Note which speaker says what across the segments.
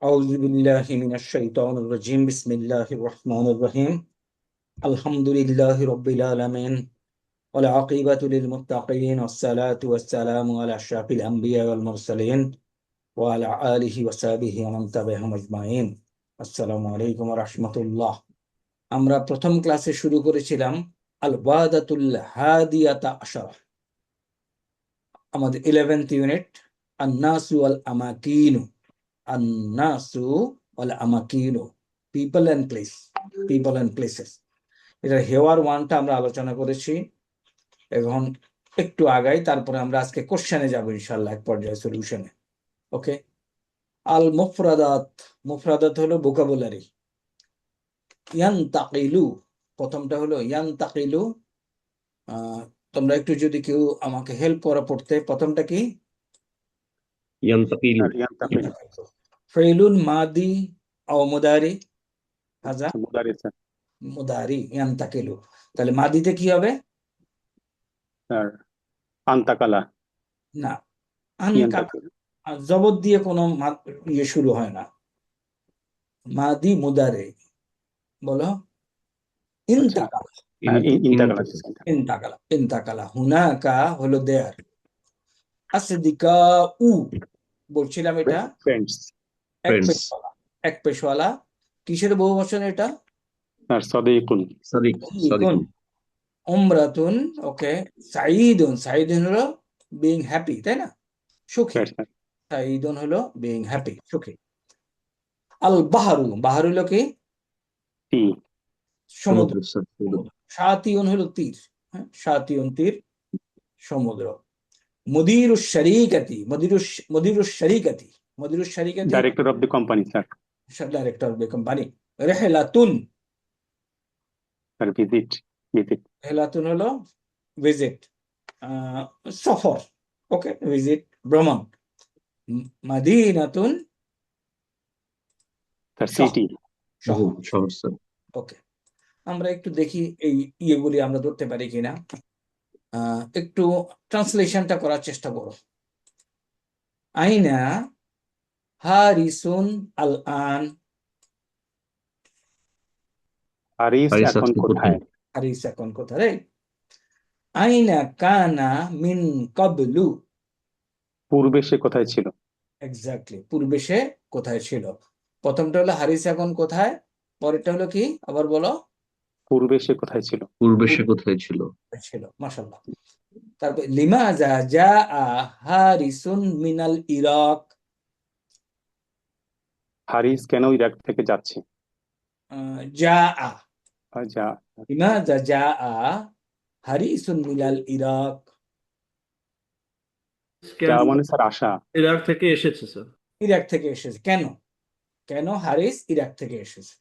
Speaker 1: أعوذ بالله من الشيطان الرجيم بسم الله الرحمن الرحيم الحمد لله رب العالمين والعاقبة للمتقين والصلاة والسلام على أشرف الأنبياء والمرسلين وعلى آله وصحبه ومن تبعهم أجمعين السلام عليكم ورحمة الله আমরা প্রথম ক্লাসে শুরু করেছিলাম আল ওয়াদাতুল হাদিয়াতা আশারা আমাদের 11th ইউনিট আন-নাসু ওয়াল আমাকিনু আন-নাসু ওয়াল আমাকিনু পিপল এন্ড প্লেসেস এটা হেওয়ার ওয়ানটা আমরা আলোচনা করেছি। এখন একটু আগাই, তারপরে আমরা আজকে কোশ্চেনে যাব ইনশাআল্লাহ, এক পর্যায়ে সলিউশনে। ওকে, আল মুফরাদাত হলো ভোকাবুলারি। ইয়ানতাকিলু, প্রথমটা হলো ইয়ানতাকিলু। তোমরা একটু যদি কেউ আমাকে হেল্প করা পড়তে, প্রথমটা কি?
Speaker 2: ينتقل
Speaker 1: ফেইলুন মাদি আও মুদারি হাজা
Speaker 3: মুদারি স্যার।
Speaker 1: মুদারি ইয়ানতাকিলু, তাহলে মাদিতে কি হবে?
Speaker 3: স্যার আন্তাকালা।
Speaker 1: না, আনকালা জবর দিয়ে কোনো ইয়ে শুরু হয় না। মাদি মুদারে বলো ইনতাকালা। ইনতাকালা হুনাকা হলো দেয়ার। আসদিকা উ বলছিলাম এটা
Speaker 3: ফ্রেন্ডস।
Speaker 1: এক পেশওয়ালা কিসের বহু বচন এটা?
Speaker 3: স্যার সাদিকুন।
Speaker 2: صديق
Speaker 1: উমরাতুন। ওকে, সাইদুন হলো বিইং হ্যাপি, তাই না? সুখী। সাইদুন হলো বিইং হ্যাপি, সুখী। আল বাহারু হলো কি? সমুদ্র। সাতিউন হলো তীর, সাতিউন তীর, সমুদ্র। মুদিরুশ শারিকাতি
Speaker 3: director of the company sir.
Speaker 1: Director of the company. রেহলাতুন
Speaker 3: স্যার ভিজিট।
Speaker 1: রেহলাতুন হলো ভিজিট, সফর। ওকে, ভিজিট, ভ্রমণ। মাদিনাতুন
Speaker 3: স্যার সিটি।
Speaker 2: শহর স্যার।
Speaker 1: ওকে, আমরা একটু দেখি এই ইয়েগুলি আমরা ধরতে পারি কিনা। একটু ট্রান্সলেশনটা করার চেষ্টা করো। আইনা হারিসুন আল আন,
Speaker 3: হারিস এখন কোথায়?
Speaker 1: হারিস এখন কোথায়? রে আইনা কানা মিন কাবলু,
Speaker 3: পূর্বে সে কোথায় ছিল?
Speaker 1: এক্স্যাক্টলি, পূর্বে সে কোথায় ছিল। প্রথমটা হলো হারিস এখন কোথায়, পরেরটা হলো কি আবার বলো?
Speaker 3: পূর্বে সে কোথায় ছিল?
Speaker 1: ছিল। মাশাআল্লাহ। তারপর লিমাজা জাআ হারিসুন মিনাল ইরাক,
Speaker 3: হারিস কেন ইরাক থেকে যাচ্ছে?
Speaker 1: জাআ,
Speaker 3: আচ্ছা,
Speaker 1: লিমাজা জাআ হারিসুন মিনাল ইরাক।
Speaker 3: যা মানে স্যার আশা।
Speaker 2: ইরাক থেকে এসেছে স্যার।
Speaker 1: ইরাক থেকে এসেছে। কেন হারিস ইরাক থেকে এসেছে?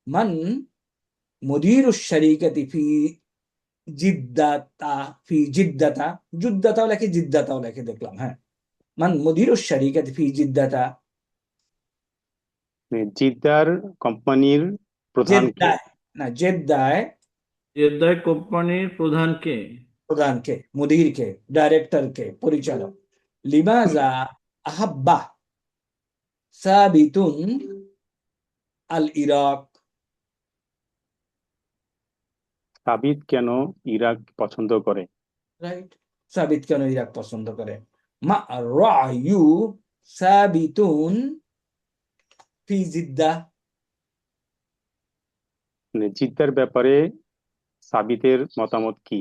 Speaker 1: মান মুদিরুশ শারিকাতি ফি জিদ্দাতাও লেখে, জিদ্দাতাও লেখে, দেখলাম। হ্যাঁ, মান মুদিরুশ শারিকাতি ফি জিদ্দাতা,
Speaker 3: জিদ্দার কোম্পানির প্রধান কে?
Speaker 1: না, জেদ্দায়
Speaker 2: কোম্পানির প্রধান কে?
Speaker 1: মুদির কে, ডাইরেক্টর কে, পরিচালক। লিমাজা আহাব্বা সাবিতুন আল ইরাক,
Speaker 3: সাবিত কেন ইরাক পছন্দ করে?
Speaker 1: রাইট, সাবিত কেন ইরাক পছন্দ করে? মা রায়ু সাবিতুন ফি জিদ্দা,
Speaker 3: জিদ্দার ব্যাপারে সাবিতের মতামত কি?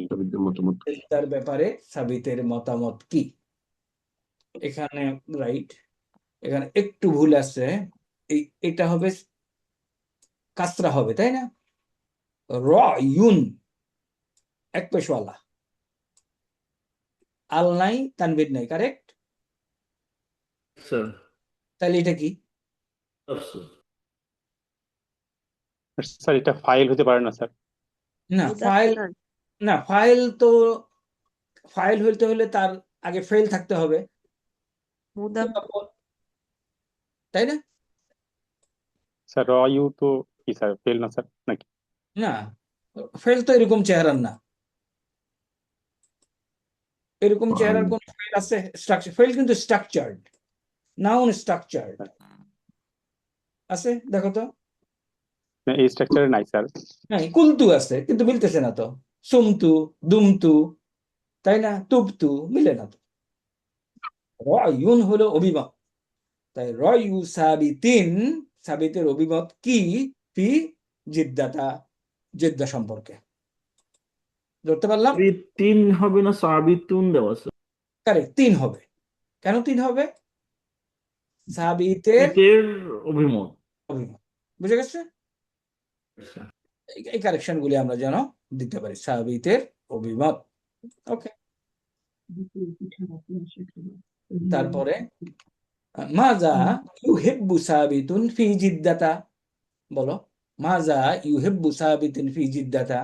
Speaker 1: জিদ্দার ব্যাপারে সাবিতের মতামত কি? এখানে রাইট, এখানে একটু ভুল আছে। এটা হবে কাসরা হবে, তাই না? রায়ুন এক পেশওয়ালা, আল নাই, তানবির নাই, কারেক্ট
Speaker 2: স্যার।
Speaker 1: তাহলে এটা কি?
Speaker 3: স্যার এটা ফাইল হতে পারে না স্যার।
Speaker 1: না, ফাইল তো ফাইল হইতে হলে তার আগে ফেল থাকতে হবে, তাই না?
Speaker 3: স্যার রয়ু তো কি স্যার ফেল না স্যার নাকি?
Speaker 1: না, ফেল তো এরকম চেহারার না। এরকম চেহারার কোন ফেল আছে? স্ট্রাকচার ফেল কিন্তু স্ট্রাকচার্ড, নাউন স্ট্রাকচার্ড। আছে দেখো তো।
Speaker 3: এই স্ট্রাকচারে নাই স্যার।
Speaker 1: হ্যাঁ, কুলতু আছে কিন্তু মিলতেছে না তো। সুমতু, দুমতু, তাই না? তুবতু মিলে না তো। রয়ুন হলো অভিমত, তাই রয়ু সাবিতিন, সাবিতের অভিমত কি? ফি জিদ্দাতা, জিদ্দা সম্পর্কে। ধরতে পারলাম?
Speaker 2: তিন হবে না, সাবিতুন দেওয়া আছে।
Speaker 1: কারেক্ট, 3 হবে। কেন 3 হবে? সাবিতের
Speaker 2: সাবিতের অভিমত।
Speaker 1: অভিমত। বুঝে গেছে?
Speaker 2: আচ্ছা।
Speaker 1: এই কারেকশন গুলি আমরা যেন দিতে পারি, সাবিতের অভিমত। ওকে, তারপরে মাজা ইউহিব্বু সাবিতুন ফি জিদ্দাতা, বলো মাজা ইউহিব্বু সাবিতুন ফি জিদ্দাতা।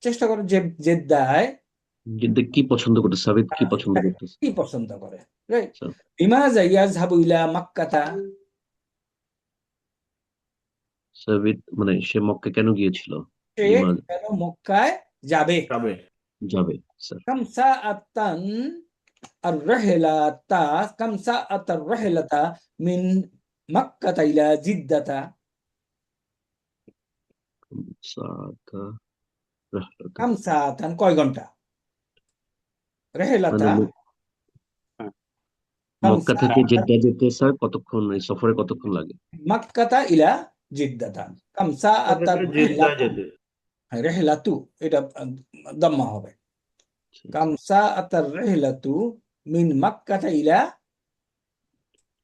Speaker 1: চেষ্টা করো যে জেদ্দায়
Speaker 4: জিদ্দা কি পছন্দ করতে, সাবিত কি পছন্দ করতেছে?
Speaker 1: কি পছন্দ করে, রাইট?
Speaker 4: আচ্ছা,
Speaker 1: বিমাজা ইয়াযহাবু ইলা মাক্কাতা,
Speaker 4: সাবিত মানে সে মক্কা কেন গিয়েছিল?
Speaker 1: সে
Speaker 4: লিমা
Speaker 1: কেন মক্কায় যাবে?
Speaker 2: যাবে।
Speaker 4: যাবে স্যার।
Speaker 1: কাম সাআতান আর-রাহলাতা, কাম সাআতার রাহলাতা মিন মাক্কাতা ইলা জিদ্দাতা।
Speaker 4: সাকা রাহলাতা
Speaker 1: কাম সাআতান কয় ঘন্টা? রাহলাতা
Speaker 4: মানে
Speaker 1: কাম
Speaker 4: মক্কা থেকে জেদ্দা যেতে স্যার কতক্ষণ, এই সফরে কতক্ষণ লাগে?
Speaker 1: মাক্কাতা ইলা জিদ্দাতা। কাম সাআতার
Speaker 2: জেদ্দা
Speaker 1: রাহলাতু,
Speaker 2: যেতে।
Speaker 1: রাহলাতু এটা দাম্মা হবে। কাম সাআতার রাহলাতু মিন মাক্কাতা ইলা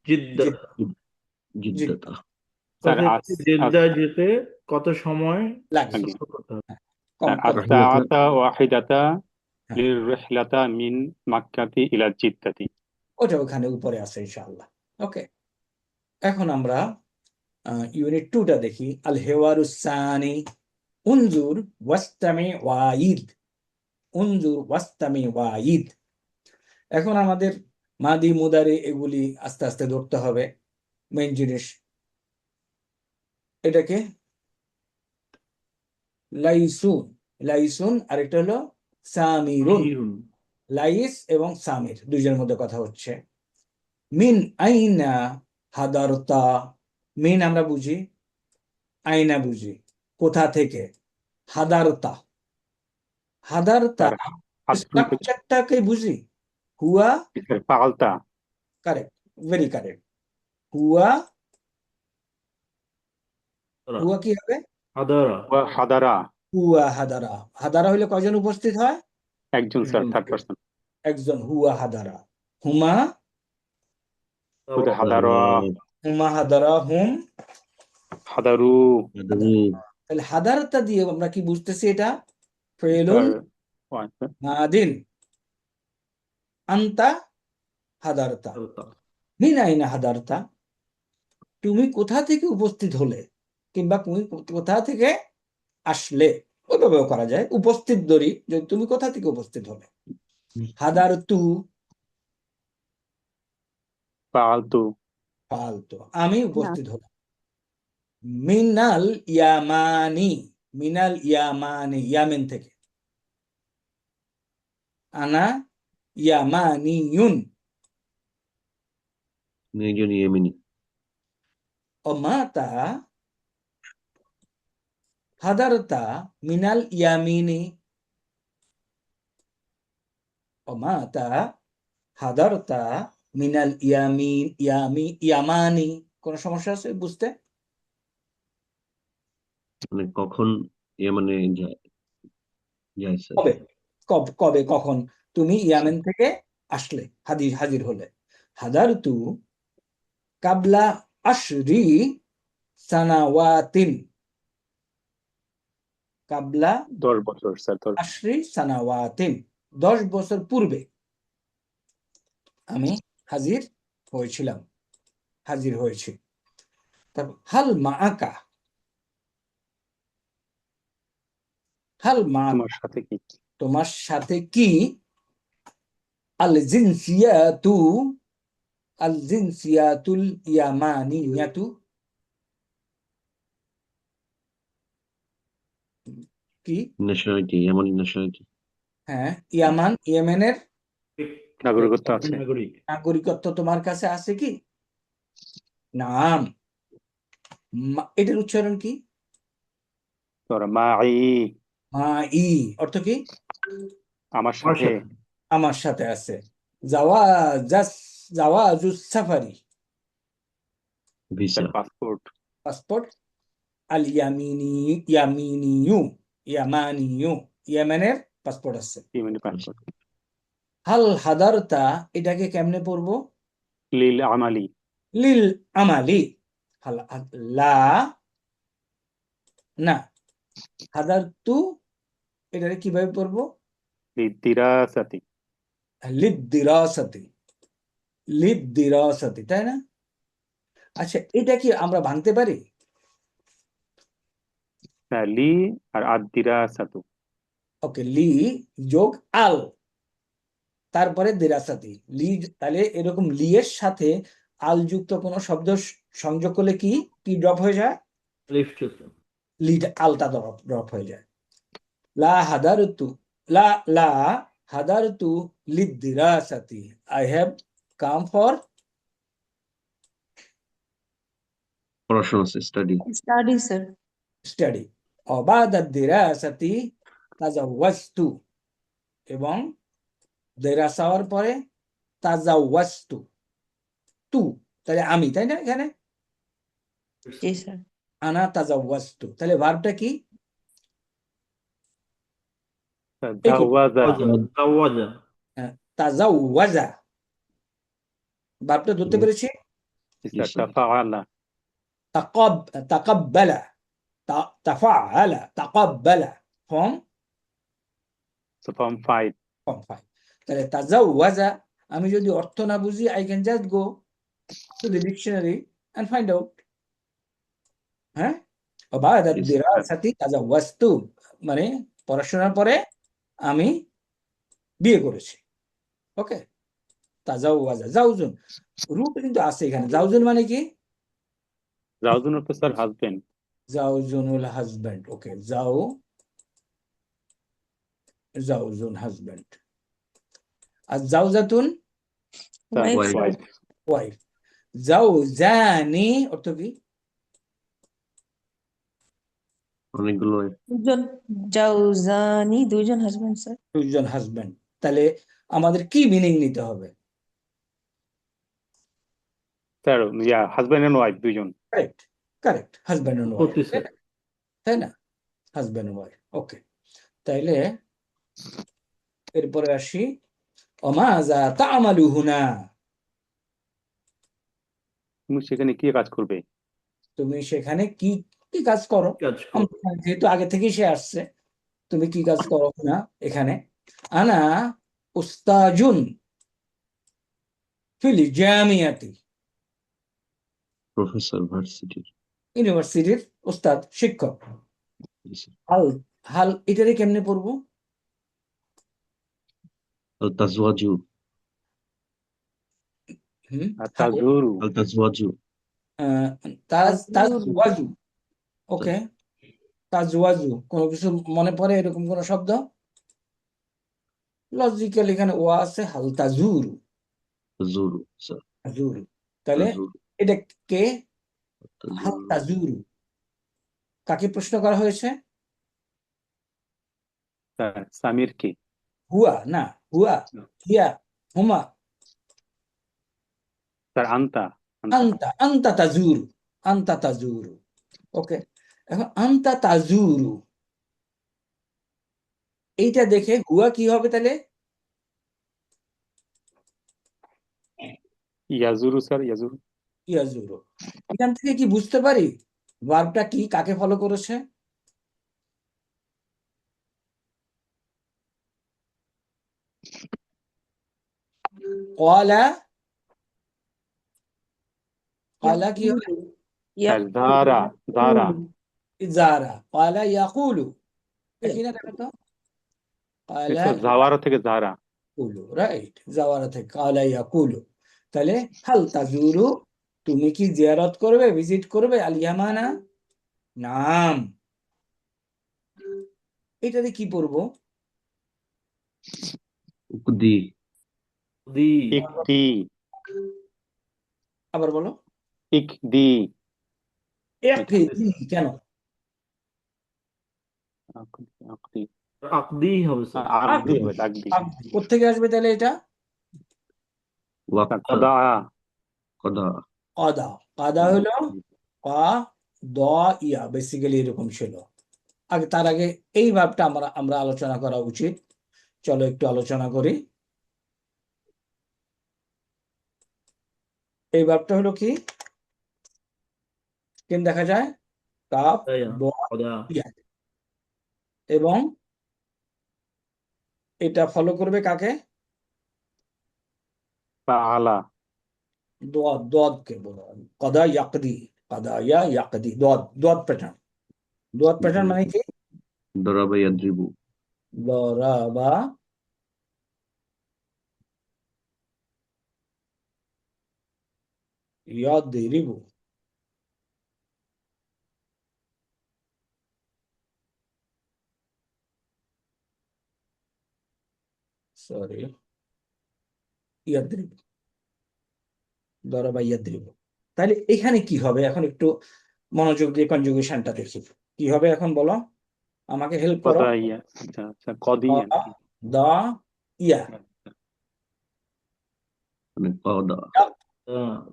Speaker 2: জিদ্দা।
Speaker 1: জিদ্দা।
Speaker 4: জিদ্দাতা
Speaker 3: স্যার
Speaker 2: জেদ্দা যেতে কত সময়
Speaker 1: লাগে
Speaker 3: আগে
Speaker 2: সফর করতে হবে?
Speaker 1: কম কম।
Speaker 3: আস-সাআতা ওয়াহিদাতা
Speaker 1: হ্যাঁ।
Speaker 3: লির-রিহলাতা মিন মাক্কাতি ইলা জিদ্দাতি।
Speaker 1: ওটা ওখানে উপরে আছে ইনশাআল্লাহ। ওকে, এখন আমরা ইউনিট 2টা দেখি। আল হেওয়ারুস সানি, উনজুর ওয়াস্তামি ওয়াইদ, উনজুর ওয়াস্তামি ওয়াইদ। এখন আমাদের মাদি মুদারি এগুলি আস্তে আস্তে ধরতে হবে। মেইন জিনিস এটাকে লাইসুন, লাইসুন আরেকটা হলো সামিরুন।
Speaker 2: মিরুন।
Speaker 1: লাইস এবং সামির দুইজনের মধ্যে কথা হচ্ছে। মিন আইনা হাদারতা, মিন আমরা বুঝি, আইনা বুঝি, কোথা থেকে। হাদারতা, হাদারতা
Speaker 3: স্যার হাত থেকে
Speaker 1: স্ট্রাকচারটাকে বুঝি। হুয়া,
Speaker 3: স্যার পাল্টা
Speaker 1: কারেক্ট, ভেরি কারেক্ট। হুয়া, হুয়া কি হবে?
Speaker 2: হাদারা।
Speaker 3: ওয়া হাদারা,
Speaker 1: হুয়া হাদারা। হাদারা হইলে কয়জন উপস্থিত হয়?
Speaker 3: একজন স্যার, থার্ড পারসন।
Speaker 1: একজন। হুয়া হাদারা, হুমা,
Speaker 3: ওদের হাদারা,
Speaker 1: হুমা হাদারা, হুম।
Speaker 3: হাদারু,
Speaker 1: তাহলে হাদারতা দিয়ে আমরা কি বুঝতেছি? এটা ফেলুন
Speaker 3: স্যার
Speaker 1: মাদিন। আন্তা হাদারতা, মিন আইনা হাদারতা, তুমি কোথা থেকে উপস্থিত হলে, কিংবা তুমি কোথা থেকে আসলে, ওইভাবেও করা যায়। উপস্থিত ধরি, যে তুমি কোথা থেকে উপস্থিত হলে। হাদারতু
Speaker 3: পালতু,
Speaker 1: ফালতু, আমি উপস্থিত হলাম। মিনাল ইয়ামানি, মিনাল ইয়ামানি ইয়ামেন থেকে। আনা ইয়ামানিয়ুন,
Speaker 4: একজন ইয়েমেনি।
Speaker 1: অমাতা হাদারতা মিনাল ইয়ামিনি, অমাতা হাদারতা মিনাল ইয়ামিন, ইয়ামানি। কোন সমস্যা আছে বুঝতে?
Speaker 4: মানে কখন মানে যায় স্যার?
Speaker 1: কবে, কবে কখন তুমি ইয়ামেন থেকে আসলে, হাজির হলে। হাদারতু কাবলা আশরি সানাওয়াতিন, কাবলা
Speaker 3: 10 বছর স্যার, 10
Speaker 1: আশরি সানাওয়াতিন, 10 বছর পূর্বে আমি হাজির হয়েছিলাম, হাজির হয়েছি। তারপর হাল মাআকা, হাল মা,
Speaker 3: তোমার সাথে কি?
Speaker 1: তোমার সাথে কি। আল জিনসিয়াতু, আল জিনসিয়াতুল ইয়ামানিয়াতু, কি?
Speaker 4: ন্যাশনালিটি, ইয়ামানি ন্যাশনালিটি।
Speaker 1: হ্যাঁ, ইয়ামান, ইয়েমেনের
Speaker 3: নাগরিকত্ব আছে।
Speaker 2: নাগরিক।
Speaker 1: নাগরিকত্ব তোমার কাছে আছে কি? নাম। এটার উচ্চারণ কি?
Speaker 3: তোর মাই,
Speaker 1: মা ই অর্থ কি?
Speaker 3: আমার
Speaker 2: আমার
Speaker 3: সাথে।
Speaker 2: সাথে।
Speaker 1: আমার সাথে আছে। জাওয়াজাস জাওয়াজুস সাফারি,
Speaker 4: ভিসা,
Speaker 3: পাসপোর্ট।
Speaker 1: পাসপোর্ট। আল ইয়ামিনিয়ু ইয়ামানিয়ু, ইয়েমেনের পাসপোর্ট আছে।
Speaker 3: ইমেনি পাসপোর্ট।
Speaker 1: হাল হাদারতা, এটাকে কেমনে পড়বো?
Speaker 3: লিল আমালি,
Speaker 1: লিল আমালি। হাল লা না, হাদারতু এটাকে কিভাবে পড়বো?
Speaker 3: লিদিরাসাতি।
Speaker 1: লিদ্দিরাসাতি, লিদ্দিরাসাতি, তাই না? আচ্ছা, এটা কি আমরা ভাঙতে পারি?
Speaker 3: হ্যাঁ, লি আর আদিরাসাতু।
Speaker 1: ওকে, লি যোগ আল, তারপরে দিরাসাতি। লি, তাহলে এরকম লি এর সাথে আল যুক্ত কোন শব্দ সংযোগ করলে কি কি ড্রপ হয়ে যায়?
Speaker 2: লিফট।
Speaker 1: লিড আলটা ড্রপ হয়ে যায়। লা হাদারতু, লা লা হাদারতু লিদ্দিরাসাতি, আই হ্যাভ কাম ফর
Speaker 4: পড়াশোনা আছে, স্টাডি।
Speaker 5: Study, sir.
Speaker 1: স্টাডি। অবাদা দিরাসাতি তাজাওয়াজতু, এবং দিরাসা হওয়ার পরে তাজাওয়াজতু, তু, তাহলে আমি, তাই না? এখানে
Speaker 5: Yes, sir.
Speaker 1: আনা তাজাওয়াজতু, তাহলে ভার্বটা কি?
Speaker 3: জাওয়াজা,
Speaker 2: তাওয়াজা।
Speaker 1: তাজাওয়াজা, ভার্বটা ধরতে পেরেছি।
Speaker 3: তাফাআলা,
Speaker 1: তাকাব্বালা, তাফাআলা, তাকাব্বালা, ফর্ম
Speaker 3: ফর্ম 5।
Speaker 1: ফর্ম 5। তাহলে তাজাওয়াজা, আমি যদি অর্থ না বুঝি, I can just go to the dictionary and find out. হ্যাঁ, বাদা
Speaker 4: Yes.
Speaker 1: দিরাসাতি তাজাওয়াজতু, মানে পড়াশোনার পরে আমি বিয়ে করেছি। ওকে, তাজাওয়াজা, জাউজুন, রূপ কিন্তু আছে এখানে। জাউজুন মানে কি?
Speaker 3: জাওজুন অর্থ স্যার হাজবেন্ড।
Speaker 1: জাউজুনুল হাজব্যান্ড। ওকে, জাউজুন হাজব্যান্ড। আর জাউজাতুন
Speaker 5: Wife,
Speaker 4: wife.
Speaker 5: sir.
Speaker 1: ওয়াইফ। জাউজানি অর্থ কি?
Speaker 4: অনেকগুলো
Speaker 5: দুজন জাউজানি, দুইজন হাজবেন্ড, স্যার।
Speaker 1: দুইজন হাজব্যান্ড। তাহলে আমাদের কি মিনিং নিতে হবে?
Speaker 3: স্যার হাজবেন্ড এন্ড ওয়াইফ দুইজন।
Speaker 1: Correct, correct, husband and wife,
Speaker 2: পতি স্যার।
Speaker 1: তাই না? Husband and wife. ওকে, তাইলে এরপরে আসি, ওমাযা তা'মালু হুনা,
Speaker 3: তুমি সেখানে কি কাজ করবে?
Speaker 1: তুমি সেখানে কি কি কাজ করো?
Speaker 2: কাজ করো।
Speaker 1: যেহেতু আগে থেকেই সে আসছে, তুমি কি কাজ করো না এখানে? আনা উস্তাজুন ফিল জামিয়াতি,
Speaker 4: প্রফেসর ভার্সিটির।
Speaker 1: ইউনিভার্সিটির উস্তাদ, শিক্ষক। হাল হাল এটারে কেমনে পড়বো?
Speaker 4: আল তাজওয়াজু,
Speaker 1: হাল,
Speaker 3: তাজুরু,
Speaker 4: আল তাজওয়াজু,
Speaker 1: তাজওয়াজু। ওকে, তাজওয়াজু, কোনো কিছু মনে পড়ে এরকম কোন শব্দ? লজিক্যাল এখানে ওয়া আছে, হাল তাজুরু,
Speaker 4: তাজুরু স্যার,
Speaker 1: তাজুরু। তাহলে
Speaker 4: তাজুরু,
Speaker 1: এটা কে? হাল
Speaker 4: তাজুরু।
Speaker 1: তাজুরু, কাকে প্রশ্ন করা হয়েছে?
Speaker 3: স্যার সামির কে।
Speaker 1: হুয়া না, হুয়া, হিয়া, হুমা।
Speaker 3: স্যার আন্তা,
Speaker 1: আন্তা তাজুরু, আন্তা তাজুরু। ওকে, এখন আন্তা তাজুরু, এইটা দেখে হুয়া কি হবে তাহলে?
Speaker 3: ইয়াজুরু স্যার, ইয়াজুরু।
Speaker 1: ইয়াজুরু। এখান থেকে কি বুঝতে পারি ভার্বটা কি, কাকে ফলো করেছে? ক্বালা, ক্বালা কি হবে?
Speaker 3: স্যার জারা, জারা।
Speaker 1: জারা, ক্বালা ইয়াকুলু, একই না? দেখো তো, ক্বালা
Speaker 3: স্যার জাওয়ারা থেকে জারা।
Speaker 1: ইয়াকুলু, রাইট, জাওয়ারা থেকে ক্বালা ইয়াকুলু। তাহলে হাল তাজুরু, তুমি কি জিয়ারত করবে, ভিজিট করবে আল ইয়ামানা? নাম। এটাতে কি পড়বো?
Speaker 4: উকদি,
Speaker 2: দি
Speaker 3: ইকদি
Speaker 1: আবার বলো।
Speaker 3: ইকদি
Speaker 1: ইকদি কেন?
Speaker 3: আকদি
Speaker 2: আকদি হবে স্যার।
Speaker 3: আকদি হবে আকদি
Speaker 1: কোত্থেকে আসবে তাহলে এটা?
Speaker 4: ওয়াক্তা
Speaker 3: কদা
Speaker 4: কদা
Speaker 1: কাদা। কাদা হলো কা দ ইয়া, বেসিক্যালি এরকম ছিল। তার আগে এই ভাবটা আমরা আলোচনা করা উচিত। চলো একটু আলোচনা করি। এই ভাবটা হলো কি? স্ক্রিন দেখা যায়? কাফ দ
Speaker 2: কদা
Speaker 1: ইয়া, এবং এটা ফলো করবে কাকে?
Speaker 3: ফাআলা
Speaker 1: দদ কে বলো। কাদা ইয়াকদি, কাদা ইয়া ইয়াকদি, দদ প্যাটার্ন। দদ প্যাটার্ন মানে কি?
Speaker 4: দরাবা ইয়াদ্রিবু
Speaker 1: দরাবা ইয়াদরিবু। সরি, ইয়াদরিবু, দরাবা ইয়াদরিবু। তাহলে এখানে কি হবে? এখন একটু মনোযোগ দিয়ে কনজুগেশনটা দেখি কি হবে। এখন বলো, আমাকে হেল্প করো।
Speaker 3: কদা ইয়া আচ্ছা আচ্ছা কদিয়া
Speaker 1: দা ইয়া
Speaker 4: মানে কদা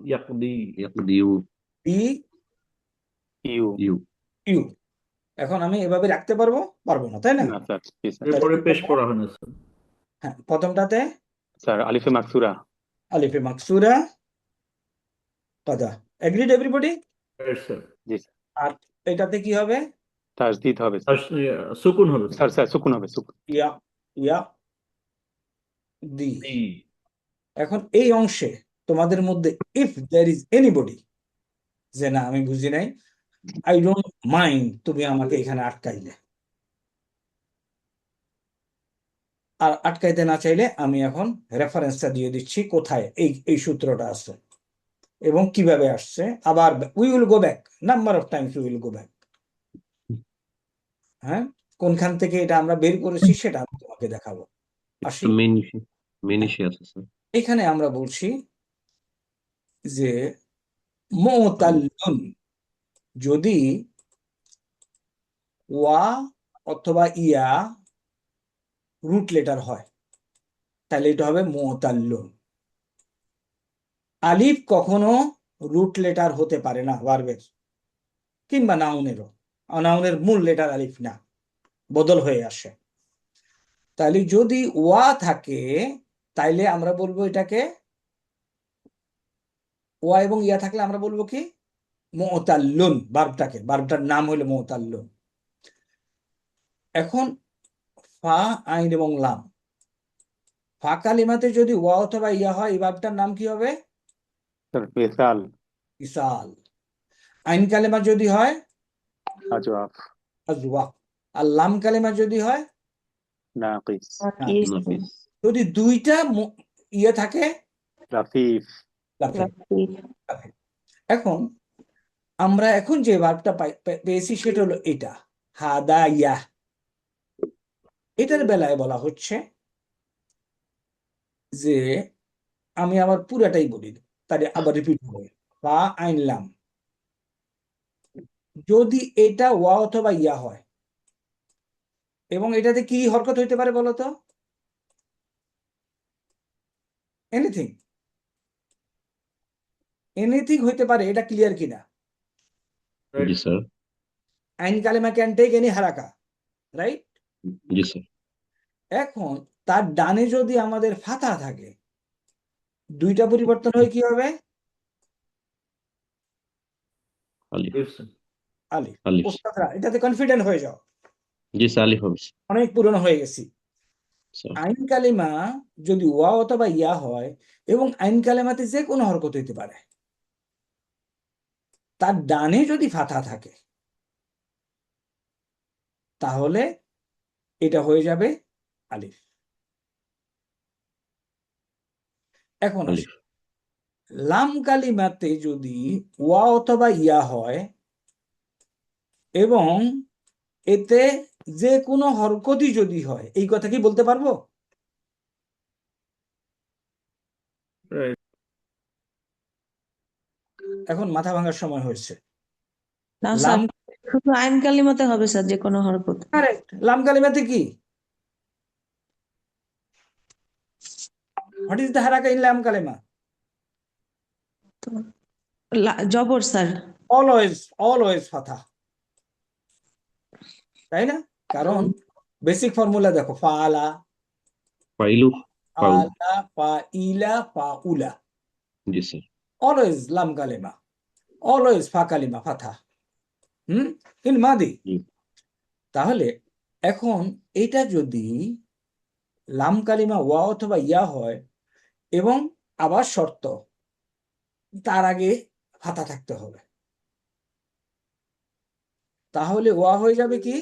Speaker 2: ইয়াকদি
Speaker 4: ইয়াকদিউ
Speaker 1: ই
Speaker 3: ইউ
Speaker 4: ইউ
Speaker 1: ইউ। এখন আমি এভাবে রাখতে পারবো? পারবো না, তাই না?
Speaker 3: না স্যার জি স্যার
Speaker 2: এরপরে পেশ করা হয় না স্যার।
Speaker 1: হ্যাঁ, প্রথমটাতে
Speaker 3: স্যার আলিফে মাকসুরা
Speaker 1: আলিফে মাকসুরা কাদা। Agreed everybody?
Speaker 2: Right, sir.
Speaker 3: জি স্যার
Speaker 1: আর এটাতে কি হবে?
Speaker 3: তাসদিদ হবে
Speaker 2: আর
Speaker 3: স্যার
Speaker 2: সুকুন হবে স্যার।
Speaker 3: স্যার স্যার সুকুন হবে সুকুন
Speaker 1: ইয়া ইয়া দি।
Speaker 2: দি
Speaker 1: এখন এই অংশে তোমাদের মধ্যে ইফ দেয়ার ইজ এনিবডি, যে না আমি বুঝি নাই, আই ডোন্ট মাইন্ড, তুমি আমাকে এখানে আটকাইলে। আর আটকাইতে না চাইলে আমি এখন রেফারেন্সটা দিয়ে দিচ্ছি কোথায় এই এই সূত্রটা আছে এবং কিভাবে আসছে। আবার we will go back, number of Times we will go back. হ্যাঁ, কোনখান থেকে এটা আমরা বের করেছি সেটা আমি তোমাকে দেখাবো। আসি,
Speaker 4: তো মেন ইস্যু আছে স্যার।
Speaker 1: এখানে আমরা বলছি যে মুতাল্লুন যদি ওয়া অথবা ইয়া রুট লেটার হয় তাহলে এটা হবে মুতাল্লুন। আলিফ কখনো রুট লেটার হতে পারে না ভার্বের কিংবা নাউনেরও। নাউনের মূল লেটার আলিফ না, বদল হয়ে আসে। তাহলে যদি ওয়া থাকে তাইলে আমরা বলবো এটাকে, ওয়া এবং ইয়া থাকলে আমরা বলবো কি? মুতাল্লুন। ভার্বটাকে, ভার্বটার নাম হলো মুতাল্লুন। এখন ফা আইন এবং লাম, ফা কালিমাতে যদি ওয়া অথবা ইয়া হয় এই ভার্বটার নাম কি হবে?
Speaker 3: স্যার ফেসাল
Speaker 1: ইসাল। আইন কালিমা যদি হয়
Speaker 3: আজওয়াফ
Speaker 1: আজওয়া। আর লাম কালিমা যদি হয়
Speaker 3: নাকিস
Speaker 5: নাকিস
Speaker 4: নাফিস
Speaker 1: যদি দুইটা ইয়ে থাকে
Speaker 3: লাফিফ
Speaker 1: লাফিফ।
Speaker 5: লাতিফ
Speaker 1: এখন আমরা এখন যে ভার্বটা পেয়েছি সেটা হলো এটা, হাদাইয়া। এটার বেলায় বলা হচ্ছে যে, আমি আবার পুরাটাই বলি, তাহলে আবার রিপিট হবে। ফা আইন লাম, যদি এটা ওয়া অথবা ইয়া হয় এবং এটাতে কি হরকত হইতে পারে বলতো? এনিথিং, এনিথিং হইতে পারে। এটা ক্লিয়ার কিনা?
Speaker 4: জি স্যার
Speaker 1: আইন কালেমা ক্যান টেক এনি হারাকা, রাইট?
Speaker 4: জি স্যার
Speaker 1: এখন তার ডানে যদি আমাদের ফাতা থাকে, দুইটা পরিবর্তন হয়ে কি হবে?
Speaker 4: আলিফ
Speaker 1: আলিফ।
Speaker 4: আলিফ
Speaker 1: ওস্তাদরা এটাতে কনফিডেন্ট হয়ে যাও,
Speaker 4: জি স্যার আলিফ হবে
Speaker 1: অনেক পুরনো হয়ে গেছি।
Speaker 4: স্যার
Speaker 1: আইন কালিমা যদি ওয়া অথবা ইয়া হয় এবং আইন কালেমাতে যে কোনো হরকত হইতে পারে, তার ডানে যদি ফাতা থাকে তাহলে এটা হয়ে যাবে আলিফ। এখন আসি,
Speaker 4: আলিফ
Speaker 1: লাম কালিমাতে যদি ওয়া অথবা ইয়া হয় এবং এতে যে কোনো হরকতই যদি হয়, এই কথা কি বলতে পারবো?
Speaker 2: Right.
Speaker 1: এখন মাথা ভাঙার সময় হয়েছে।
Speaker 5: না স্যার,
Speaker 1: লাম
Speaker 5: শুধু আইন কালিমাতে হবে স্যার, যে কোনো হরফ।
Speaker 1: কারেক্ট। লাম কালিমাতে কি? হোয়াট ইজ দ্য হারাকা ইন লাম কালিমা?
Speaker 5: জবর স্যার।
Speaker 1: অলওয়েজ ফাথা, তাই না? কারণ বেসিক ফর্মুলা দেখো, ফাআলা,
Speaker 4: ফাইলু, ফাউল।
Speaker 1: আলা, ফাইলা, ফাউলা,
Speaker 4: জি স্যার।
Speaker 1: অলওয়েজ লাম কালিমা, অলওয়েজ ফা কালিমা ফাথা। ইন মাদি।
Speaker 4: জি।
Speaker 1: তাহলে এখন এটা যদি লাম কালিমা ওয়া অথবা ইয়া হয়, এবং আবার শর্ত, তার আগে ফাথা থাকতে হবে, তাহলে ওয়া হয়ে যাবে কি?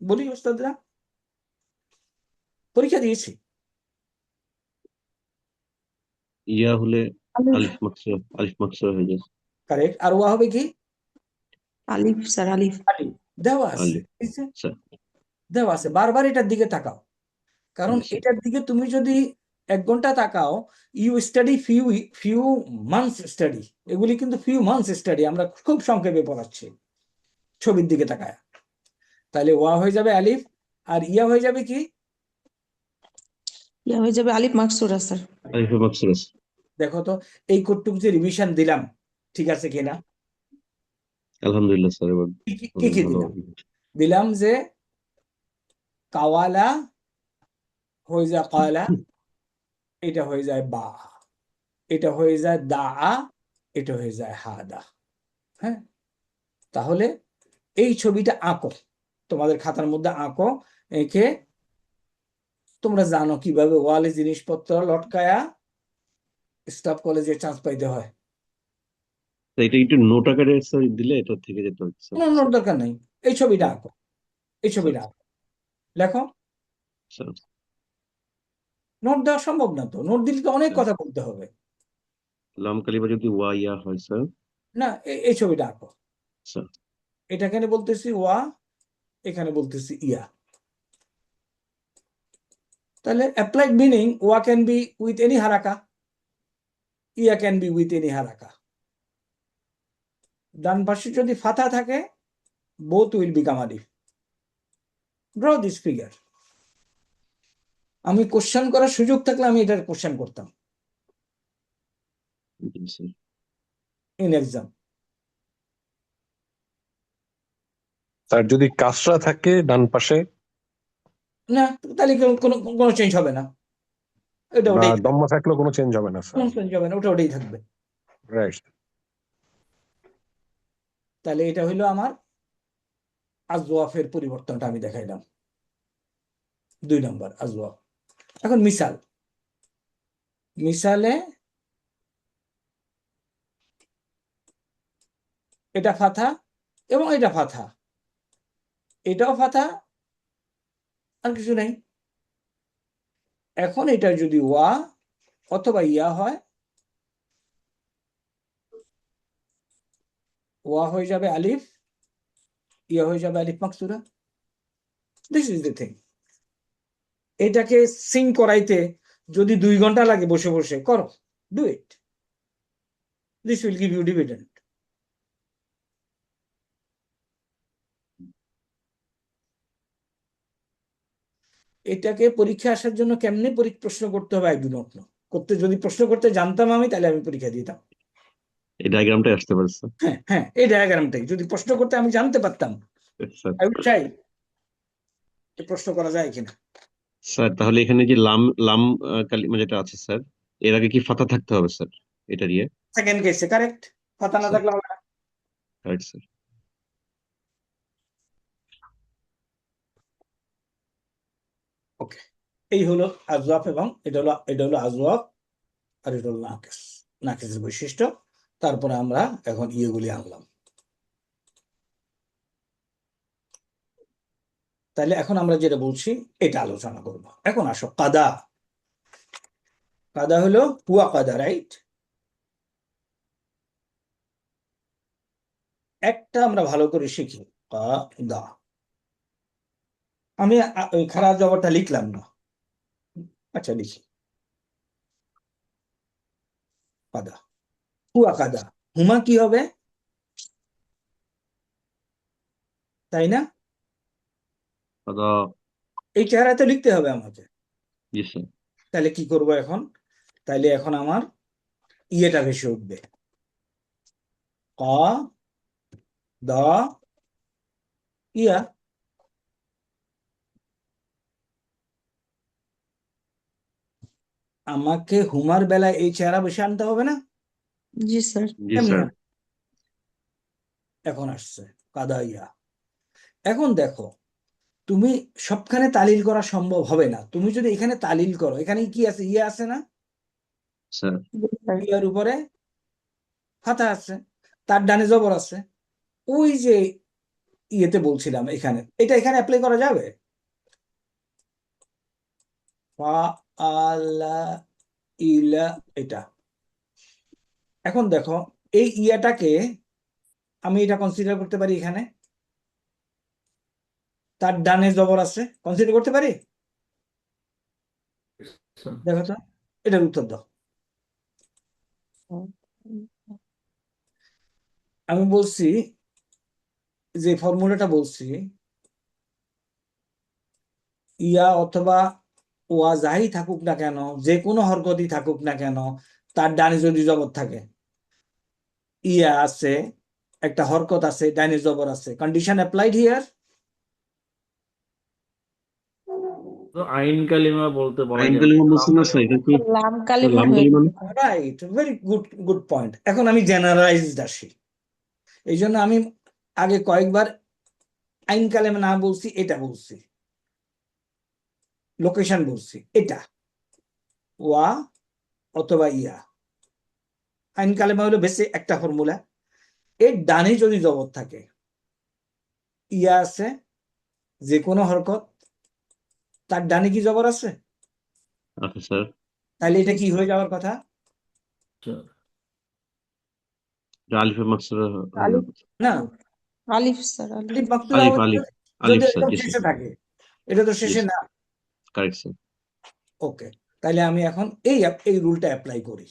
Speaker 1: বলি ওস্তাদরা, পরীক্ষা দিয়েছি।
Speaker 4: ইয়া হলে
Speaker 5: আলিফ।
Speaker 4: আলিফ মাকসুরা হয়ে যায়।
Speaker 1: কারেক্ট। আর ওয়া হবে কি?
Speaker 5: আলিফ স্যার, আলিফ।
Speaker 1: আলিফ। দেওয়া আছে,
Speaker 4: আলিফ
Speaker 1: ঠিক আছে?
Speaker 4: স্যার।
Speaker 1: দেওয়া আছে, বারবার এটার দিকে তাকাও, কারণ
Speaker 4: জি স্যার।
Speaker 1: এটার দিকে তুমি যদি 1 ঘন্টা তাকাও, you study few months study, এগুলি কিন্তু ফিউ মান্থস স্টাডি, আমরা খুব সংক্ষেপে পড়াচ্ছি ছবির দিকে তাকায়। তাহলে ওয়া হয়ে যাবে আলিফ, আর ইয়া হয়ে যাবে কি?
Speaker 5: ইয়া হয়ে যাবে আলিফ মাকসুরা স্যার।
Speaker 4: আলিফ মাকসুরা।
Speaker 1: দেখো তো এই কোটটুক যে রিভিশন দিলাম, ঠিক আছে কিনা?
Speaker 4: আলহামদুলিল্লাহ স্যার, এবার
Speaker 1: কি কি
Speaker 4: ভালো।
Speaker 1: দিলাম যে কাওয়ালা হয়ে যায় কয়লা, এটা হয়ে যায় বা, এটা হয়ে যায় দা, এটা হয়ে যায় হাদা। হ্যাঁ, তাহলে এই ছবিটা আঁকো, তোমাদের খাতার মধ্যে আঁকো, এঁকে তোমরা জানো কিভাবে ওয়ালে জিনিসপত্র লটকায়া স্টাফ কলেজে চান্স পাইতে হয়।
Speaker 4: তো এটা একটু নোট আকারে স্যার দিলে এটা থেকে যেত স্যার।
Speaker 1: কোনো নোট দরকার নেই, এই ছবিটা আঁকো, এই ছবিটা আঁকো, লেখো।
Speaker 4: স্যার।
Speaker 1: নোট দেওয়া সম্ভব না তো, নোট দিলে তো অনেক
Speaker 4: স্যার।
Speaker 1: কথা বলতে হবে।
Speaker 4: লাম কালিমা যদি ওয়া ইয়া হয় স্যার।
Speaker 1: না, এই ছবিটা আঁকো,
Speaker 4: স্যার।
Speaker 1: এটা এখানে বলতেছি ওয়া, এখানে বলতেছি ইয়া। তাহলে অ্যাপ্লাইড মিনিং, ওয়া ক্যান বি উইথ এনি হারাকা, ইয়া ক্যান বি উইথ এনি হারাকা। ডান পাশে যদি ফাথা থাকে, বোথ উইল বিকাম আলিফ। Draw this figure. আমি কোশ্চেন করার সুযোগ থাকলে আমি এটার কোশ্চেন করতাম
Speaker 4: জি স্যার।
Speaker 6: In exam. স্যার যদি কাসরা থাকে ডান পাশে,
Speaker 1: না, তাহলে কোনো কোনো চেঞ্জ হবে না, এটা
Speaker 6: বা
Speaker 1: ওটাই
Speaker 6: দম্মা থাকলেও কোনো চেঞ্জ হবে না স্যার।
Speaker 1: কোনো চেঞ্জ হবে না, ওটা ওটাই থাকবে।
Speaker 6: রাইট।
Speaker 1: তাহলে এটা হইলো আমার আজওয়াফের পরিবর্তনটা আমি দেখাইলাম, 2 নম্বর আজওয়াফ। এখন মিসাল, মিসালে এটা ফাথা এবং এটা ফাথা, এটাও ফাথা, আর কিছু নেই। এখন এটা যদি ওয়া অথবা ইয়া হয়, ওয়া হয়ে যাবে আলিফ, ইয়া হয়ে যাবে আলিফ মাকসুরা। This is the thing. এটাকে সিং করাইতে যদি 2 ঘন্টা লাগে বসে বসে করো, do it, this will give you dividend. এটাকে পরীক্ষা আসার জন্য কেমনে প্রশ্ন করতে হবে আই ডু নট নো। যদি প্রশ্ন করতে জানতাম আমি, তাহলে আমি পরীক্ষা দিতাম।
Speaker 4: এই ডায়াগ্রামটাই আসতে পারে স্যার।
Speaker 1: হ্যাঁ হ্যাঁ, এই ডায়াগ্রামটাই যদি প্রশ্ন করতে আমি জানতে পারতাম,
Speaker 4: স্যার।
Speaker 1: আমি চাই প্রশ্ন করা যায় কিনা।
Speaker 4: স্যার তাহলে এখানে যে লাম লাম কালিমা যেটা আছে স্যার, এর আগে কি ফাতা থাকতে হবে স্যার এটা দিয়ে?
Speaker 1: সেকেন্ড কেসে কারেক্ট, ফাতা না
Speaker 4: স্যার।
Speaker 1: থাকলে হবে না।
Speaker 4: Right sir.
Speaker 1: ওকে, এই হলো আজওয়াফ, এবং এটা হলো আজওয়াফ, আর এটা হলো নাকিস, নাকিসের বৈশিষ্ট্য। তারপরে আমরা এখন ইয়েগুলি আনলাম। তাহলে এখন আমরা যেটা বলছি এটা আলোচনা করব। এখন আসো কাদা। কাদা হলো হুয়া কাদা, রাইট? একটা আমরা ভালো করে শিখি, কাদা। আমি ওই খারাপ জবরটা লিখলাম না, আচ্ছা লিখি কাদা, হুয়া কাদা, হুমা কি হবে, তাই না?
Speaker 4: কাদা।
Speaker 1: এই চেহারাতে লিখতে হবে আমাকে।
Speaker 4: জি স্যার।
Speaker 1: তাহলে কি করব এখন? তাহলে এখন আমার ইয়েটা ভেসে উঠবে, ক দ ইয়া। আমাকে হুমার বেলায় এই চেহারা বসে আনতে হবে না?
Speaker 5: जी सर।
Speaker 4: জি
Speaker 1: কেমনি
Speaker 4: স্যার।
Speaker 1: আনবো? এখন আসছে কাদা ইয়া। এখন দেখো, তুমি সবখানে তালিল করা সম্ভব হবে না। তুমি যদি এখানে তালিল করো, এখানে কি আছে, ইয়া আছে না?
Speaker 4: স্যার।
Speaker 5: जी सर।
Speaker 1: ইয়ার উপরে ফাতা আছে, তার ডানে জবর আছে। ওই যে ইয়েতে বলছিলাম, এখানে এটা এখানে অ্যাপ্লাই করা যাবে, ফা আলা ইলা, এটা। এখন দেখো, এই ইয়াটাকে আমি এটা কনসিডার করতে পারি, এখানে তার ডানে জবর আছে, কনসিডার করতে পারি?
Speaker 2: স্যার।
Speaker 1: দেখো তো, এটার উত্তর দাও। আমি বলছি, যে ফর্মুলাটা বলছি, ইয়া অথবা ওয়া যাই থাকুক না কেন, যে কোনো হরকতই থাকুক না কেন, তার ডানে যদি জবর থাকে, ইয়া আছে, একটা হরকত আছে, ডানে জবর আছে, কন্ডিশন অ্যাপ্লাইড হিয়ার।
Speaker 2: তো আইন কালিমা বলতে বলা
Speaker 4: আইন
Speaker 2: যাবে
Speaker 4: কালিমা
Speaker 2: না,
Speaker 4: বলছেন না স্যার, এটা কি
Speaker 5: लाम कालिमा
Speaker 4: লাম
Speaker 5: हुए
Speaker 4: কালিমা না?
Speaker 1: Right, very good, good point. এখন আমি জেনারেলাইজড আসি, এই জন্য আমি আগে কয়েকবার আইন কালেমা না বলছি, এটা বলছি, লোকেশন বলছি, এটা ওয়া অথবা ইয়া। আইন কালেমা হলো বেশি একটা ফর্মুলা, এর ডানে যদি জবর থাকে, ইয়া আছে, যে কোনো হরকত, তার ডানে কি জবর আছে,
Speaker 4: আচ্ছা স্যার।
Speaker 1: তাহলে এটা কি হয়ে যাওয়ার কথা?
Speaker 2: স্যার।
Speaker 4: এটা আলিফে মাকসুরা হয়ে
Speaker 5: आलिफ।
Speaker 4: যাবে।
Speaker 1: না,
Speaker 5: आलिफ सर
Speaker 1: আলিফ
Speaker 5: आलिफ।
Speaker 1: মাকসুরা
Speaker 4: আলিফ
Speaker 1: হচ্ছে
Speaker 4: আলিফ
Speaker 1: যদি
Speaker 4: আলিফ স্যার।
Speaker 1: একদম
Speaker 4: জি
Speaker 1: শেষে
Speaker 4: স্যার।
Speaker 1: থাকে, এটা তো
Speaker 4: জি
Speaker 1: শেষে না।
Speaker 4: স্যার। Correct sir.
Speaker 1: ওকে, তাহলে আমি এখন এই রুলটা অ্যাপ্লাই করি।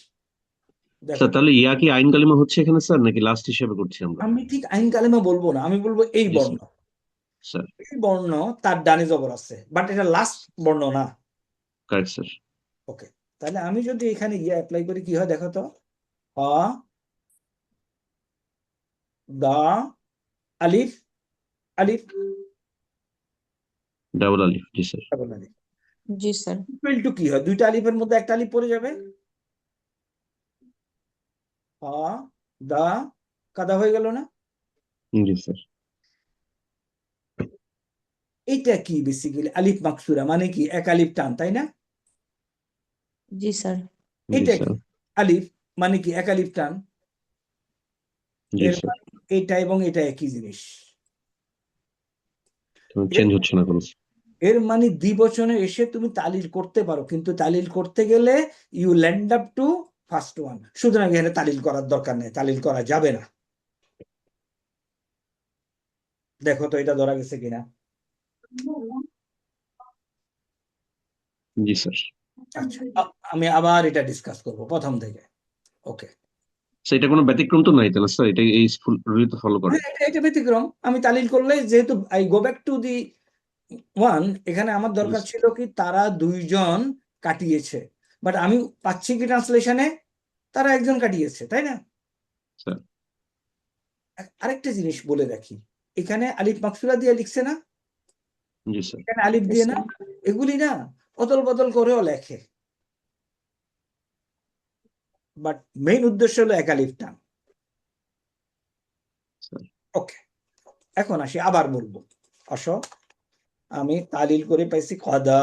Speaker 1: দেখো,
Speaker 4: স্যার তাহলে ইয়া কি আইন কালিমা হচ্ছে এখানে স্যার, নাকি লাস্ট হিসেবে করছি আমরা?
Speaker 1: আমি ঠিক আইন কালেমা বলবো না, আমি বলবো এই
Speaker 4: জি
Speaker 1: বর্ণ,
Speaker 4: স্যার। স্যার।
Speaker 1: এই বর্ণ তার ডানে জবর আছে, বাট এটা লাস্ট বর্ণ না।
Speaker 4: Correct sir.
Speaker 1: ওকে, তাহলে আমি যদি এখানে ইয়া অ্যাপ্লাই করি, কি হয় দেখো তো, আ দা আলিফ, আলিফ
Speaker 4: double Alif. G sir.
Speaker 1: Double Alif,
Speaker 5: ji sir.
Speaker 1: Equal to কি হয়, দুইটা আলিফের মধ্যে একটা আলিফ পড়ে যাবে, আ দা কাদা হয়ে গেল না?
Speaker 4: জি স্যার।
Speaker 1: এইটা কি বেসিক্যালি আলিফ মাকসুরা, মানে কি এক আলিফ টান, তাই না?
Speaker 5: जी सर।
Speaker 4: জি
Speaker 1: এটা
Speaker 4: স্যার।
Speaker 1: কি আলিফ, মানে কি এক আলিফ টান,
Speaker 4: জি
Speaker 1: এর
Speaker 4: স্যার।
Speaker 1: মানে এটা এবং এটা একই জিনিস। এর
Speaker 4: চেঞ্জ হচ্ছে না কোনো।
Speaker 1: এর মানে দ্বিবচনে এসে তুমি তালিল করতে পারো, কিন্তু তালিল করতে গেলে you land up to first one. সুতরাং এখানে তালিল করার দরকার নেই, তালিল করা যাবে না। দেখো তো এটা ধরা গেছে কিনা।
Speaker 4: জি স্যার।
Speaker 1: আচ্ছা, আমি আবার এটা ডিসকাস করব প্রথম থেকে। ওকে,
Speaker 4: স্যার এটা কোনো ব্যতিক্রম তো নাই তাহলে স্যার, এটা এই রুল তো ফলো করে।
Speaker 1: হ্যাঁ, এটা ব্যতিক্রম। আমি তালিল করলে, যেহেতু I go back to the one, এখানে আমার দরকার ছিল কি তারা দুইজন কাটিয়েছে, বাট আমি পাচ্ছি কি ট্রান্সলেশনে তারা একজন কাটিয়েছে, তাই না?
Speaker 4: স্যার।
Speaker 1: আরেকটা জিনিস বলে রাখি, এখানে আলিফ মাকসুরা দিয়ে লিখছে না,
Speaker 4: জি স্যার।
Speaker 1: এখানে আলিফ দিয়ে না, এগুলি না অদল বদল করেও লেখে, বাট মেইন উদ্দেশ্য হলো এক আলিফ টান।
Speaker 4: স্যার।
Speaker 1: ওকে, এখন আসি, আবার বলবো, আসো, আমি তালিল করে পাইছি কাদা,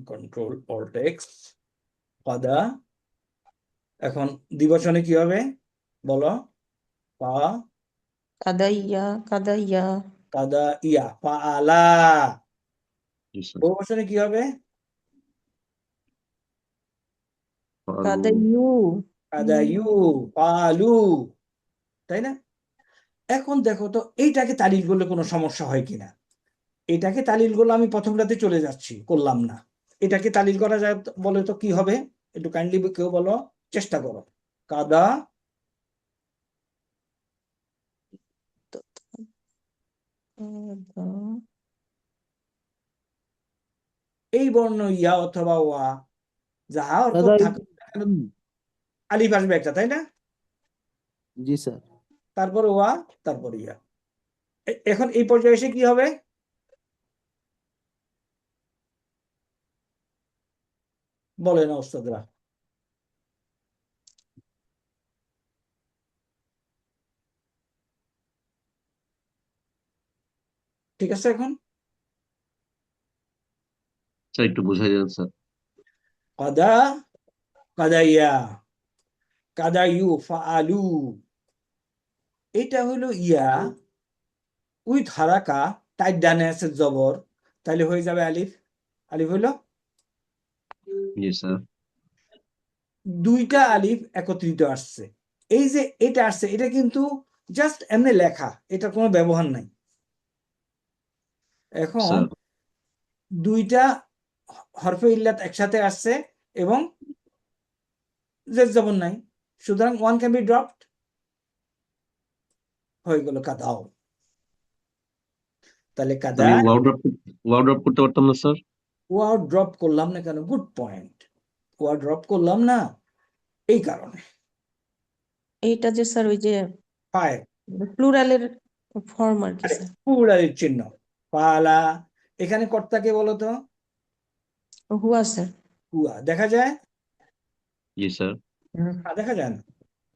Speaker 1: কন্ট্রোল অল্ট এক্স, কাদা। এখন দ্বিবচনে কি হবে বলো, পা
Speaker 5: कदैया कदैया।
Speaker 1: কাদা ইয়া, পা আলা।
Speaker 4: জি স্যার।
Speaker 1: বহুবচনে কি হবে,
Speaker 5: कदयू।
Speaker 1: কাদা ইউ, পা আলু, তাই না? এখন দেখো তো এইটাকে তালিল করলে কোনো সমস্যা হয় কিনা। এটাকে তালিল করলে আমি প্রথমটাতে চলে যাচ্ছি, করলাম না। এটাকে তালিল করা যায় বলে তো কি হবে, একটু কাইন্ডলি কেউ বলো, চেষ্টা করো। কাদা
Speaker 5: কাদা
Speaker 1: এই বর্ণ ইয়া অথবা ওয়া যাহা অর্থ
Speaker 2: দাদা
Speaker 1: থাকে আলিফ আসবে একটা, তাই না?
Speaker 2: জি স্যার।
Speaker 1: তারপর ওয়া, তারপর ইয়া। এখন এই পর্যায়ে এসে কি হবে? বলে না ওস্তাদরা। ঠিক আছে, এখন
Speaker 4: স্যার একটু বোঝাই দেন স্যার।
Speaker 1: কাদা, কাদাইয়া, কাদাইউ, ফাআলু, এটা হলো ইয়া উইথ হারাকা, টাইট ডানে আছে জবর, তাহলে হয়ে যাবে আলিফ। আলিফ হইলো
Speaker 4: জি স্যার।
Speaker 1: দুইটা আলিফ একত্রিত আসছে। এই যে এটা আসছে, এটা কিন্তু জাস্ট এমনি লেখা, এটা কোনো ব্যবহার নাই। এখন
Speaker 4: স্যার
Speaker 1: দুইটা হরফে ইল্লাত একসাথে আসছে এবং জের জবর নাই, সুতরাং ওয়ান ক্যান বি ড্রপড, হয়ে গেল কাদাও। তাহলে কাদা,
Speaker 4: আমি ওয়াও ড্রপ করতে পারতাম না স্যার?
Speaker 1: ওয়াও ড্রপ করলাম না কেন? Good point. ওয়াও ড্রপ করলাম না এই কারণে,
Speaker 5: এইটা যে স্যার ওই যে
Speaker 1: পায়
Speaker 5: প্লুরালের ফর্ম আর কি
Speaker 1: আরে
Speaker 5: স্যার।
Speaker 1: প্লুরালের চিহ্ন পালা। এখানে কর্তাকে বলো তো?
Speaker 5: হুয়া স্যার।
Speaker 1: হুয়া দেখা যায়
Speaker 4: জি স্যার।
Speaker 1: না, দেখা যায় না।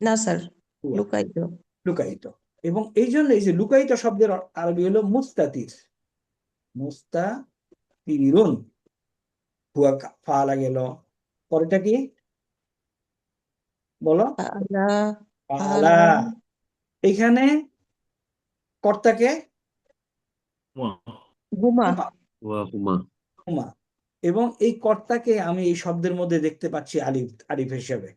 Speaker 5: না স্যার,
Speaker 1: হুয়া
Speaker 5: লুকায়িত।
Speaker 1: লুকায়িত। এবং এই জন্য এই যে লুকায়িত শব্দের আরবি হলো মুস্তাতির, মুস্তাতিরুন। হুয়া ফালা গেল, পরেরটা কি বলো?
Speaker 5: ফাআলা,
Speaker 1: পালা।
Speaker 5: ফাআলা,
Speaker 1: এখানে কর্তাকে
Speaker 2: ওয়া।
Speaker 5: হুমা।
Speaker 1: হুমা,
Speaker 4: ওয়া হুমা।
Speaker 1: হুমা। এবং এই কর্তাকে আমি এই শব্দের মধ্যে দেখতে পাচ্ছি আলিফ, আলিফ হিসেবে।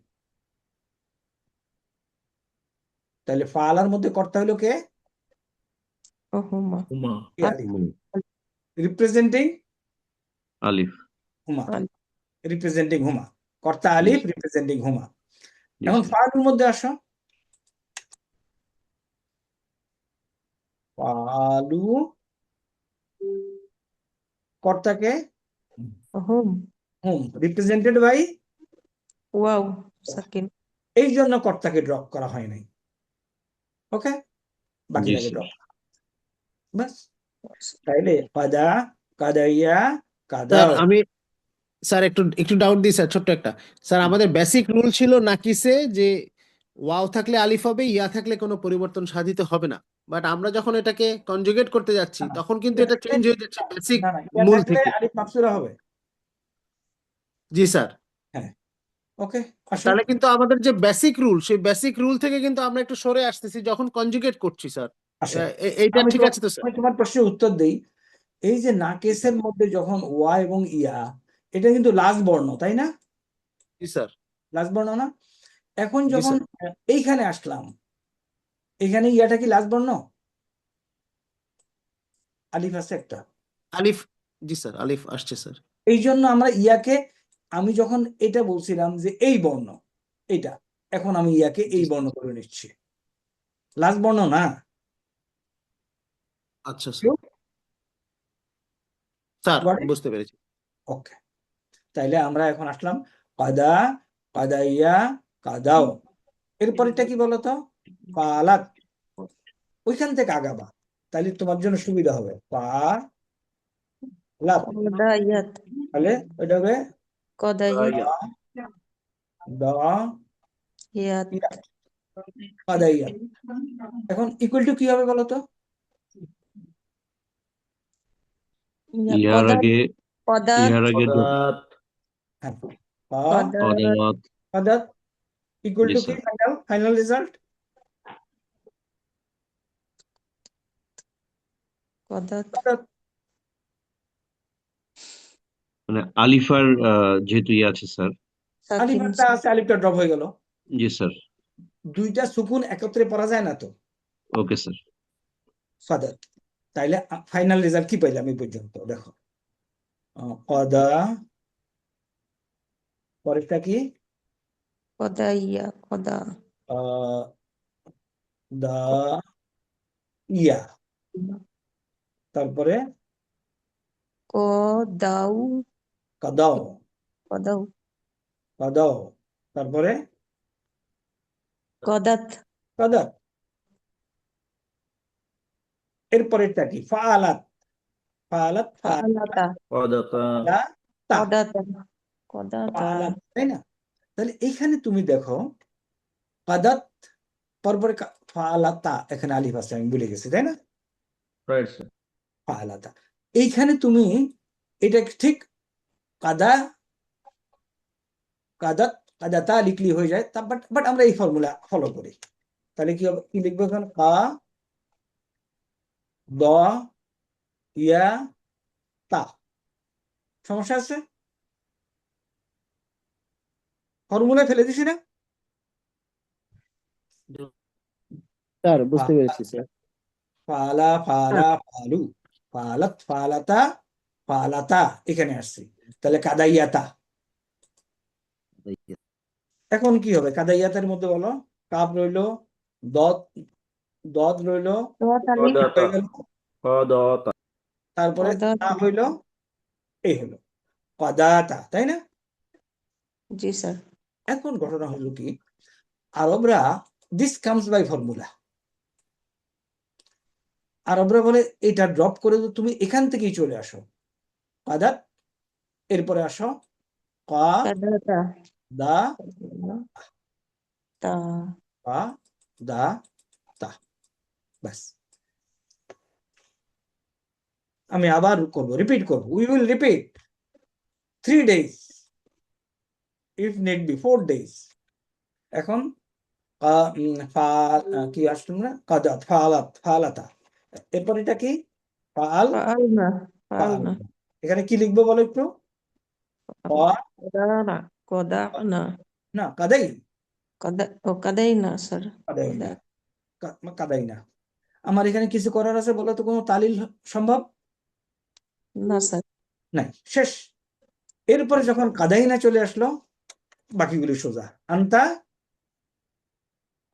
Speaker 1: তাহলে ফালার মধ্যে কর্তা হলো কে?
Speaker 5: ও হুমা।
Speaker 2: হুমা।
Speaker 1: কে? আলিফ।
Speaker 4: হুমা।
Speaker 1: রিপ্রেজেন্টিং
Speaker 4: আলিফ।
Speaker 1: হুমা, রিপ্রেজেন্টিং হুমা। কর্তা
Speaker 4: জি
Speaker 1: আলিফ,
Speaker 4: স্যার।
Speaker 1: রিপ্রেজেন্টিং হুমা।
Speaker 4: জি
Speaker 1: এখন
Speaker 4: স্যার।
Speaker 1: ফালুর মধ্যে আসো। ফালু কর্তাকে
Speaker 5: হুম।
Speaker 1: হুম, রিপ্রেজেন্টেড বাই,
Speaker 5: ওয়াও সাকিন।
Speaker 1: এই জন্য কর্তাকে ড্রপ করা হয় নাই। ওকে,
Speaker 4: জি
Speaker 1: বাকিটাকে
Speaker 4: স্যার।
Speaker 1: ড্রপ, বাস। তাইলে কাদা, কাদাইয়া,
Speaker 7: স্যার
Speaker 1: কাদাও।
Speaker 7: আমি স্যার একটু একটু ডাউট দিই স্যার, ছোট্ট একটা। স্যার আমাদের বেসিক রুল ছিল নাকিসে যে ওয়াও থাকলে আলিফ হবে, ইয়া থাকলে কোনো পরিবর্তন সাধিত হবে না। বাট আমরা যখন এটাকে কনজুগেট করতে যাচ্ছি
Speaker 1: না,
Speaker 7: তখন কিন্তু
Speaker 1: ইয়া
Speaker 7: এটা
Speaker 1: থাকলে,
Speaker 7: চেঞ্জ হয়ে যাচ্ছে বেসিক
Speaker 1: না না, ইয়া
Speaker 7: মূল
Speaker 1: থাকলে
Speaker 7: থেকে।
Speaker 1: আলিফ মাকসুরা হবে।
Speaker 7: জি স্যার।
Speaker 1: হ্যাঁ, ওকে, আসো।
Speaker 7: তাহলে কিন্তু আমাদের যে বেসিক রুল, সেই বেসিক রুল থেকে কিন্তু আমরা একটু সরে আসতেছি যখন কনজুগেট করছি স্যার।
Speaker 1: আসো,
Speaker 7: এইটা
Speaker 1: আমি
Speaker 7: ঠিক
Speaker 1: তোমার
Speaker 7: আছে তো স্যার?
Speaker 1: আমি তোমার প্রশ্নের উত্তর দেই। এই যে নাকেসের মধ্যে যখন ওয়া এবং ইয়া, এটা কিন্তু লাস্ট বর্ণ, তাই না?
Speaker 7: জি স্যার।
Speaker 1: লাস্ট বর্ণ না? এখন
Speaker 7: জি
Speaker 1: যখন
Speaker 7: স্যার।
Speaker 1: এইখানে আসলাম, এখানে ইয়াটা কি লাস্ট বর্ণ? আলিফ আছে একটা।
Speaker 7: আলিফ। জি স্যার, আলিফ আসছে স্যার।
Speaker 1: এই জন্য আমরা ইয়াকে, আমি যখন এটা বলছিলাম যে এই বর্ণ এটা, এখন আমি ইয়াকে
Speaker 7: জি
Speaker 1: এই বর্ণ করে নিচ্ছি, লাস্ট বর্ণ না।
Speaker 7: আচ্ছা স্যার। স্যার বুঝতে পেরেছি।
Speaker 1: ওকে, তাইলে আমরা এখন আসলাম কাদা, কাদাইয়া, কাদাও। এরপরেরটা কি বলতো? পালাত। ওইখান থেকে আগাবা, তাহলে তোমার জন্য সুবিধা হবে। পালাত,
Speaker 5: কদাইয়াত,
Speaker 1: তাহলে ওইটা হবে
Speaker 5: কদাইয়াত,
Speaker 1: দা,
Speaker 5: ইয়াত,
Speaker 1: ইয়া, কাদাইয়া। এখন ইকুয়াল টু কি হবে বলতো?
Speaker 4: ইহার আগে
Speaker 5: কদাত,
Speaker 4: ইহার আগে
Speaker 2: কদাত।
Speaker 1: হ্যাঁ,
Speaker 5: কদাত,
Speaker 4: কদাত।
Speaker 1: কাদাত ইকুয়াল
Speaker 4: জি
Speaker 1: টু কি?
Speaker 4: স্যার।
Speaker 1: ফাইনাল, ফাইনাল রেজাল্ট
Speaker 5: কদাত।
Speaker 4: মানে আলিফার যেহেতু ইয়ে আছে স্যার।
Speaker 5: সাকিন,
Speaker 1: আলিফটা আছে, আলিফটা ড্রপ হয়ে গেল।
Speaker 4: জি স্যার।
Speaker 1: দুইটা সুকুন একত্রে পড়া যায় না তো,
Speaker 4: ওকে স্যার।
Speaker 1: ফাদার। তাইলে ফাইনাল রেজাল্ট কি পাইলাম এই পর্যন্ত? দেখো, কদা, পরেরটা কি?
Speaker 5: قضية قضاء
Speaker 1: আহ, দা ইয়া, তারপরে
Speaker 5: قضوا
Speaker 1: কাদাও,
Speaker 5: قضوا
Speaker 1: কাদাও, তারপরে
Speaker 5: قضت
Speaker 1: কাদাত। এরপরেরটা কি? ফাআলাত, ফাআলাত,
Speaker 5: فعلت
Speaker 2: قدتا
Speaker 1: তা,
Speaker 5: قضت قضت
Speaker 1: ফাআলাত, তাই না? তাহলে এইখানে তুমি দেখো কাদাত, পরপরে ফাআলাতা, এখানে আলিফ আছে, আমি ভুলে গেছি, তাই না?
Speaker 2: Right sir.
Speaker 1: ফাআলাতা। এইখানে তুমি এটা ঠিক কাদা, কাদাত, কাদাতা লিখলি হয়ে যায়, বাট আমরা এই ফর্মুলা ফলো করি। তাহলে কি হবে? কি লিখবো এখন? কা দ ইয়া তা। সমস্যা আছে? ফর্মুলায় ফেলে দিছি না?
Speaker 7: স্যার বুঝতে পেরেছি স্যার।
Speaker 1: ফালা, ফালা, ফালু, ফালাত, ফালাতা, ফালাতা, এখানে আসছি। তাহলে কাদাইয়াতা। এখন কি হবে? কাদাইয়াতের মধ্যে বলো, কাপ রইলো, দদ, দদ রইলো,
Speaker 5: قضت ألف
Speaker 2: قدتا
Speaker 1: হয়ে গেল,
Speaker 2: قدتا
Speaker 1: তারপরে
Speaker 5: قضت
Speaker 1: তা হইলো, এই হলো কাদাতা, তাই না?
Speaker 5: जी सर
Speaker 1: এখন ঘটনা হলো কি, আরবরা, দিস কামস বাই ফর্মুলা। আরবরা বলে এটা ড্রপ করে তুমি এখান থেকেই চলে আসো, কাদাত, এরপরে আসো কা
Speaker 5: قضت
Speaker 1: দা,
Speaker 5: تا
Speaker 1: কা দা তা, ব্যাস। আমি আবার করবো, রিপিট করবো, we will repeat 3 days, if need be 4 days। এখন কি আসলো না? কাদাত, ফালাত, ফালাতা, এরপর এটা কি? ফাল,
Speaker 5: فعلنا
Speaker 1: ফাল।
Speaker 5: فعلنا
Speaker 1: এখানে কি লিখবো বলো একটু?
Speaker 5: قضانا قضعنا
Speaker 1: না, কাদাই,
Speaker 5: قضينا سر
Speaker 1: কাদাই না, কাদাই না। আমার এখানে কিছু করার আছে বলো তো? কোনো তালিল সম্ভব
Speaker 5: না স্যার
Speaker 1: নাই, শেষ। এরপরে যখন কাদাই না চলে আসলো, বাকিগুলি সোজা। আন্তা,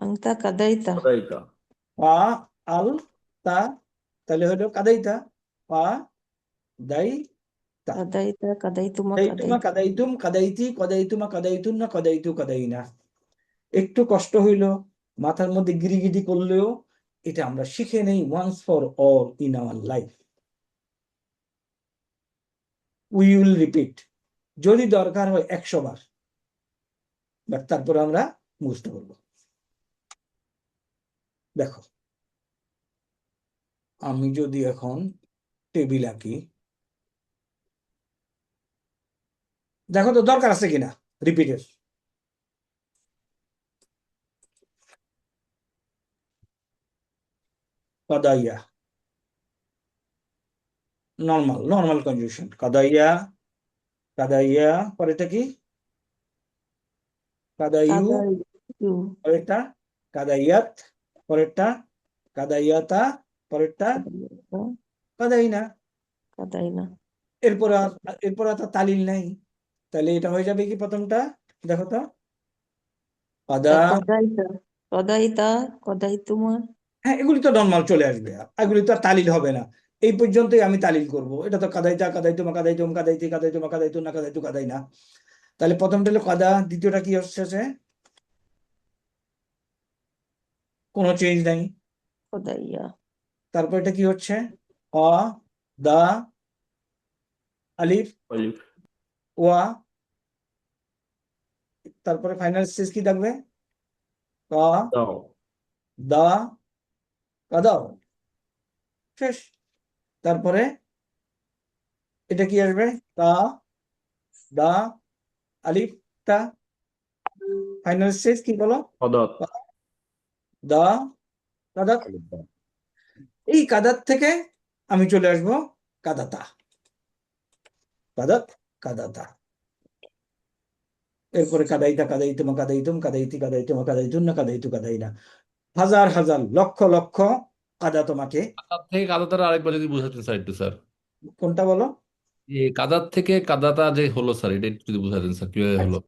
Speaker 5: أنت قضيت
Speaker 2: قضيتا
Speaker 1: পা, আল, তা, তাহলে হলো কাদাইতা, পা, দাই, তা।
Speaker 5: قضيت قضيتما
Speaker 1: কাদাইতুমা,
Speaker 5: قضيت
Speaker 1: কাদাইতুম, কাদাইতি, কাদাইতুমা, কাদাইতুন্না, কাদাইতু, কাদাইনা। একটু কষ্ট হইলো, মাথার মধ্যে গিরিগিরি করলেও এটা আমরা শিখে নেই once for all in our life. We will repeat, যদি দরকার হয় 100 বার, বাট তারপরে আমরা বুঝতে পারবো। দেখো, আমি যদি এখন টেবিল আঁকি, দেখো তো দরকার আছে কিনা রিপিটের। কাদাইয়া, নর্মাল কনজুগেশন, কাদাইয়া, কাদাইয়া, পরেরটা কি? কাদাইউ,
Speaker 5: قضيت
Speaker 1: পরেরটা কাদাইয়াত, পরেরটা কাদাইয়াতা, পরেরটা কাদাইনা।
Speaker 5: قضينا
Speaker 1: এরপর আর তো তালিল নাই, তাহলে এটা হয়ে যাবে কি প্রথমটা? দেখো তো, কাদা।
Speaker 5: قضيت قضيت قضيتما
Speaker 1: হ্যাঁ, এগুলি তো নর্মাল চলে আসবে, এগুলি তো আর তালিল হবে না। এই পর্যন্তই আমি তালিল করব। এটা তো কাদাইতা, কাদাইতুমা, কাদাইতুম, কাদাইতি, কাদাইতুমা, কাদাইতু না, কাদাইতু, কাদাই না। তাহলে প্রথমটা হলো কাদা, দ্বিতীয়টা কি হচ্ছে? কোনো চেঞ্জ নাই।
Speaker 5: قضية
Speaker 1: তারপর এটা কি হচ্ছে? অ, দা, আলিফ,
Speaker 2: ألف
Speaker 1: ওয়া, তারপরে ফাইনাল স্টেজ কি থাকবে? ক,
Speaker 2: داو
Speaker 1: দা, কাদাও, শেষ। তারপরে এটা কি আসবে? কা, দা, আলিফ, তা, ফাইনাল স্টেজ কি বলো?
Speaker 2: قضت
Speaker 1: দা, কাদাত। এই কাদাত থেকে আমি চলে আসবো কাদাতা, কাদাত, কাদাতা। এরপরে কাদাইতা, কাদাইতুমা, কাদাইতুম, কাদাইতি, কাদাইতুমা, কাদাইতুন না, কাদাইতু, কাদাই না। হাজার হাজার লক্ষ লক্ষ কাদা তোমাকে।
Speaker 8: কাদার থেকে কাদাতার আরেকবার যদি বুঝাতেন স্যার একটু স্যার,
Speaker 1: কোনটা বলো?
Speaker 8: এই কাদার থেকে কাদাটা যে হলো স্যার, এটা একটু যদি বুঝাতেন স্যার কিভাবে হলো।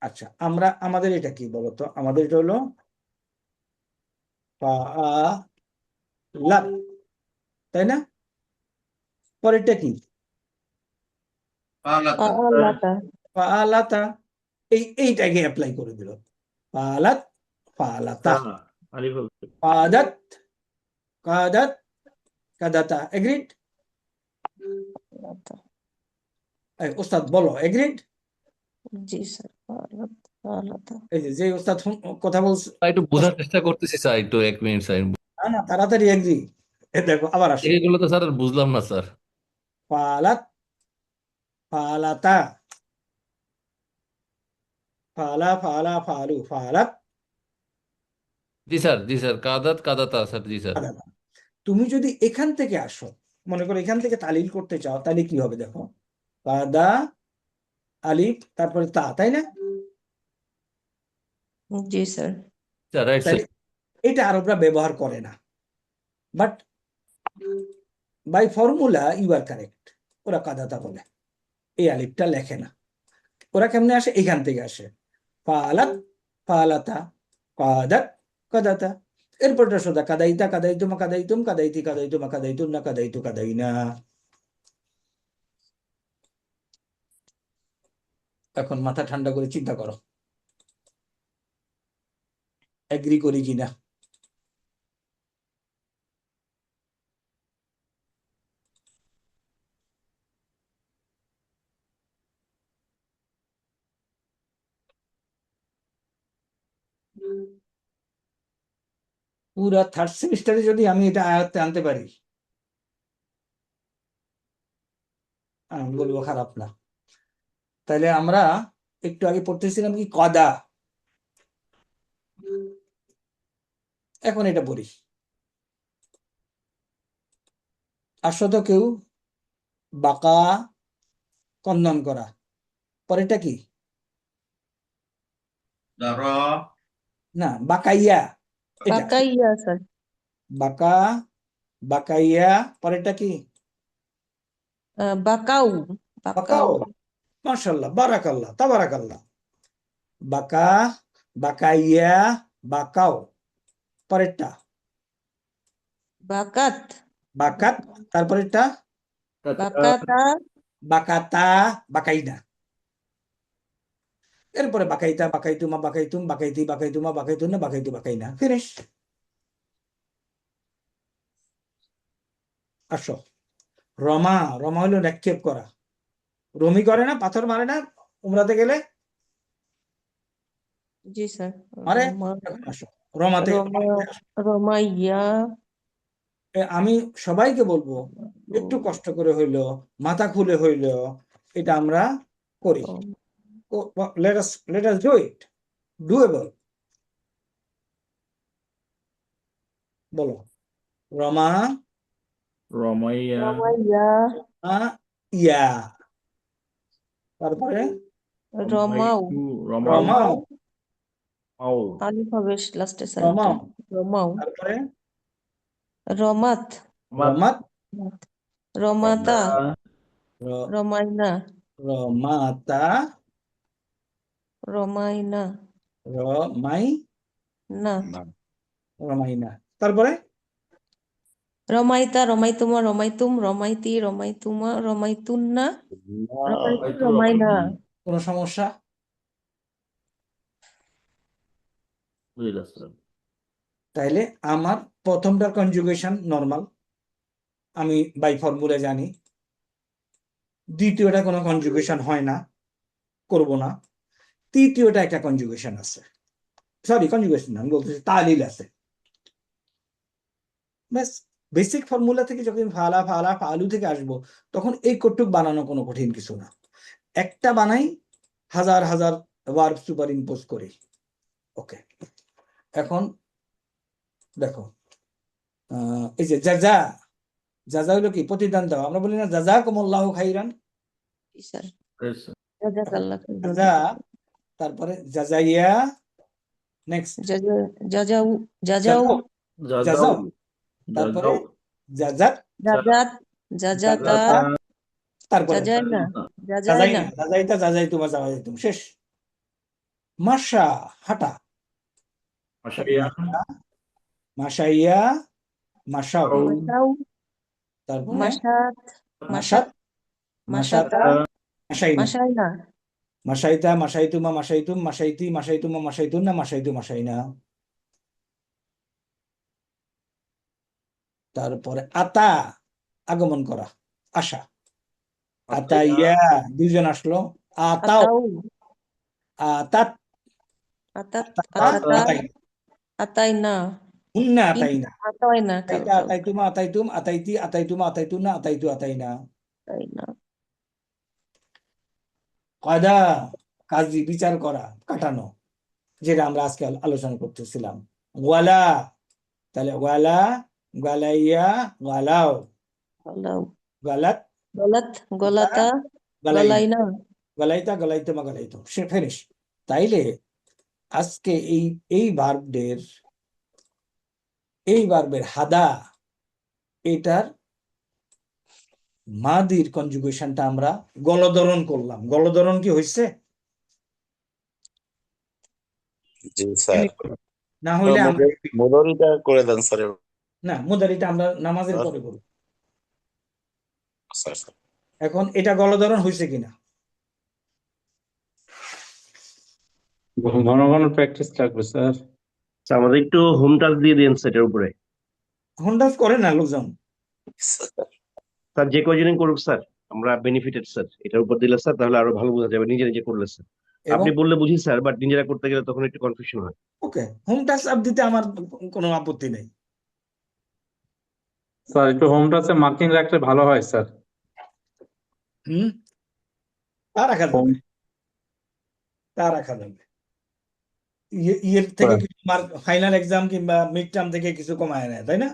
Speaker 1: আচ্ছা আচ্ছা, আমাদের এটা কি বলতো? আমাদের এটা হলো ফাআলাত, তাই না? পরেরটা কি?
Speaker 5: ফাআলাতা
Speaker 1: ফাআলাতা। এইটাকে অ্যাপ্লাই করে দিল। ফাআলাত, ফাআলাতা,
Speaker 2: আলিফ হবে।
Speaker 1: কাদাত, কাদাত, কাদাতা। এগ্রিড?
Speaker 5: ফাআলাতা।
Speaker 1: ওস্তাদ বলো এগ্রিড?
Speaker 5: জি স্যার, ফাআলাতা।
Speaker 1: এই যে ওস্তাদ কথা বলছে,
Speaker 8: একটু বোঝার চেষ্টা করতেছি স্যার, একটু 1 মিনিট স্যার।
Speaker 1: না না, তাড়াতাড়ি এগ্রি। দেখো আবার আসো।
Speaker 8: এগুলো তো স্যার বুঝলাম না স্যার।
Speaker 1: ফাআলাত, ফাআলাতা, ফাআলা, ফাআলা, ফাআলু, ফাআলাত,
Speaker 8: জি স্যার, জি স্যার, কাদাত কাদাতা স্যার, জি স্যার।
Speaker 1: কাদাতা। তুমি যদি এখান থেকে আসো, মনে করো এখান থেকে তালিল করতে চাও, তাহলে কি হবে দেখো? কাদা, আলিফ, তারপরে তা, তাই না?
Speaker 5: জি স্যার।
Speaker 8: Sir right sir.
Speaker 1: তাহলে এটা আরবরা ব্যবহার করে না, but by formula you are correct. ওরা কাদাতা বলে, এই আলিফটা লেখে না। ওরা কেমনে আসে? এখান থেকে আসে। ফাআলাত, ফাআলাতা, কাদাত, কাদাতা। এরপরটা সোজা কাদাইতা, কাদাইতুমা, কাদাইতুম, কাদাইতি, কাদাইতুমা, কাদাইতুন্না, কাদাইতু, কাদাইনা। এখন মাথা ঠান্ডা করে চিন্তা করো, এগ্রি করি কিনা। পুরা থার্ড সেমিস্টারে যদি আমি এটা আয়ত্তে আনতে পারি, আমি বলবো খারাপ না। তাহলে আমরা একটু আগে পড়তেছিলাম কি কদা, এখন এটা পড়ি। আসো তো কেউ, বাঁকা কন্দন করা। পরেরটা কি? না, বাকাইয়া। এটা
Speaker 5: বাকাইয়া স্যার।
Speaker 1: বাঁকা, বাকাইয়া। পরেরটা কি?
Speaker 5: বাকাউ,
Speaker 1: বাকাও।
Speaker 5: বাকাউ।
Speaker 1: মাশাআল্লাহ, বারাকাল্লাহ, তাবারাকাল্লাহ। বাঁকা, বাকাইয়া, বাকাও। পরেরটা
Speaker 5: বাকাত,
Speaker 1: বাকাত, তারপরেরটা
Speaker 5: বাকাতা,
Speaker 1: বাকাতা, বাকাইনা। এরপরে বাকাইতা, বাকাইতুমা, বাকাইতুম, বাকাইতি, বাকাইতুমা, বাকাইতুন্না, বাকাইতু, বাকাইনা। ফিনিশ। আসো, রমা। রমা হলো নিক্ষেপ করা। রমি করে না, পাথর মারে না উমরাতে গেলে?
Speaker 5: জি স্যার।
Speaker 1: মারে?
Speaker 5: রমা,
Speaker 1: এখন আসো রমাতে।
Speaker 5: রমা, রমাইয়া,
Speaker 1: আমি সবাইকে বলবো একটু কষ্ট করে হইলো, মাথা খুলে হইলো, এটা আমরা করি। let us do it, doable। বলো, রমা,
Speaker 2: রমাইয়া,
Speaker 5: রমাইয়া,
Speaker 1: ইয়া, তারপরে
Speaker 5: রমাউ,
Speaker 2: রমাইতু,
Speaker 1: রমাও,
Speaker 2: রমাও,
Speaker 5: আলিফ হবে লাস্টে স্যার।
Speaker 1: রমাও,
Speaker 5: রমাউ,
Speaker 1: তারপরে
Speaker 5: রমাত,
Speaker 1: রমাত,
Speaker 5: রমাতা,
Speaker 1: র-
Speaker 5: রমাইনা,
Speaker 1: রমাতা,
Speaker 5: রমাইনা,
Speaker 1: রমাই,
Speaker 5: না,
Speaker 1: রমাইনা। তারপরে
Speaker 5: রমাইতা, রমাইতুমা, রমাইতুম, রমাইতি, রমাইতুমা, রমাইতুন্না, রমাইতু, রমাইনা।
Speaker 1: কোনো সমস্যা?
Speaker 2: বুঝলাম স্যার।
Speaker 1: তাইলে আমার প্রথমটার কনজুগেশন নরমাল, আমি বাই ফর্মুলা জানি। দ্বিতীয়টা কোনো কনজুগেশন হয় না, করব না। তৃতীয়টা একটা কনজুগেশন আছে, সরি কনজুগেশন আমি বলতেছি তালিল আছে। ব্যাস, বেসিক ফর্মুলা থেকে যখন ফালা, ফালা, ফালু থেকে আসবো, তখন এই কটুক বানানো কোনো কঠিন কিছু না। একটা বানাই, হাজার হাজার ভার্ব সুপার ইম্পোজ করি। ওকে, এখন দেখো, এই যে জাজা, জাজা হলো কি? প্রতিদান দেওয়া। আমরা বলি না জাযাকুমুল্লাহু খাইরান?
Speaker 5: জি স্যার।
Speaker 2: Yes, sir.
Speaker 5: জাযাকাল্লাহ খাইরান।
Speaker 1: জাজা, তারপরে জাজাইয়া, নেক্সট
Speaker 5: জাজা জাজাউ
Speaker 1: জাজাও
Speaker 5: জাজাউ
Speaker 2: যাযাও
Speaker 1: জাজাও তারপরে
Speaker 2: যাযাও
Speaker 1: জাজাত
Speaker 5: জাজাত জাজাতা
Speaker 2: যাজাতা
Speaker 1: তারপরে
Speaker 5: জাজাইনা
Speaker 1: জাজাইনা
Speaker 5: জাজাইনা
Speaker 1: জাজাইতা জাজাইতুমা জাজাইতুম শেষ মাশা হাঁটা
Speaker 2: মাশাইয়া
Speaker 1: মাশাইয়া মাশাও
Speaker 2: আও
Speaker 5: মাসাউ
Speaker 1: তারপরে
Speaker 5: মাসাত
Speaker 1: মাশাত
Speaker 5: মাসাত
Speaker 1: মাশাতা
Speaker 5: মাসাতা
Speaker 1: মাশাইনা
Speaker 5: মাসাইনা
Speaker 1: মাশাইতা মাশাইতুমা মাশাইতুম মাশাইতি মাশাইতুমা মাশাইতুন্না মাশাইতু মাশাইনা তারপরে আতা আগমন করা আসা
Speaker 2: আতাইয়া
Speaker 1: আতাইয়া দুইজন আসলো আতাও
Speaker 5: আতাউ
Speaker 1: আতাত
Speaker 5: আতাত
Speaker 1: আতাতা
Speaker 5: আতাতা
Speaker 1: আতাইনা
Speaker 5: আতাইনা
Speaker 1: হুন্না
Speaker 5: ইন
Speaker 1: আতাইনা
Speaker 5: আতাইনা কাল
Speaker 1: আতাইতা
Speaker 5: কাল
Speaker 1: আতাইতুমা আতাইতুম আতাইতি আতাইতুমা আতাইতুন্না আতাইতু আতাইনা
Speaker 5: আতাইনা
Speaker 1: কাদা কাজী বিচার করা কাটানো যেটা আমরা আজকে আলোচনা করতেছিলাম ওয়ালা তাহলে ওয়ালা গালাইয়া গালাও
Speaker 5: গালাউ
Speaker 1: গালাত
Speaker 5: গলাত গলাতা
Speaker 1: গালাইনা
Speaker 5: গলাইনা
Speaker 1: গালাইতা গালাইতুমা গালাইতু সে ফিনিশ তাইলে আজকে এই ভার্বের হাদা এটার মাদির কনজুগেশনটা আমরা গলধরণ করলাম গলধরণ কি হয়েছে
Speaker 9: জি স্যার
Speaker 1: না হইলে আমরা
Speaker 9: মুদরিটা করে দেন স্যার
Speaker 1: না মুদারিটা আমরা নামাজের
Speaker 9: স্যার।
Speaker 1: পরে করব
Speaker 9: স্যার স্যার
Speaker 1: এখন এটা গলধরণ হয়েছে কিনা
Speaker 3: ঘন ঘন প্র্যাকটিস লাগবে স্যার।
Speaker 4: স্যার আমাদের একটু হোম টাস্ক দিয়ে দিন সেটার উপরে।
Speaker 1: হন্ডাস করে না লোকজন
Speaker 4: স্যার যে কয়জনই করুক স্যার, আমরা বেনিফিটেড স্যার এটার উপর দিলে স্যার, তাহলে আরো ভালো বোঝা যাবে নিজে নিজে করলে স্যার।
Speaker 1: এবং
Speaker 4: আপনি বললে বুঝি স্যার, বাট নিজেরা করতে গেলে তখন একটু কনফিউশন হয়।
Speaker 1: ওকে হোম টাস্ক আপ দিতে আমার কোনো আপত্তি নেই।
Speaker 3: স্যার একটু হোম টাচে মার্কিং রাখলে ভালো হয় স্যার।
Speaker 1: তা রাখা যাবে, তা রাখা যাবে। ইয়ের থেকে কিছু মার্ক ফাইনাল এক্সাম কিংবা মিড টার্ম থেকে কিছু কমায় নেয়, তাই না?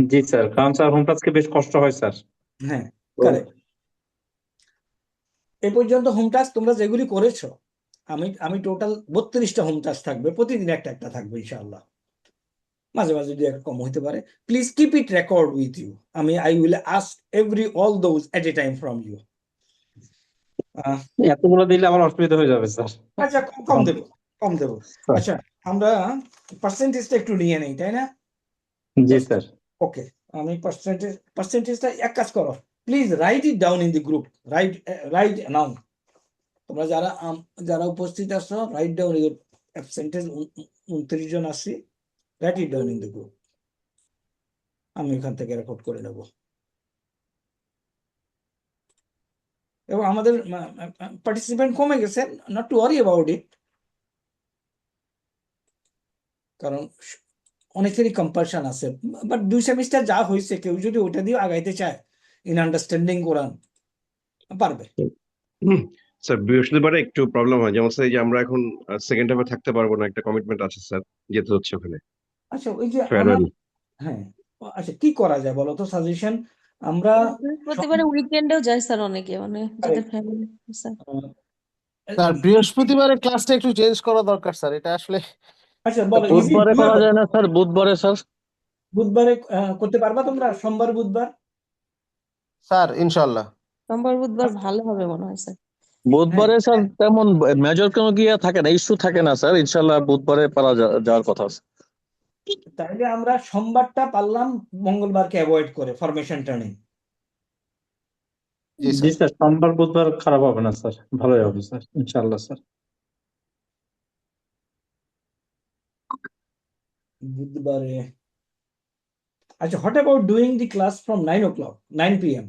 Speaker 3: জি স্যার, কারণ স্যার হোম টাচকে বেশ কষ্ট হয় স্যার।
Speaker 1: হ্যাঁ কারেক্ট। এ পর্যন্ত হোম টাস্ক তোমরা যেগুলি করেছো, আমি টোটাল 32টা হোম টাস্ক থাকবে, প্রতিদিন একটা একটা থাকবে ইনশাআল্লাহ। মাঝে মাঝে যদি একটা কম হইতে পারে, please keep it record with you. I will ask all those at a time from you.
Speaker 3: এতগুলো দিলে আমার অসুবিধা হয়ে যাবে স্যার।
Speaker 1: আচ্ছা কম দেবো। আচ্ছা আমরা পার্সেন্টেজটা একটু নিয়ে নেই, তাই না?
Speaker 3: জি স্যার।
Speaker 1: ওকে, আমি পার্সেন্টেজটা এক কাজ করো, please write it down in the group. Right now, তোমরা যারা উপস্থিত আছো, রাইট ডাউন ইউর পার্সেন্টেজ। 29 জন আছি, right it down in the group. আমি এখান থেকে রেকর্ড করে নেব। এবং আমাদের পার্টিসিপেন্ট কমে গেছে, not to worry about it, কারণ অনেকেরই কম্পালশন আছে। বাট 2 সেমিস্টার যা হয়েছে, কেউ যদি ওটা দিয়ে আগাইতে চায়, ইন আন্ডারস্ট্যান্ডিং কোরআন, পারবে।
Speaker 4: স্যার বৃহস্পতিবারে একটু প্রবলেম হয়, যেমন স্যার এই যে আমরা এখন সেকেন্ড হাফে থাকতে পারবো না, একটা কমিটমেন্ট আছে স্যার, যেতে হচ্ছে ওখানে
Speaker 1: আচ্ছা ওই যে
Speaker 4: ফেয়ারওয়েল।
Speaker 1: হ্যাঁ, আচ্ছা কি করা যায় বলো তো, সাজেশন। আমরা
Speaker 5: বৃহস্পতিবারে উইকেন্ডেও যায় স্যার অনেকে, মানে যাদের ফ্যামিলি স্যার।
Speaker 7: স্যার বৃহস্পতিবারে ক্লাসটা একটু চেঞ্জ করা দরকার স্যার, এটা আসলে
Speaker 1: আচ্ছা বলো,
Speaker 6: বুধবারে করা যায় না স্যার? বুধবারে স্যার?
Speaker 1: বুধবারে করতে পারবা তোমরা? সোমবার বুধবার
Speaker 7: স্যার ইনশাল্লাহ।
Speaker 5: সোমবার বুধবার ভালো হবে মনে হয় স্যার।
Speaker 6: বুধবারে স্যার তেমন মেজর কোনো কি থাকে না, ইস্যু থাকে না স্যার। ইনশাল্লাহ বুধবারে পারা যাওয়ার কথা আছে।
Speaker 1: তাহলে আমরা সোমবারটা পারলাম, মঙ্গলবারকে অ্যাভয়েড করে ফরমেশনটা নেই।
Speaker 7: জি
Speaker 3: জি
Speaker 7: স্যার।
Speaker 3: স্যার, সোমবার বুধবার খারাপ হবে না স্যার, ভালোই হবে স্যার ইনশাল্লাহ স্যার।
Speaker 1: বুধবারে আচ্ছা, what about doing the class from 9 o'clock 9 PM?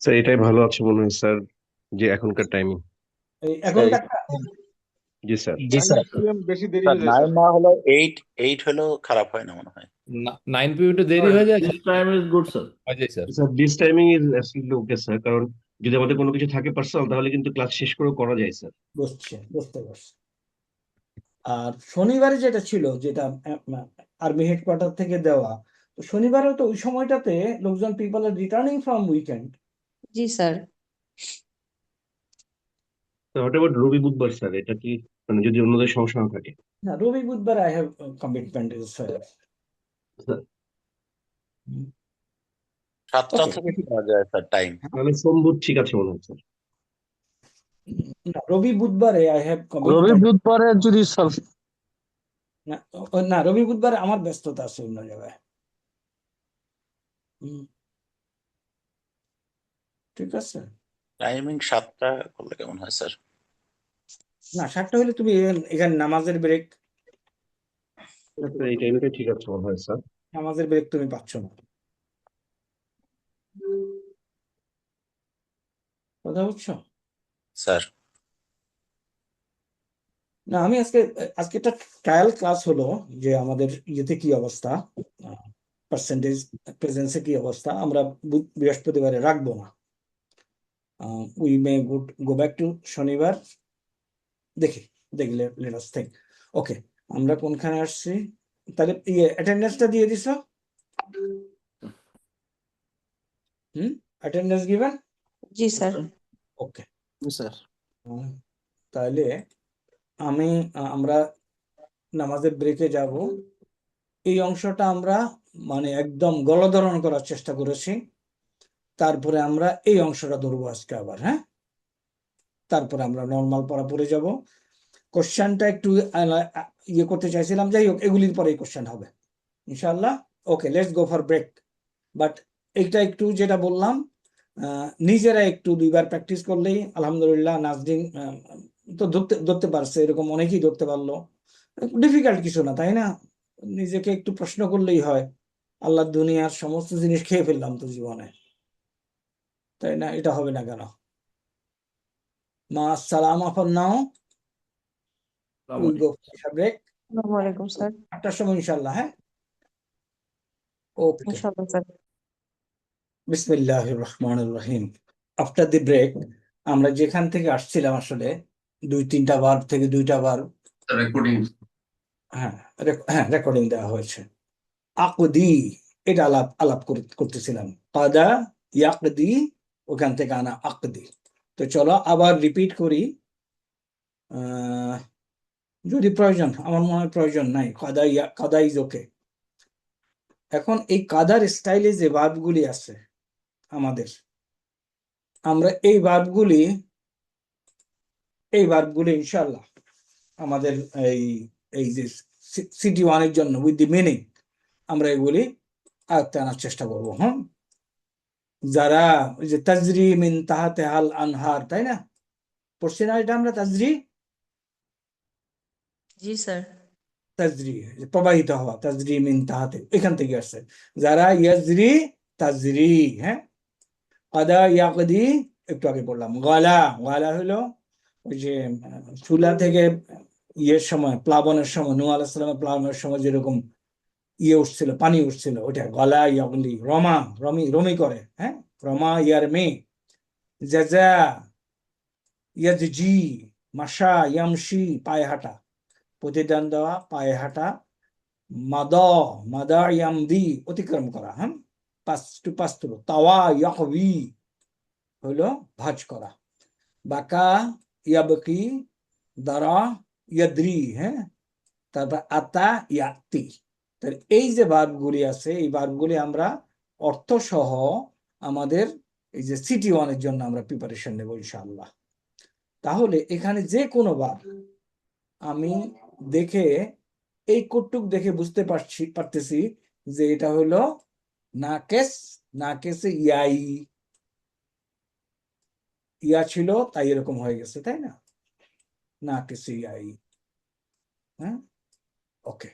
Speaker 4: Sir এটাই ভালো আছে মনে হয় স্যার, যে এখনকার টাইমিং।
Speaker 1: এখনকার
Speaker 4: জি স্যার।
Speaker 6: জি স্যার।
Speaker 10: বেশি দেরি
Speaker 9: স্যার
Speaker 10: হয়ে যায়
Speaker 9: 9
Speaker 10: স্যার।
Speaker 9: না হলে 8 হলেও খারাপ হয় না মনে হয়।
Speaker 8: 9 পিরিয়ডে দেরি হয়ে যায়,
Speaker 2: this time is good sir.
Speaker 8: হয়ে যায় sir.
Speaker 4: Sir this timing is absolutely okay sir, কারণ যদি আমাদের কোনো কিছু থাকে পার্সোনাল, তাহলে কিন্তু ক্লাস শেষ করেও করা যায় স্যার।
Speaker 1: বুঝতে পারছি। আর শনিবারে যেটা ছিল, যেটা আর্মি হেডকোয়ার্টার থেকে দেওয়া, তো শনিবারেও তো ওই সময়টাতে লোকজন, পিপল আর রিটার্নিং ফ্রম উইকেন্ড।
Speaker 5: জি স্যার।
Speaker 4: হোয়াট অ্যাবাউট রবি বুধবার স্যার, এটা কি মানে যদি অন্যদের সমস্যা না থাকে।
Speaker 1: না, রবি বুধবার I have commitment is
Speaker 4: sir,
Speaker 9: 7টা
Speaker 1: ওকে।
Speaker 9: থেকে পাওয়া যায় স্যার টাইম।
Speaker 4: তাহলে সোম বুধ ঠিক আছে মনে হচ্ছে।
Speaker 1: না, রবি বুধবারে আই হ্যাভ
Speaker 6: রবি
Speaker 1: কমিটমেন্ট।
Speaker 6: বুধবারে যদি স্যার
Speaker 1: না, না, রবি বুধবারে আমার ব্যস্ততা আছে অন্য জায়গায়। হুম, ঠিক আছে।
Speaker 9: টাইমিং 7টা করলে কেমন হয় স্যার?
Speaker 1: না, 7টা হলে তুমি এখানে নামাজের ব্রেক,
Speaker 4: এই টাইমটাই ঠিক আছে মনে হয় স্যার।
Speaker 1: নামাজের ব্রেক তুমি পাচ্ছ না। কথা বুঝছো?
Speaker 9: স্যার
Speaker 1: না, আমি আজকে একটা ট্রায়াল ক্লাস হলো যে আমাদের ইয়েতে কি অবস্থা, পার্সেন্টেজ প্রেজেন্সে কি অবস্থা। আমরা বৃহস্পতিবারে রাখবো না, we may go back to শনিবার। দেখি দেখলে লেট আস থিংক। ওকে, আমরা কোনখানে আসছি? তাহলে অ্যাটেন্ডেন্সটা দিয়ে দিছো? Attendance given?
Speaker 5: জি স্যার।
Speaker 1: ওকে,
Speaker 7: স্যার
Speaker 1: তাহলে আমরা নামাজের ব্রেকে যাব। এই অংশটা আমরা মানে একদম গলদরণ করার চেষ্টা করেছি। তারপরে আমরা এই অংশটা ধরবো আজকে আবার, হ্যাঁ। তারপরে আমরা নর্মাল পড়া পড়ে যাব। কোশ্চেনটা একটু ইয়ে করতে চাইছিলাম, যাই হোক এগুলির পরেই কোশ্চেন হবে ইনশাআল্লাহ। Okay, let's go for break. But এইটা একটু যেটা বললাম, নিজেরা একটু 2বার প্র্যাকটিস করলেই আলহামদুলিল্লাহ। নাজরিন তো ধরতে পারছে, এরকম অনেকেই ধরতে পারলো। ডিফিকাল্ট কিছু না, তাই না? নিজেকে একটু প্রশ্ন করলেই হয়। আল্লাহ দুনিয়ার সমস্ত জিনিস খেয়ে ফেললাম তো জীবনে, তাই না? এটা হবে না কেন? মা সালামা for now, we go for break.
Speaker 5: আসসালামু আলাইকুম স্যার।
Speaker 1: 8টার সময় ইনশাআল্লাহ, হ্যাঁ। ওকে,
Speaker 5: ইনশাআল্লাহ স্যার।
Speaker 1: বিসমিল্লাহির রহমানির রহিম। আফটার দি ব্রেক আমরা যেখান থেকে আসছিলাম, আসলে 2-3টা ভার্ব থেকে 2টা ভার্ব,
Speaker 8: রেকর্ডিং
Speaker 1: হ্যাঁ হ্যাঁ, রেকর্ডিং দেওয়া হয়েছে। আকদি, এটা আলাপ করতেছিলাম। কাদা ইয়াকদি, ওখান থেকে আনা আকদি। তো চলো আবার রিপিট করি, যদি প্রয়োজন। আমার মনে হয় প্রয়োজন নাই, কাদা ইজ ওকে। এখন এই কাদার স্টাইলে যে ভার্বগুলি আছে আমাদের, আমরা এই ভার্বগুলি ইনশাআল্লাহ আমাদের এই যে CT1-এর জন্য উইথ দি মিনিং আমরা এগুলি আয়ত্তে আনার চেষ্টা করবো। হ্যাঁ, যারা ওই যে তাজরি মিন তাহাতে হাল আনহার, তাই না? পড়ছি না এটা আমরা? তাজরি,
Speaker 5: জি স্যার।
Speaker 1: তাজরি প্রবাহিত হওয়া, তাজরি মিন তাহাতে, এখান থেকে আসছে। যারা ইয়াজরি, তাজরি, হ্যাঁ। কাদা ইয়াকদি একটু আগে বললাম। গালা হলো ওই যে চুলা থেকে ইয়ের সময়, প্লাবনের সময়, নূহ আলাইহিস সালামের প্লাবনের সময় যেরকম ইয়ে উঠছিল, পানি উঠছিল, ওইটা গলা ইয়াগলি। রমি করে, হ্যাঁ। রমা ইয়ার মেয়ে। জাজা ইয়াজি, মাশা ইয়ামশি, পায়ে হাঁটা, প্রতিদান দেওয়া, পায়ে হাঁটা। মাদা ইয়ামদি, অতিক্রম করা, হ্যাঁ। Pass through. তাওয়া ইয়াকবি হলো ভাঁজ করা। বাকা ইয়াবকি, দারা ইয়াদ্রি, হ্যাঁ। তারপর আতা ইয়াতি। তাহলে এই যে ভার্বগুলি আছে, এই ভার্বগুলি আমরা অর্থ সহ আমাদের এই যে CT1-এর জন্য আমরা প্রিপারেশন নেব ইনশাআল্লাহ। তাহলে এখানে যে কোনো ভার্ব আমি দেখে, এই কটুক দেখে বুঝতে পারতেছি যে এটা হলো নাকেসে ইয়া ছিল, তাই এরকম হয়ে গেছে, তাই না? নাকেসে ইয়াই, হ্যাঁ। ওকে,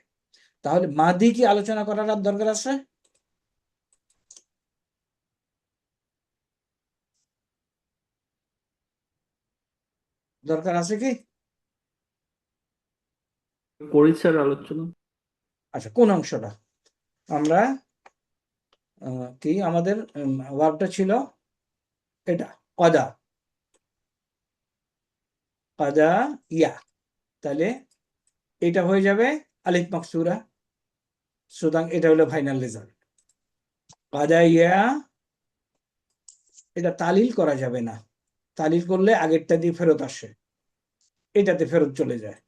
Speaker 1: তাহলে মাদি কি আলোচনা করার আর দরকার আছে? দরকার আছে কি?
Speaker 2: করি স্যার আলোচনা।
Speaker 1: আচ্ছা, কোন অংশটা? আমরা কি আমাদের ভার্বটা ছিল এটা, কাদা ইয়া। তাহলে এটা হয়ে যাবে আলিফ মাকসুরা। সুতরাং এটা হলো ফাইনাল রেজাল্ট। কাদা ইয়া, এটা তালিল করা যাবে না। তালিল করলে আগেরটা দিয়ে ফেরত আসে, এটাতে ফেরত চলে যায়।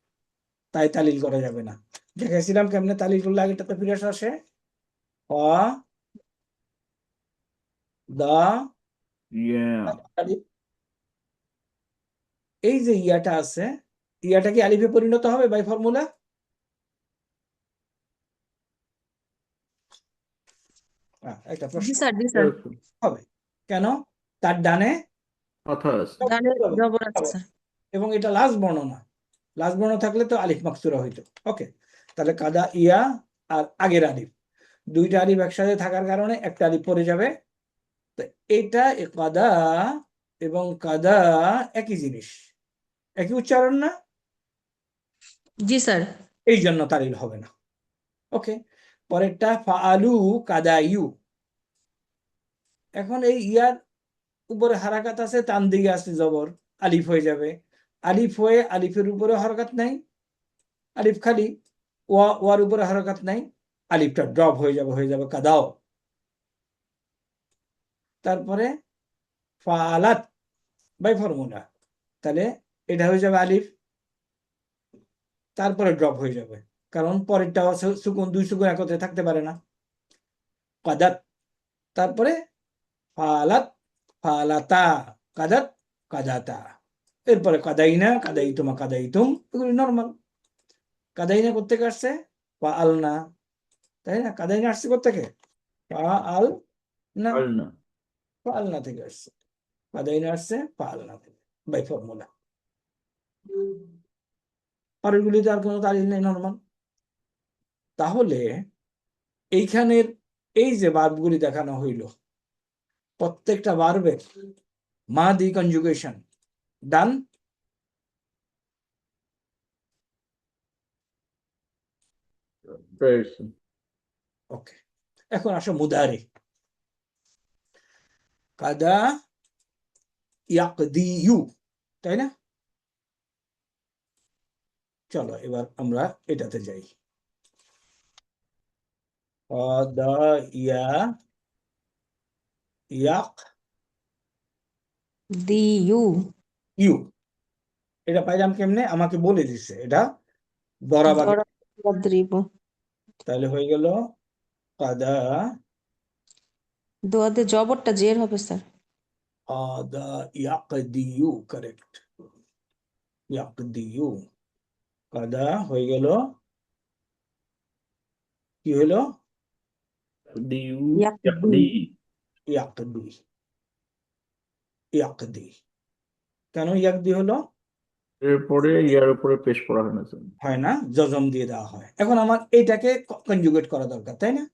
Speaker 1: তাই তালিল করা যাবে না। দেখেছিলাম কেমনে তালিল করলে আগেটাতে ফিরে আসে। দা
Speaker 2: ইয়া
Speaker 1: আলিফ। এই যে ইয়াটা আছে, ইয়াটা কি আলিফে পরিণত হবে বাই ফর্মুলা? একটা
Speaker 5: জি
Speaker 1: প্রশ্ন
Speaker 5: স্যার, জি স্যার।
Speaker 1: হবে। কেন? তার ডানে
Speaker 2: কথা আছে।
Speaker 5: ডানে জবর আছে স্যার।
Speaker 1: এবং এটা লাস্ট বর্ণ না, লাস্ট বর্ণ থাকলে তো আলিফ মাকসুরা হইতো। ওকে, তাহলে কাদা ইয়া আর আগের আলিফ, দুইটা আলিফ একসাথে থাকার কারণে একটা আলিফ পড়ে যাবে। তো এটা কাদা এবং কাদা একই জিনিস, একই উচ্চারণ না,
Speaker 5: জি স্যার।
Speaker 1: এই জন্য তালিল হবে না। ওকে, পরেরটা ফাআলু কাদাইউ। এখন এই ইয়ার উপরে হারাকাত আছে, টান দিকে আছে জবর, আলিফ হয়ে যাবে। আলিফ হয়ে আলিফের উপরে হরকাত নাই, আলিফ খালি, ওয়ার উপরে হরকাত নাই, আলিফটা ড্রপ হয়ে যাবে কাদাও। তারপরে ফালাত বাই ফর্মুলা, তাহলে এটা হয়ে যাবে আলিফ, তারপরে ড্রপ হয়ে যাবে, কারণ পরেরটা সুকুন, দুই সুকুন একত্রে থাকতে পারে না। কাদাত, তারপরে ফালাত ফালাতা, কাদাত কাদাতা, এরপরে কাদাইনা কাদাইতুমা কাদাইতুম, এগুলি নর্মাল। কাদাইনা কোত্থেকে আসছে? ফাআলনা, তাই না? কাদাইনা আসছে কোত্থেকে? ফাআলনা,
Speaker 2: আলনা
Speaker 1: ফাআলনা থেকে আসছে। কাদাইনা আসছে ফাআলনা থেকে বাই ফর্মুলা। পরেরগুলিতে আর কোনো তালিল নেই, নর্মাল। তাহলে এইখানের এই যে বার্বগুলি দেখানো হইল, প্রত্যেকটা বার্বের মাদি কনজুগেশন ডান। ওকে, এখন আসো মুদারি। কাদা ইয়াকদিয়ু, তাই না? চলো এবার আমরা এটাতে যাই। কাদা ইয়াক
Speaker 5: দিউ।
Speaker 1: ইউ, এটা পাইলাম কেমনে? আমাকে বলে দিছে এটা দরাবাকে,
Speaker 5: দরিব।
Speaker 1: তাহলে হয়ে গেল কাদা
Speaker 5: দোয়াতে জবরটা জের হবে স্যার।
Speaker 1: কাদা ইয়াকদিয়ু, কারেক্ট, ইয়াকদিয়ু। কাদা হয়ে গেল, কি হলো?
Speaker 2: দিউ
Speaker 5: ইয়াকদি।
Speaker 1: ইয়াকদি, ইয়াকদি। কেন ইয়াকদি হলো?
Speaker 2: এরপরে ইয়ার উপরে পেশ করা হয় না স্যার।
Speaker 1: হয় না, জজম দিয়ে দেওয়া হয়। এখন আমার এইটাকে কনজুগেট করা দরকার, তাই না?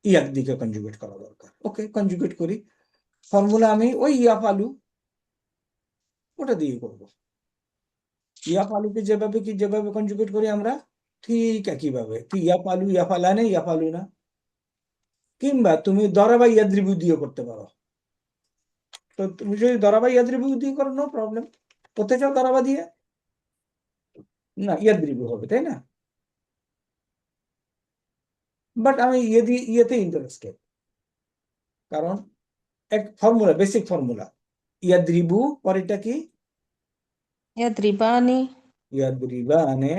Speaker 1: ইয়াকদিকে কনজুগেট করা দরকার। ওকে, কনজুগেট করি। ফর্মুলা আমি ওই ইয়াফালু ওটা দিয়ে করব। ইয়াফালুকে যেভাবে কনজুগেট করি আমরা, ঠিক একইভাবে। কি ইয়াফালু, ইয়াফালানে, ইয়াফালু না, কিংবা তুমি দরাবা ইয়াদ্রিবু দিয়ে করতে পারো। তো তুমি যদি দরাবা ইয়াদ্রিবু দিয়ে করো, নো প্রবলেম। করতে চাও দরাবা দিয়ে, না ইয়াদ্রিবু হবে, তাই না? বাট আমি ইয়েতে ইন্টারেস্টেড, কারণ এক ফর্মুলা, বেসিক ফর্মুলা। ইয়াদ্রিবু পরেরটা কি?
Speaker 5: ইয়াদ্রিবানি।
Speaker 1: ইয়াদ্রিবানে,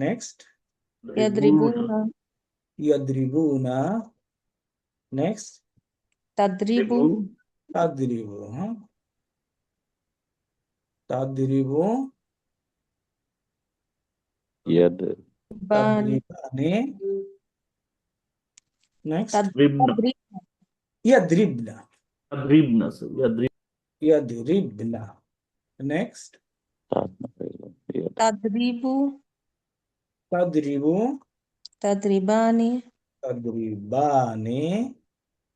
Speaker 1: নেক্সট
Speaker 5: ইয়াদ্রিবুনা।
Speaker 1: ইয়াদ্রিবুনা, নেক্সট
Speaker 5: তাদ্রিবু।
Speaker 1: তাদ্রিবু, হ্যাঁ, তাদ্রিবু,
Speaker 6: ইয়াদ
Speaker 5: বানি।
Speaker 1: তাদ্রিবানে, নেক্সট
Speaker 2: রিবনা
Speaker 1: ইয়াদ্রিবনা,
Speaker 2: রিবনা স্যার
Speaker 1: ইয়াদ্রিবনা, নেক্সট
Speaker 5: তাদ্রিবু।
Speaker 1: তাদ্রিবু,
Speaker 5: তাদ্রিবানি।
Speaker 1: তাদ্রিবানে,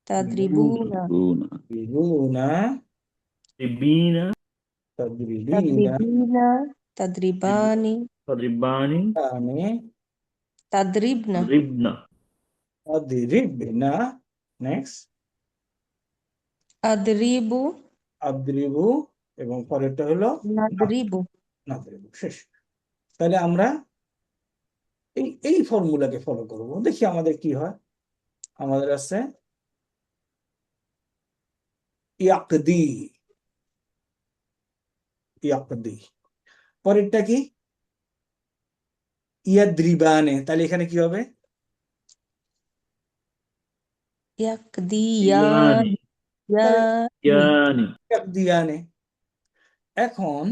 Speaker 5: তাদ্রিবুনা।
Speaker 1: তাদ্রিবুনা,
Speaker 2: রিবিনা
Speaker 1: তাদ্রিবিনা,
Speaker 5: তাদ্রিবিনা। তাদ্রিবানি।
Speaker 2: রিবানি
Speaker 1: তানে,
Speaker 5: তাদ্রিবনা।
Speaker 2: রিবনা
Speaker 1: তাদ্রিবনা, নেক্সট
Speaker 5: আদ্রিবু।
Speaker 1: আদ্রিবু, এবং পরেরটা হলো
Speaker 5: নাদ্রিবু।
Speaker 1: নাদ্রিবু। শেষ। তাহলে আমরা এই ফর্মুলাকে ফলো করব, দেখি আমাদের কি হয়। আমাদের আছে ইয়াকদি, ইয়াকদি, পরেরটা কি? ইয়াদ্রিবানে, তাহলে এখানে কি হবে?
Speaker 5: ইয়াকদিয়ান
Speaker 2: ইয়ানি
Speaker 1: ইয়াকদিয়ানে। এখন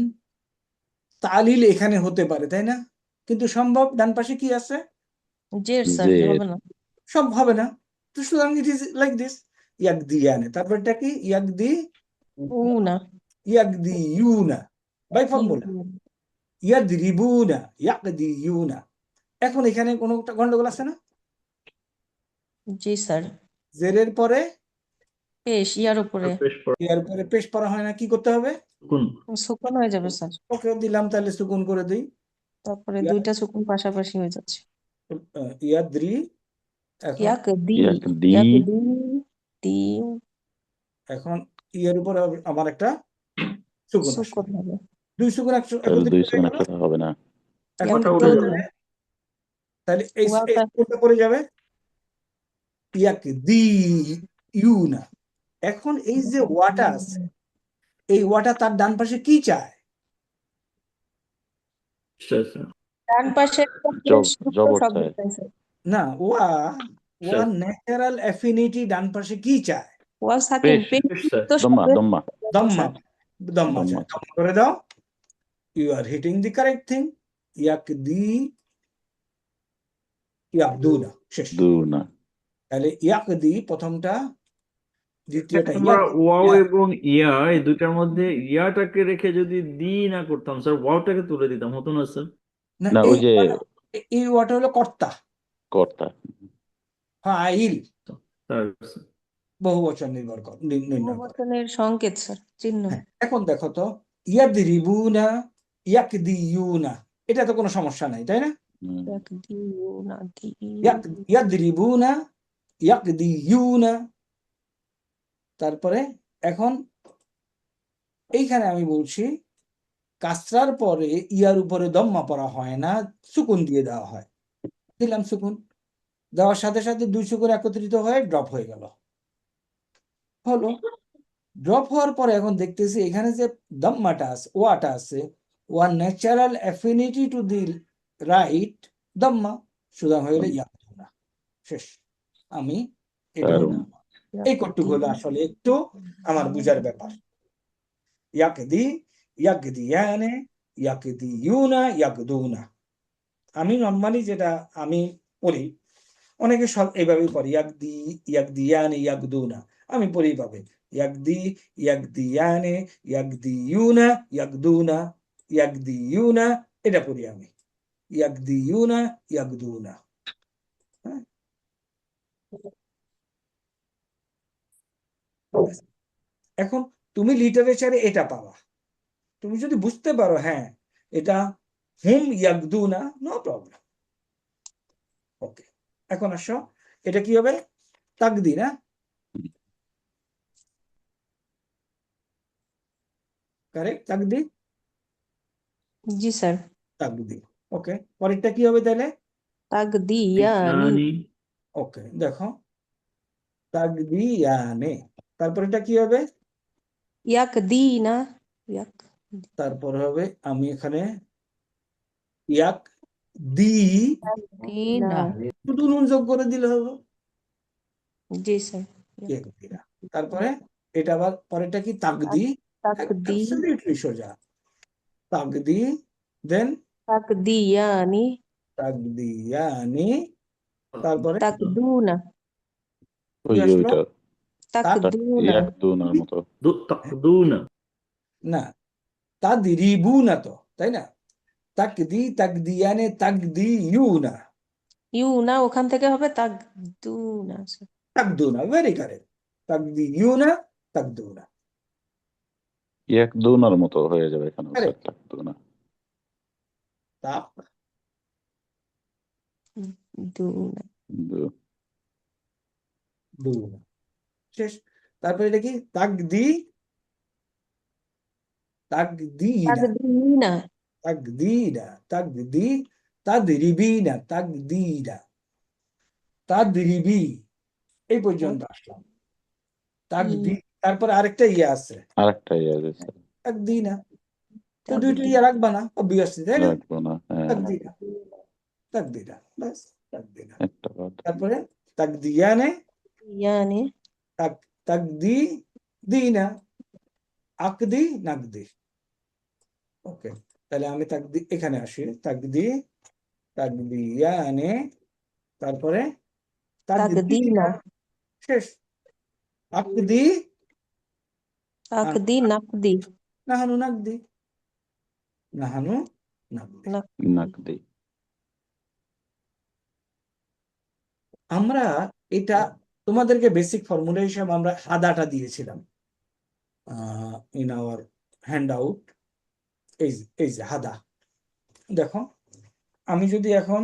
Speaker 1: তালিল এখানে হতে পারে, তাই না? কিন্তু সম্ভব ডান পাশে কি আছে?
Speaker 5: জের স্যার
Speaker 6: জের
Speaker 5: হবে না।
Speaker 1: সব হবে না, তো সুতরাং ইট ইজ লাইক দিস, ইয়াকদিয়ানে। তারপর এটা কি?
Speaker 5: উনা
Speaker 1: ইয়াকদিয়ুনা বাই ফর্মুলা। ইয়াদরিবুনা, ইয়াকদিয়ুনা। এখন এখানে কোনো গন্ডগোল আছে না?
Speaker 5: জি স্যার।
Speaker 1: জেরের পরে
Speaker 5: পেশ ইয়ার উপরে
Speaker 2: পেশ পড়া
Speaker 1: ইয়ার পরে পেশ পড়া হয় না, কি করতে হবে?
Speaker 2: সুকুন
Speaker 5: সুকুন হয়ে যাবে স্যার,
Speaker 1: ওকে দিলাম, তাহলে সুকুন করে দিই।
Speaker 5: তারপরে দুইটা সুকুন পাশাপাশি হয়ে যাচ্ছে।
Speaker 1: ইয়াদ্রি, এখন
Speaker 5: ইয়াকদি
Speaker 6: ইয়াকদি
Speaker 5: ইয়াকদি দি
Speaker 1: এখন ইয়ের উপর আমার একটা সুকুন আসবে।
Speaker 5: সুকুন হবে।
Speaker 1: দুই সুকুন
Speaker 6: তাহলে দুই
Speaker 1: একত্রিত হয়ে
Speaker 6: সেকেন্ড
Speaker 1: গেল।
Speaker 6: একসাথে হবে না।
Speaker 1: এখন
Speaker 2: কথা
Speaker 1: এটা
Speaker 2: উঠে
Speaker 1: হলো,
Speaker 2: যাবে।
Speaker 1: তাহলে এই
Speaker 5: ওয়াওটা
Speaker 1: সুকুনটা পড়ে যাবে ইয়াকদি ইউনা। এখন এই যে ওয়াটা আছে, এই ওয়াটা তার ডান পাশে কি চায়?
Speaker 2: আচ্ছা আচ্ছা
Speaker 5: ডান পাশে একটা পেশ যুক্ত
Speaker 6: জবর
Speaker 5: শব্দ
Speaker 6: চাই।
Speaker 5: চাই স্যার।
Speaker 1: না, ওয়া
Speaker 2: আচ্ছা
Speaker 1: ন্যাচারাল অ্যাফিনিটি ডান পাশে কি চায়?
Speaker 5: ওয়াও সাকিন
Speaker 6: পেশ
Speaker 5: পেশ
Speaker 2: পেশ স্যার
Speaker 5: যুক্ত
Speaker 6: দম্মা
Speaker 5: শব্দ
Speaker 6: দম্মা
Speaker 1: দম্মা, দম্মা
Speaker 6: দম্মা
Speaker 1: চায়। দম্মা করে দাও। You are hitting the correct thing. ইয়াকদি ইয়াকদুনা, শেষ।
Speaker 6: দুনা
Speaker 1: তাহলে ইয়াকদি প্রথমটা, দ্বিতীয়টা
Speaker 2: আমরা ওয়াও
Speaker 1: ইয়াক।
Speaker 2: এবং ইয়া এই দুইটার মধ্যে ইয়াটাকে রেখে যদি দি না করতাম স্যার, ওয়াওটাকে তুলে দিতাম, হতো না স্যার?
Speaker 1: না,
Speaker 6: না, ওই যে
Speaker 1: এই ওয়াটা হলো কর্তা,
Speaker 6: কর্তা।
Speaker 1: ফাইল,
Speaker 2: স্যার
Speaker 1: বহু বচন নির্ভর নির্ণয় করে।
Speaker 5: বহুবচনের সংকেত স্যার, চিহ্ন।
Speaker 1: হ্যাঁ, এখন দেখো তো, ইয়াদরিবুনা ইয়াকদিয়ুনা, এটা তো কোনো সমস্যা নাই, তাই না?
Speaker 5: ইয়াকদিউনা দি
Speaker 1: ইয়াদরিবুনা ইয়াকদিয়ুনা। তারপরে এখন এইখানে আমি বলছি, কাসরার পরে ইয়ার উপরে দম্মা পড়া হয় না, সুকুন দিয়ে দেওয়া হয়। দিলাম সুকুন, দেওয়ার সাথে সাথে দুই সুকুন একত্রিত হয়ে ড্রপ হয়ে গেল। হলো ড্রপ হওয়ার পরে এখন দেখতেছি এখানে যে দম্মাটা আছে, ওয়াটা আছে, your natural affinity to the right দম্মা, সুতরাং হয়ে গেলে ইয়াকদুনা, শেষ। আমি এটা হলো,
Speaker 6: দারুণ।
Speaker 1: এই কটুক হলো আসলে একটু আমার বুঝার ব্যাপার। ইয়াকদি, ইয়াকদিয়ানে, ইয়াকদিয়ুনা, ইয়াকদুনা। আমি নর্মালি যেটা আমি পড়ি, অনেকে সব এইভাবেই পড়ে, ইয়াকদি ইয়াকদিয়ানে ইয়াকদুনা। আমি পড়ি এইভাবে, ইয়াকদি ইয়াকদিয়ানে ইয়াকদিয়ুনা ইয়াকদুনা, ইয়াকদিয়ুনা, এটা পড়ি আমি, ইয়াকদিয়ুনা ইয়াকদুনা। হ্যাঁ, এখন তুমি লিটারেচারে এটা পাবা, তুমি যদি বুঝতে পারো হ্যাঁ এটা হুম ইয়াকদুনা, নো প্রবলেম। ওকে, এখন আসো, এটা কি হবে? তাকদি না? কারেক্ট, তাকদি,
Speaker 5: জি স্যার।
Speaker 1: তাকদি। ওকে, পরেরটা কি হবে তাহলে?
Speaker 5: তাকদিয়ানি
Speaker 2: ইয়ানি
Speaker 1: ওকে, দেখো, তাকদিয়ানে। তারপর এটা কি হবে?
Speaker 5: ইয়াকদিনা ইয়াক
Speaker 1: তারপর হবে, আমি এখানে ইয়াক দি,
Speaker 5: দিনা।
Speaker 1: শুধু নুন যোগ করে দিলে হবে
Speaker 5: জি স্যার।
Speaker 1: ইয়াকদিনা। তারপরে এটা আবার পরেরটা কি? তাকদি,
Speaker 5: তাকদি
Speaker 1: অ্যাবসলিউটলি সোজা, তাকদি, দেন
Speaker 5: তাকদিয়ানি
Speaker 1: তাকদিয়ানি, তারপরে
Speaker 5: তাকদুনা
Speaker 6: ওই
Speaker 1: কি
Speaker 6: যে
Speaker 1: আসলো?
Speaker 6: ওইটা
Speaker 5: তাকদুনা
Speaker 6: ইয়াকদুনার মতো।
Speaker 2: তাকদুনা
Speaker 1: না, তাদরিবুনা তো, তাই না? তাকদি তাকদিয়ানে তাকদিয়ুনা,
Speaker 5: ইউনা ওখান থেকে হবে তাকদুনা স্যার।
Speaker 1: তাকদুনা, ভেরি কারেক্ট, তাকদিয়ুনা তাকদুনা,
Speaker 6: ইয়াকদুনার মতো হয়ে যাবে এখানে স্যার,
Speaker 1: কারেক্ট।
Speaker 6: তাকদুনা।
Speaker 5: দুনা
Speaker 6: দু-
Speaker 1: তাকদুনা, শেষ। তারপরে এটা কি? তাকদি তাকদিনা,
Speaker 5: তাকদিনা
Speaker 1: তাকদিনা, তাকদি তাদরিবিনা, তাকদিনা, তাদরিবি, এই পর্যন্ত আসলাম। তাকদি, তারপরে আরেকটা ইয়ে আছে,
Speaker 6: আরেকটা ইয়ে আছে স্যার,
Speaker 1: তাকদিনা। তো দুইটা ইয়ে রাখবা না অবভিয়াসলি, তাই না?
Speaker 6: রাখবো না। হ্যাঁ,
Speaker 1: তাকদিনা। তাকদিরা, ব্যাস তাকদিরা।
Speaker 6: একটা কথা।
Speaker 1: তারপরে তাকদিয়ানে,
Speaker 5: يعني
Speaker 1: তাকদি দিনা, আকদি নাকদি। ওকে, তাহলে আমি তাকদি এখানে আসি, তাকদিয়ানে, তারপরে তাকদিনা,
Speaker 5: تقدينا
Speaker 1: শেষ। আকদি
Speaker 5: أقدي نقدي
Speaker 1: নাহানু নাকদি, নাহানু নাকদি।
Speaker 6: নাকদি।
Speaker 1: আমরা এটা তোমাদেরকে বেসিক ফর্মুলা হিসেবে আমরা হাদাটা দিয়েছিলাম ইন আওয়ার হ্যান্ড আউট। এই যে হাদা, দেখো আমি যদি এখন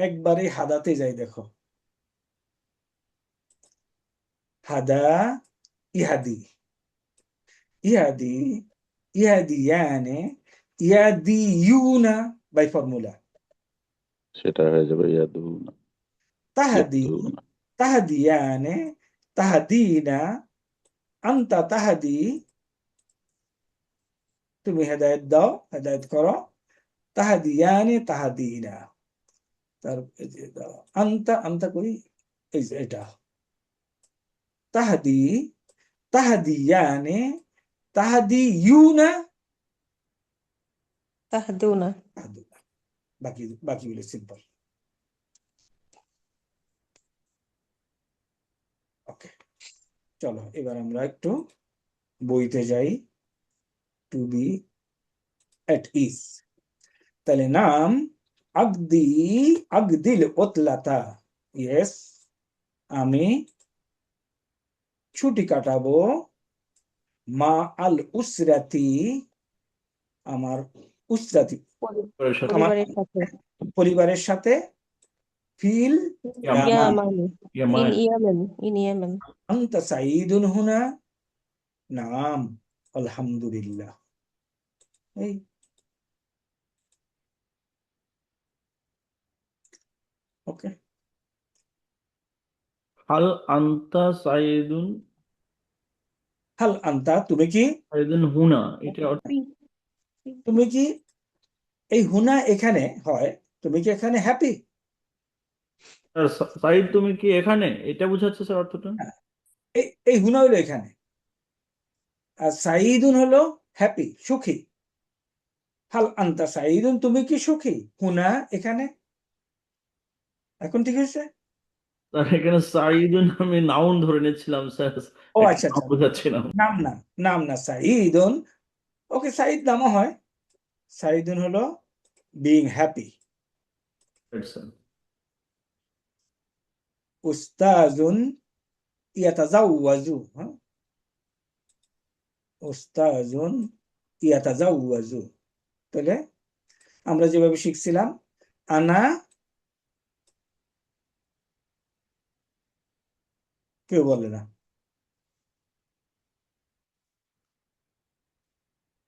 Speaker 1: একবারে হাদাতে যাই, দেখো হাদা, ইহাদি, ইহাদি, ইহাদিয়ানে, ইয়াদিউনা বাই ফর্মুলা।
Speaker 6: সেটা হয়ে যাবে ইয়াদুনা,
Speaker 1: তাহাদি,
Speaker 6: ইয়াদুনা।
Speaker 1: তাহাদিয়ানে, তাহাদিনা, আনতা তাহাদি, তুমি হেদায়েত দাও, হেদায়েত করো। তাহাদিয়ানে, তাহাদিনা, তার আনতা, আনতা করি, এই যে এটা তাহাদি, তাহাদিয়ানে, তাহাদিউনা,
Speaker 5: تهدونا
Speaker 1: তাহাদুনা। বাকিগুলো সিম্পল। ওকে, চলো এবার আমরা একটু বইতে যাই, টু বি এট ইজ। তাহলে নাম আগদি, আগদিল ওতলাতা, ইয়েস আমি ছুটি কাটাবো, মা আল উসরাতি, আমার উসরাতি আমার
Speaker 5: পরিবারের সাথে
Speaker 1: পরিবারের সাথে, feel
Speaker 2: Yemen,
Speaker 5: Yemen
Speaker 2: Yemen.
Speaker 5: In ইয়ামান
Speaker 1: আনতা সাঈদুন হুনা, নাম আলহামদুলিল্লাহ। এই ওকে,
Speaker 2: হাল আনতা সাইদুন,
Speaker 1: হাল আনতা, তুমি কি,
Speaker 2: সাইদুন হুনা, এটা
Speaker 1: তুমি কি, এই হুনা এখানে হয়, তুমি কি এখানে হ্যাপি?
Speaker 2: স্যার, সাইদ তুমি কি এখানে, এটা বোঝাচ্ছে স্যার অর্থটা?
Speaker 1: এই হুনা হলো এখানে, আর সাঈদুন হলো হ্যাপি, সুখী। হাল আনতা সাঈদুন, তুমি কি সুখী? হুনা এখানে, এখন ঠিক হয়েছে?
Speaker 2: স্যার এখানে সাইদুন আমি নাউন ধরে নিচ্ছিলাম স্যার,
Speaker 1: ও
Speaker 2: একটা
Speaker 1: আচ্ছা
Speaker 2: নাম
Speaker 1: আচ্ছা,
Speaker 2: বোঝাচ্ছিলাম।
Speaker 1: নাম না, নাম না, সাঈদুন। ওকে, সাঈদ নামও হয়। সাঈদুন হলো বিং হ্যাপি।
Speaker 2: স্যার
Speaker 1: উস্তাজুন ইয়াতাজাওয়াজু, হ্যাঁ, উস্তাজুন ইয়াতাজাওয়াজু। তাহলে আমরা যেভাবে শিখছিলাম, আনা, কেউ বলে না,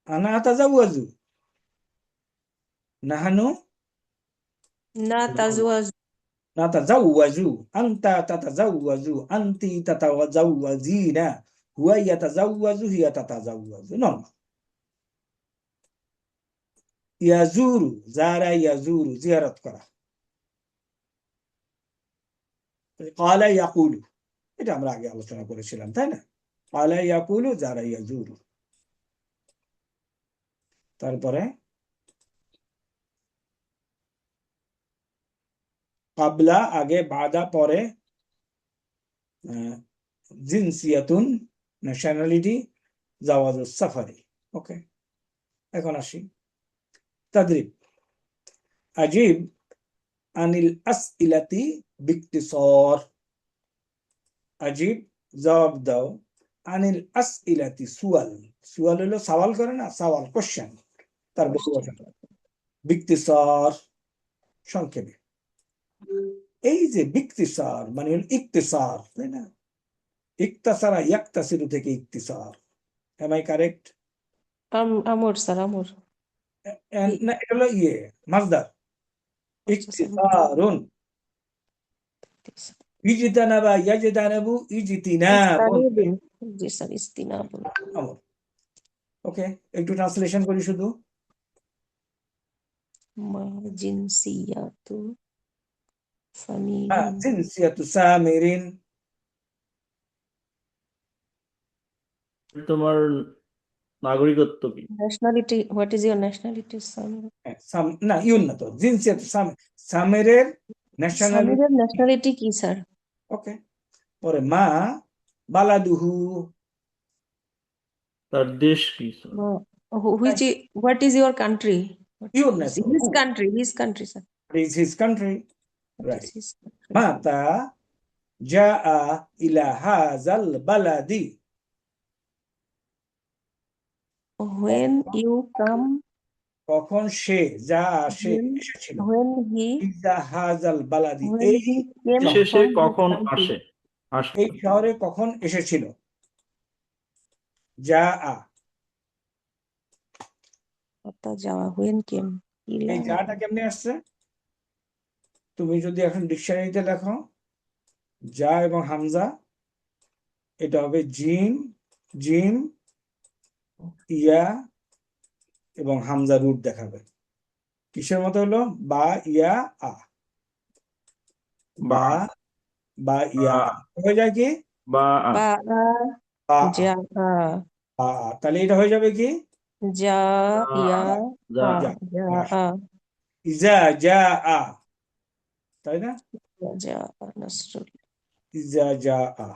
Speaker 1: আনা আতাজাওয়াজু, নাহানু
Speaker 5: না তাজওয়াজ
Speaker 1: নাতাজাওয়াজু, আনতা তাতাজাওয়াজু, আনতি তাতাজাওয়াজিনা, হুয়া ইয়াতাজাওয়াজু, হিয়া তাতাজাওয়াজু। নরমাল। ইয়াজুরু, যারা ইয়াজুরু, জিয়ারত করা। ক্বালা ইয়াকুলু, এটা আমরা আগে আলোচনা করেছিলাম, তাই না? ক্বালা ইয়াকুলু, যারা ইয়াজুরু। তারপরে কাবলা আগে, বাদা পরে, জিনসিয়াতুন ন্যাশনালিটি, জাওয়াজুস সাফারি। ওকে, এখন আসি তাদরিব। আজিব আনিল আসইলাতি বিক্তিসর, আজিব জবাব দাও, আনিল আসইলাতি সুয়াল, সুয়াল হলো সওয়াল করে না, সওয়াল কোশ্চেন, তার বহুবচন, বিক্তিসর সংক্ষেপে। এই যে বিক্তিসার মানে হলো ইকতিসার, তাই না? ইকতাসারা ইয়াকতাসিরু থেকে ইকতিসার, এম আই কারেক্ট?
Speaker 5: আমর স্যার আমর
Speaker 1: না, এটা হলো মাসদার,
Speaker 5: আচ্ছা স্যার
Speaker 1: ইকতিসারুন। ইজতানাবা ইয়াজতানাবু, ইজতিনাবুন,
Speaker 5: ইস্তানিবুন জি স্যার ইস্তিনাবুন
Speaker 1: আমর। ওকে, একটু ট্রান্সলেশন করি শুধু।
Speaker 5: মা জিনসিয়াতু সামিরিন
Speaker 1: জিনসিয়াতু সামিরিন,
Speaker 2: তোমার নাগরিকত্ব কি?
Speaker 5: nationality, what is your nationality, Samir?
Speaker 1: না ইউন না তো, জিনসিয়াতু সামিরের ন্যাশনালিটি,
Speaker 5: সামিরের nationality কি স্যার?
Speaker 1: ওকে। পরে মা বালাদুহু,
Speaker 2: তার দেশ কি sir?
Speaker 5: What is your country?
Speaker 1: ইউন না তো,
Speaker 5: His country, sir.
Speaker 1: is his country,
Speaker 5: What
Speaker 1: right.
Speaker 5: is his country?
Speaker 1: মাতা জাআ ইলা হাযাল বালাদি,
Speaker 5: When you come,
Speaker 1: কখন সে সে
Speaker 5: when,
Speaker 1: এসেছিল,
Speaker 5: when he,
Speaker 1: ইলা হাযাল বালাদি,
Speaker 5: when
Speaker 1: এই
Speaker 5: he came
Speaker 2: say
Speaker 5: from his
Speaker 2: কখন
Speaker 5: country.
Speaker 2: আসে?
Speaker 1: এই শহরে কখন এসেছিল, জাআ,
Speaker 5: Mata Jawa, when came? Ila.
Speaker 1: এই জাটা কেমনে আসছে? তুমি যদি এখন ডিকশনারিতে লেখো জা এবং হামজা, এটা হবে জিম, জিম, ইয়া এবং হামজা রুট দেখাবে। কিসের মতো হলো? বা ইয়া আ, বা বা ইয়া আ হয়ে যায় কি?
Speaker 2: বা
Speaker 5: Ba,
Speaker 1: বা আ,
Speaker 5: ja,
Speaker 1: বা আ। তাহলে এটা হয়ে যাবে কি?
Speaker 5: ja, ya,
Speaker 2: যা
Speaker 1: যা,
Speaker 5: ja,
Speaker 1: ইজা জা আ, তাই না?
Speaker 5: ja, Nasrul.
Speaker 1: ইজা জা আ,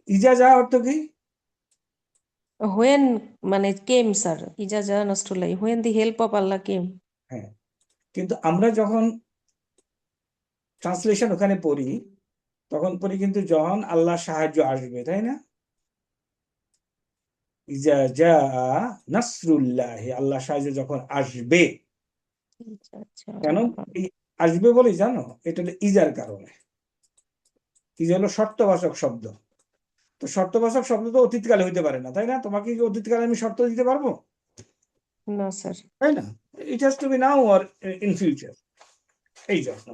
Speaker 1: ইজা যা অর্থ কি?
Speaker 5: When মানে came, sir. Ijaza Nasrullah. When the help of Allah came.
Speaker 1: হ্যাঁ, কিন্তু আমরা যখন ট্রান্সলেশন ওখানে পড়ি, তখন পড়ি কিন্তু যখন আল্লাহ সাহায্য আসবে, তাই না? ইজা জা নাসরুল্লাহ, আল্লাহ সাহায্য যখন আসবে। কেন এই আসবে বলে জানো? এটা হলো ইজার কারণে। ইজা হলো শর্তবাচক শব্দ। তো শর্তবাচক শব্দ তো অতীতকালে হইতে পারে না, তাই না? তোমাকে কি অতীতকালে আমি শর্ত দিতে পারবো?
Speaker 5: No, sir.
Speaker 1: তাই না? It has to be now or in future. এই জন্য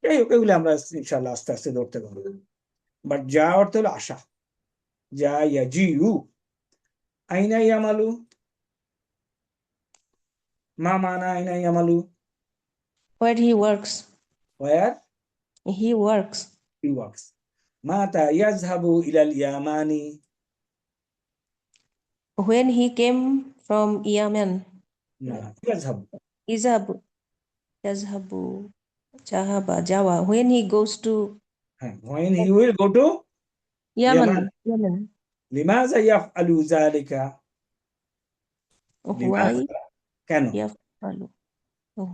Speaker 1: এগুলো আমরা ইনশাল্লাহ আস্তে আস্তে ধরতে পারবো। বাট যা অর্থ হলো আশা। যা ইয়া জি ইউ, আইনা ইয়ামালু, মা মানা আইনা ইয়ামালু,
Speaker 5: Where he works.
Speaker 1: Where
Speaker 5: He works.
Speaker 1: He works. মাতা ইয়াযহাবু ইলাল ইয়ামানি,
Speaker 5: When he came from Yemen.
Speaker 1: না ইয়াযহাবু,
Speaker 5: Izhabu. Yazhabu. Jahaba. Jawa. When he goes to
Speaker 1: হ্যাঁ, when he will go to
Speaker 5: Yemen.
Speaker 1: Yemen.
Speaker 5: Yemen.
Speaker 1: লিমাযা ইয়াফআলু যালিকা,
Speaker 5: Why
Speaker 1: লিমাযা কেন?
Speaker 5: yafalu?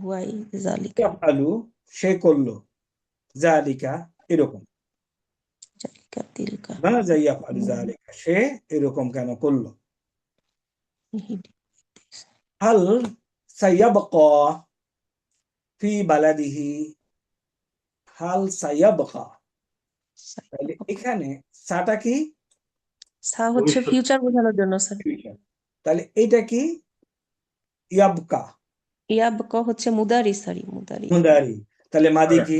Speaker 5: Why zalika?
Speaker 1: ইয়াফআলু সে করলো, যালিকা এরকম,
Speaker 5: Jalika tilka.
Speaker 1: মাযা ইয়াফআলু যালিকা সে এরকম কেন করলো?
Speaker 5: He did this.
Speaker 1: হাল সায়াবকা ফি বালাদিহি, হাল সায়াবকা, তাহলে এখানে সাটা কি?
Speaker 5: সা হচ্ছে ফিউচার বোঝানোর জন্য স্যার।
Speaker 1: তাহলে এইটা কি? ইয়াবকা,
Speaker 5: ইয়াবকা হচ্ছে মুদারি, সরি মুদারি।
Speaker 1: মুদারি। তাহলে মাদি কি?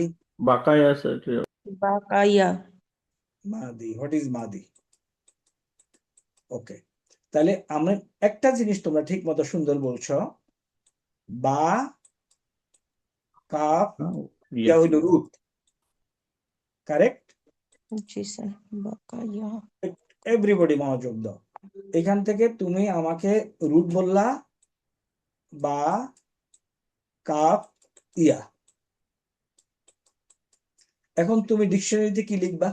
Speaker 2: বাকায় আছে
Speaker 5: বাকাইয়া।
Speaker 1: মাদি, হোয়াট ইজ মাদি? ওকে, তাহলে আমরা একটা জিনিস তোমরা ঠিক মতো সুন্দর বলছো, বা কাফ ইয়া হইল রুট, কারেক্ট?
Speaker 5: জি স্যার, বাকাইয়া।
Speaker 1: এভরিবডি মনোযোগ দাও। এখান থেকে তুমি আমাকে রুট বললা, বা কাফ ইয়া। এখন তুমি ডিকশনারিতে কি লিখবা?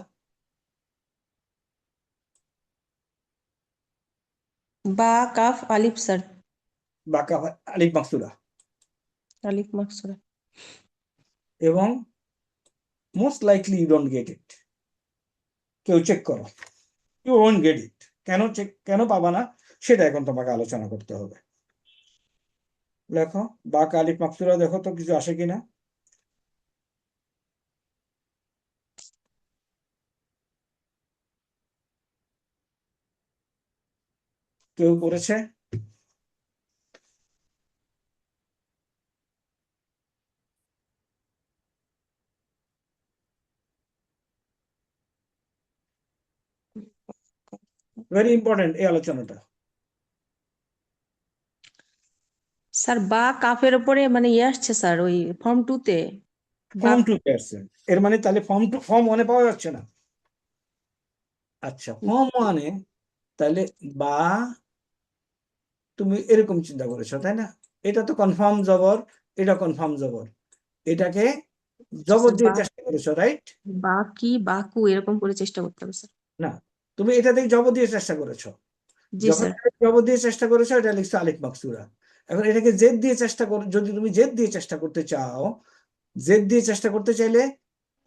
Speaker 5: বা কাফ আলিফ স্যার।
Speaker 1: বা কাফ আলিফ মাকসুরা,
Speaker 5: আলিফ মাকসুরা।
Speaker 1: এবং most likely you don't get it. কেউ চেক করো, ইউ ওন্ট গেট ইট। কেন পাবা না সেটা এখন তোমাকে আলোচনা করতে হবে। লেখো বা আলিফ মাকসুরা, দেখো তো কিছু আসে কিনা। কেউ করেছে? ভেরি ইম্পর্টেন্ট এই আলোচনাটা।
Speaker 5: স্যার বা কাফের উপরে মানে ইয়ে আসছে স্যার ওই ফর্ম 2 তে।
Speaker 1: ফর্ম
Speaker 5: বা
Speaker 1: 2 তে আসছে, এর মানে তাহলে ফর্ম 1-এ পাওয়া যাচ্ছে না। আচ্ছা, ফর্ম 1-এ তাহলে বা তুমি এরকম চিন্তা করেছো, তাই না? এটা তো কনফার্ম জবর, এটা কনফার্ম জবর, এটাকে জবর
Speaker 5: স্যার
Speaker 1: দিয়ে
Speaker 5: বা
Speaker 1: চেষ্টা করেছো, রাইট?
Speaker 5: বা কি বাকু এরকম করে চেষ্টা করতে হবে স্যার।
Speaker 1: না, তুমি এটাতেই জবর দিয়ে চেষ্টা করেছো।
Speaker 5: জি
Speaker 1: যখন
Speaker 5: স্যার।
Speaker 1: এটাকে জবর দিয়ে চেষ্টা করেছো, এটা লিখছো আলিফ মাকসুরা। এখন এটাকে জেদ দিয়ে চেষ্টা করো, যদি তুমি জেদ দিয়ে চেষ্টা করতে চাও, জেদ দিয়ে চেষ্টা করতে চাইলে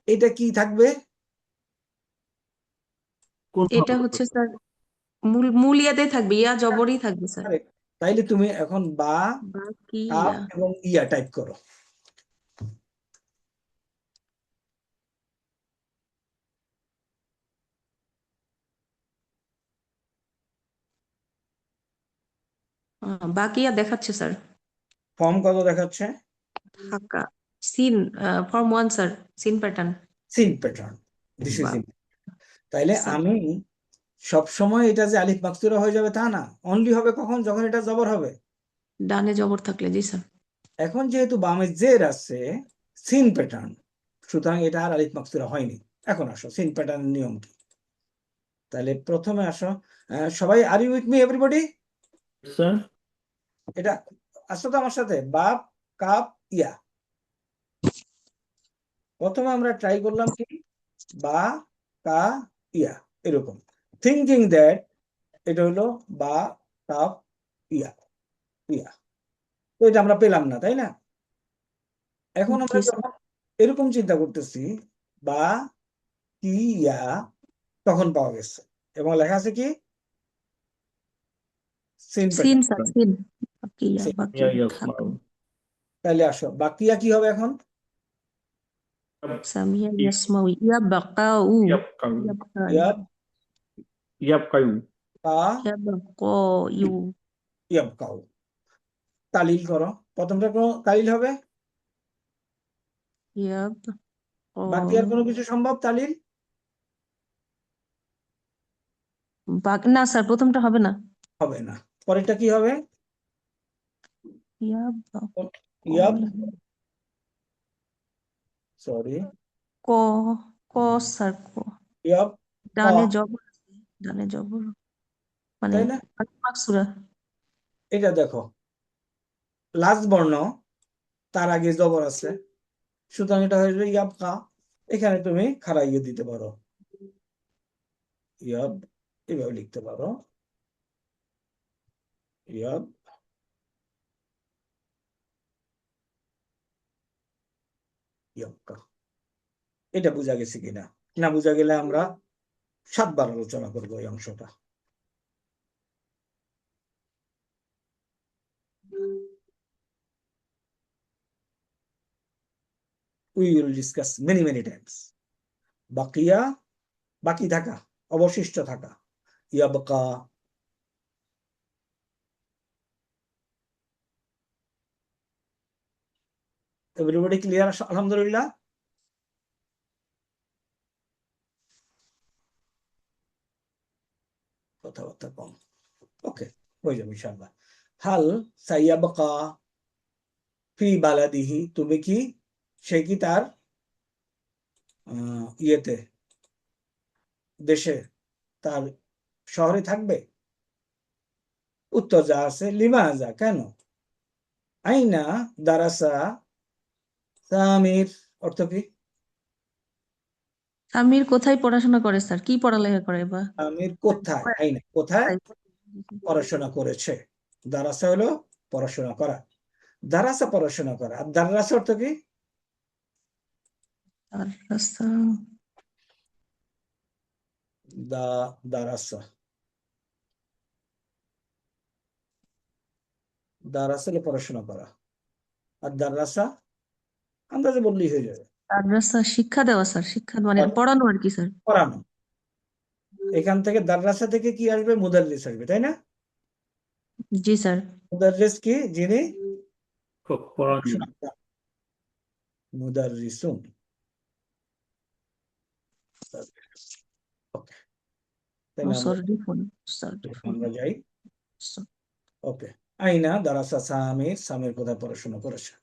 Speaker 1: এটা কি থাকবে?
Speaker 2: কোন
Speaker 5: এটা হচ্ছে স্যার মূল ইয়াতে থাকবে, ইয়া জবরই থাকবে স্যার।
Speaker 1: Correct. তাইলে তুমি এখন বা,
Speaker 5: বা কি
Speaker 1: কাফ
Speaker 5: ইয়া
Speaker 1: এবং ইয়া টাইপ করো।
Speaker 5: বা কি ইয়া দেখাচ্ছে স্যার।
Speaker 1: ফর্ম কত দেখাচ্ছে?
Speaker 5: ঢাকা সিন ফর্ম 1 স্যার, সিন প্যাটার্ন।
Speaker 1: সিন প্যাটার্ন, দিস ইজ
Speaker 5: বা
Speaker 1: তাইলে
Speaker 5: স্যার
Speaker 1: আমি সব সময় এটা যে আলিফ মাকসুরা হয়ে যাবে তা না, অনলি হবে কখন? যখন এটা জবর হবে।
Speaker 5: ডানে জবর থাকলে, জি স্যার।
Speaker 1: এখন যেহেতু বামে জের আছে, সিন প্যাটার্ন, সুতরাং এটা আর আলিফ মাকসুরা হয়নি। এখন আসো সিন প্যাটার্নের নিয়ম কি। তাহলে প্রথমে আসো, সবাই are you with me everybody?
Speaker 2: Sir?
Speaker 1: এটা আসো তো আমার সাথে, বাপ কাপ ইয়া। প্রথমে আমরা ট্রাই করলাম কি, বা কা ইয়া, এরকম থিঙ্কিং দ্যাট এটা হলো বা কাপ ইয়া ইয়া। তো এটা আমরা পেলাম না, তাই না? এখন আমরা
Speaker 5: জি স্যার।
Speaker 1: যখন এরকম চিন্তা করতেছি বা কি ইয়া, তখন পাওয়া গেছে এবং লেখা আছে কি সিন
Speaker 5: সিন
Speaker 1: প্যাটার্ন।
Speaker 5: স্যার, সিন বাকি ইয়া বাকি
Speaker 2: ইয়া
Speaker 5: ঢাকা।
Speaker 2: ইয়াসমাউ।
Speaker 1: তাহলে আসো বাকিয়া কি হবে এখন?
Speaker 5: সামিয়া ইয়াসমাউ ইয়া বাকাউ
Speaker 2: ইয়াবকাউ।
Speaker 5: ইয়াবকাউ
Speaker 1: ইয়াব
Speaker 2: ইয়াবকাউ।
Speaker 1: কা
Speaker 5: ইয়াবকাউ
Speaker 1: ইয়াবকাউ। তালিল করো, প্রথমটা কোনো তালিল হবে? বাকিয়ার কোনো কিছু সম্ভব তালিল?
Speaker 5: না স্যার, প্রথমটা হবে না।
Speaker 1: হবে না। পরেরটা কি হবে? ইয়াব, সরি,
Speaker 5: ক ক স্যার ক
Speaker 1: ইয়াব কা,
Speaker 5: ডানে জবর আছে, ডানে জবর মানে
Speaker 1: তাই না?
Speaker 5: মাকসুরা।
Speaker 1: এটা দেখো লাস্ট বর্ণ, তার আগে জবর আছে, সুতরাং এটা হয়ে যাবে ইয়াব কা। এখানে তুমি খাড়া ইয়ে দিতে পারো, ইয়াব, এভাবে লিখতে পারো, ইয়াব ইয়াব কা। এটা বোঝা গেছে কিনা? না বোঝা গেলে আমরা 7 বার আলোচনা করবো এই অংশটা। We will discuss many times. বাকিয়া, বাকি থাকা, অবশিষ্ট থাকা, ইয়াবকা। এভরিবডি ক্লিয়ার আলহামদুলিল্লাহ? কথাবার্তা কম, ওকে, হয়ে যাবে ইনশাআল্লাহ। হাল সাইয়াবকা ফি বালাদিহি, তুমি কি, সে কি তার ইয়েতে, দেশে, তার শহরে থাকবে? উত্তর যা আছে লিমাজা, কেন? আইনা দারাসা সামির, অর্থ কি?
Speaker 5: আমির কোথায় পড়াশোনা করে স্যার, কি পড়ালেখা করে বা
Speaker 1: আমির কোথায়, আইনা কোথায় পড়াশোনা করেছে? দারাসা হলো পড়াশোনা করা, দারাসা পড়াশোনা করা, আর দারাসা অর্থ কি?
Speaker 5: আর রাস্তা
Speaker 1: দারাসা, দারাসা হলো পড়াশোনা করা, আর দারাসা আন্দাজে বললেই হয়ে যাবে,
Speaker 5: আর রাস্তা শিক্ষা দেওয়া স্যার, শিক্ষা মানে পড়ানো আর কি স্যার।
Speaker 1: পড়ানো। এখান থেকে দারাসা থেকে কি আসবে? মুদাররিস আসবে, তাই না?
Speaker 5: জি স্যার।
Speaker 1: মুদাররিস কি? যিনি
Speaker 2: পড়ানো।
Speaker 1: মুদাররিসুন। ওকে, তাহলে আমরা যাই। ওকে, আইনা দারাসা সামির, সামির কোথায় পড়াশোনা করেছে?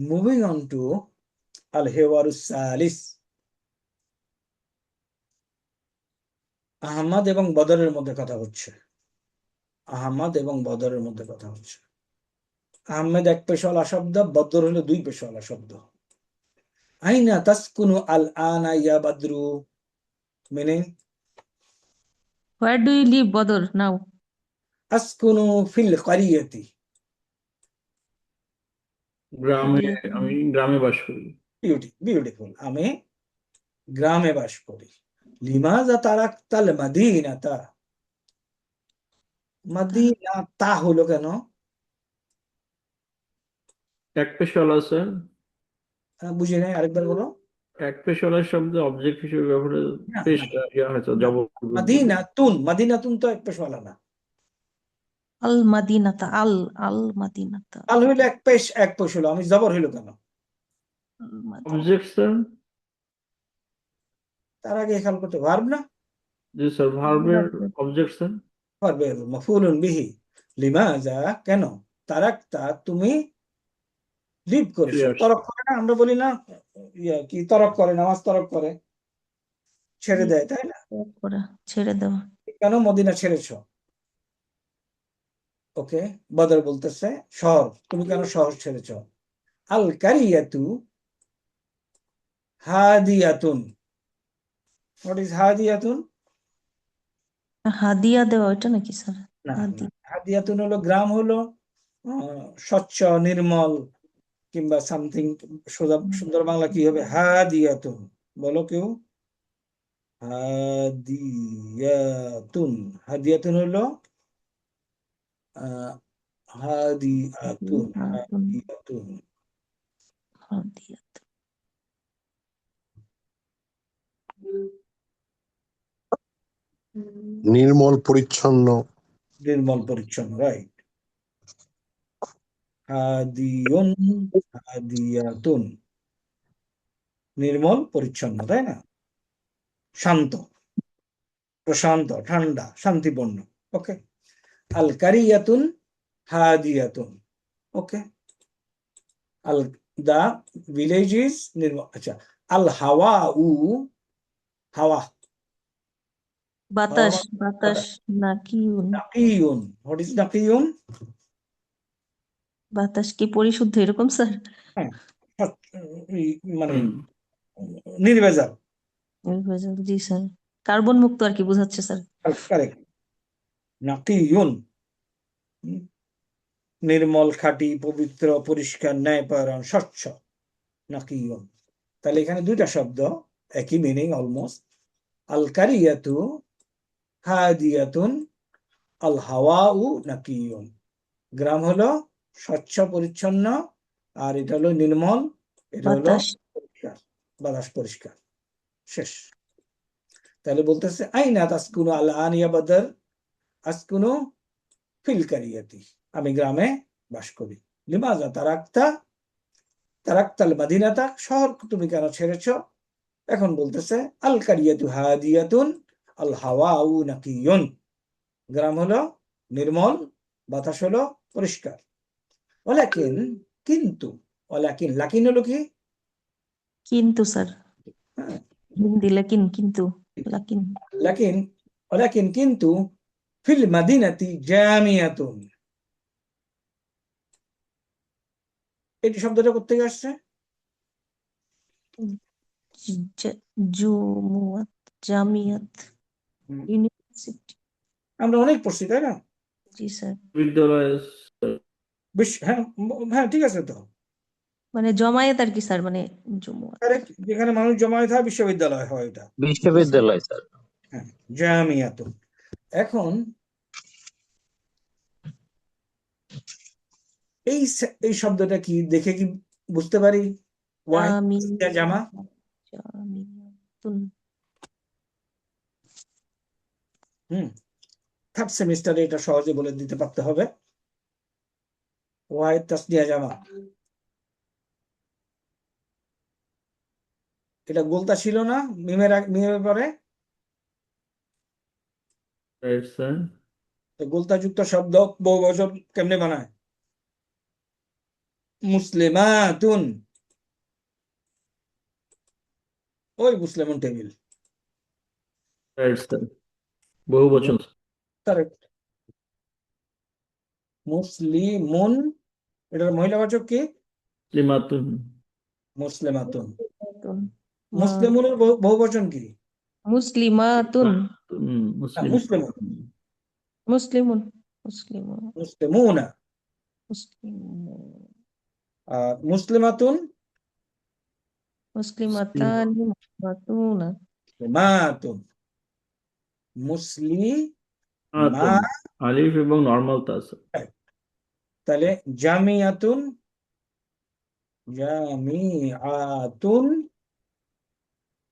Speaker 1: মুভিং অন টু আল হেওয়ারুস সালিস। আহমদ এবং বদরের মধ্যে কথা হচ্ছে। আহমদ এবং বদরের মধ্যে কথা হচ্ছে। আহমেদ এক পেশওয়ালা শব্দ, বদর হলো দুই পেশওয়ালা শব্দ। আইনা তাসকুনু আল আনা ইয়া বদরু, meaning
Speaker 5: Where do you live, Badr, now?
Speaker 1: আসকুনু ফিল কারিয়াতি।
Speaker 2: গ্রামে,
Speaker 5: Really?
Speaker 2: আমি গ্রামে বাস করি।
Speaker 1: বিউটিফুল। আমি গ্রামে বাস করি। লিমাজা তারাকতাল মাদিনাতা। মাদিনা তা হলো কেন?
Speaker 2: এক পেশওয়ালা স্যার,
Speaker 1: বুঝি নাই, আরেকবার বলো।
Speaker 2: এক পেশওয়ালা শব্দ অবজেক্ট হিসেবে ব্যবহার
Speaker 1: না,
Speaker 2: পেশ
Speaker 1: না,
Speaker 2: ইয়া হয়তো
Speaker 1: না।
Speaker 2: জবর
Speaker 1: মাদিনাতুন তো এক পেশওয়ালা না।
Speaker 5: Al Madinata, Al Madinata,
Speaker 1: আল হইলো এক পেশ হলো, আমি জবর হইলো কেন?
Speaker 5: Al Madinata.
Speaker 2: Object sir.
Speaker 1: তার আগে খেয়াল করতে ভার্ব না,
Speaker 2: জি স্যার, ভার্বের অবজেক্ট স্যার।
Speaker 1: ভার্বের মাফউলুন বিহি। লিমাজা কেন, তারাকতা তুমি লিভ করেছো।
Speaker 2: শুয়ে আসছে।
Speaker 1: তরক করে না, আমরা বলি না কি তরক করে, নামাজ তরক করে, ছেড়ে দেয়, তাই না?
Speaker 5: করা, ছেড়ে দেওয়া।
Speaker 1: কেন মদিনা ছেড়েছো? ওকে, বদর বলতেছে শহর, তুমি কেন শহর ছেড়েছো? আল কারিয়াতু হাদিয়াতুন। What is হাদিয়াতুন?
Speaker 5: হাদিয়া দেওয়া, ওইটা নাকি স্যার?
Speaker 1: না,
Speaker 5: হাদি
Speaker 1: হাদিয়াতুন হলো গ্রাম হলো স্বচ্ছ, নির্মল, কিংবা সামথিং। সুন্দর বাংলা কি হবে? হাদিয়াতুন। বলো কেউ। হাদিয়াতুন। হাদিয়াতুন হলো হাদিয়াতুন। হাদিয়াতুন।
Speaker 5: হাদিয়া।
Speaker 10: নির্মল পরিচ্ছন্ন।
Speaker 1: নির্মল পরিচ্ছন্ন, রাইট। হাদিয়ুন, হাদিয়াতুন। নির্মল পরিচ্ছন্ন, তাই না? শান্ত, প্রশান্ত, ঠান্ডা, শান্তিপূর্ণ। ওকে। আল কারিয়াতুন হাদিয়াতুন। ওকে। আল দা ভিলেজ ইজ নির্মল। আচ্ছা, আল হাওয়া হাওয়া
Speaker 5: বাতাস, বাতাস নাকিউন।
Speaker 1: নাকিয়ুন। What is নাকিয়ুন?
Speaker 5: বাতাস কি পরিশুদ্ধ, এরকম স্যার?
Speaker 1: হ্যাঁ, মানে নির্ভেজাল।
Speaker 5: জি স্যার, কার্বন মুক্ত আর কি বোঝাচ্ছে স্যার।
Speaker 1: কারেক্ট। নাকিয়ুন, নির্মল, খাঁটি, পবিত্র, পরিষ্কার, ন্যায়পরায়ণ, স্বচ্ছ। নাকিয়ুন। তাহলে এখানে দুইটা শব্দ, একই মিনিং অলমোস্ট। আল কারিয়াতু হাদিয়াতুন, আল হাওয়াউ নাকিয়ুন। গ্রাম হলো স্বচ্ছ পরিচ্ছন্ন, আর এটা হলো নির্মল, এটা হলো
Speaker 5: বাতাস।
Speaker 1: পরিষ্কার, বাতাস পরিষ্কার। শেষ। তাহলে বলতেছে আইনা তাসকুনু আল আন ইয়া বদর। আসকুনু ফিল কারিয়াতি, আমি গ্রামে বাস করি। লিমাজা তারাক্তাল মাদিনাতা, শহর তুমি কেন ছেড়েছো? এখন বলতেছে আল কারিয়াতু হাদিয়াতুন, আল হাওয়াউ নাকিয়ুন। গ্রাম হলো নির্মল, বাতাস হলো পরিষ্কার। ওয়ালাকিন, কিন্তু। ওয়ালাকিন, লাকিন হলো কি?
Speaker 5: কিন্তু স্যার,
Speaker 1: হ্যাঁ,
Speaker 5: হিন্দি লাকিন, কিন্তু লাকিন।
Speaker 1: লাকিন, ওয়ালাকিন কিন্তু ফিল মাদিনাতি জামিয়াতুন। এই শব্দটা কোথেকে আসছে?
Speaker 5: জুমুয়াত, জামিয়াত, ইউনিভার্সিটি।
Speaker 1: আমরা অনেক পড়ছি, তাই না?
Speaker 5: জি স্যার।
Speaker 2: বিদ্যালয়ে
Speaker 1: হ্যাঁ, হ্যাঁ, ঠিক আছে তো।
Speaker 5: মানে জমায়েত আর কি স্যার, মানে জুমুয়াত।
Speaker 1: কারেক্ট, যেখানে মানুষ জমায়েত হয় বিশ্ববিদ্যালয় হয় এটা।
Speaker 6: বিশ্ববিদ্যালয় স্যার।
Speaker 1: হ্যাঁ, জামিয়াতুন। এখন এই শব্দটা কি দেখে কি বুঝতে পারি? জামা।
Speaker 5: জামিয়াতুন।
Speaker 1: থার্ড সেমিস্টারে এটা সহজে বলে দিতে পারতে হবে। ওয়াহিদ তাসনিয়া জামা। এটা গোলতা ছিল না মিমের পরে?
Speaker 2: স্যার,
Speaker 1: গোলতা যুক্ত শব্দ বহুবচন কেমনে বানায়? মুসলিমাতুন, ওই মুসলিমুন টেবিল।
Speaker 2: রাইট স্যার, বহু বচন।
Speaker 1: কারেক্ট। মুসলিমুন, এটার মহিলাবাচক কি?
Speaker 2: মুসলিমাতুন।
Speaker 1: মুসলিমাতুন।
Speaker 5: মা
Speaker 1: মুসলিমুনের বহুবচন কি?
Speaker 5: মুসলিমাতুন
Speaker 2: মুসলিম।
Speaker 1: মুসলিমুন।
Speaker 5: মুসলিমুন মুসলিমুন
Speaker 1: মুসলিমুনা।
Speaker 5: মুসলিমুন
Speaker 1: আর মুসলিমাতুন,
Speaker 5: মুসলিমাতানি মুসলিমাতুনা
Speaker 1: মুসলিমাতুন। মুসলিমা,
Speaker 2: আলিফ এবং নর্মাল তা আছে।
Speaker 1: তাহলে জামিয়াতুন, জামিআতুন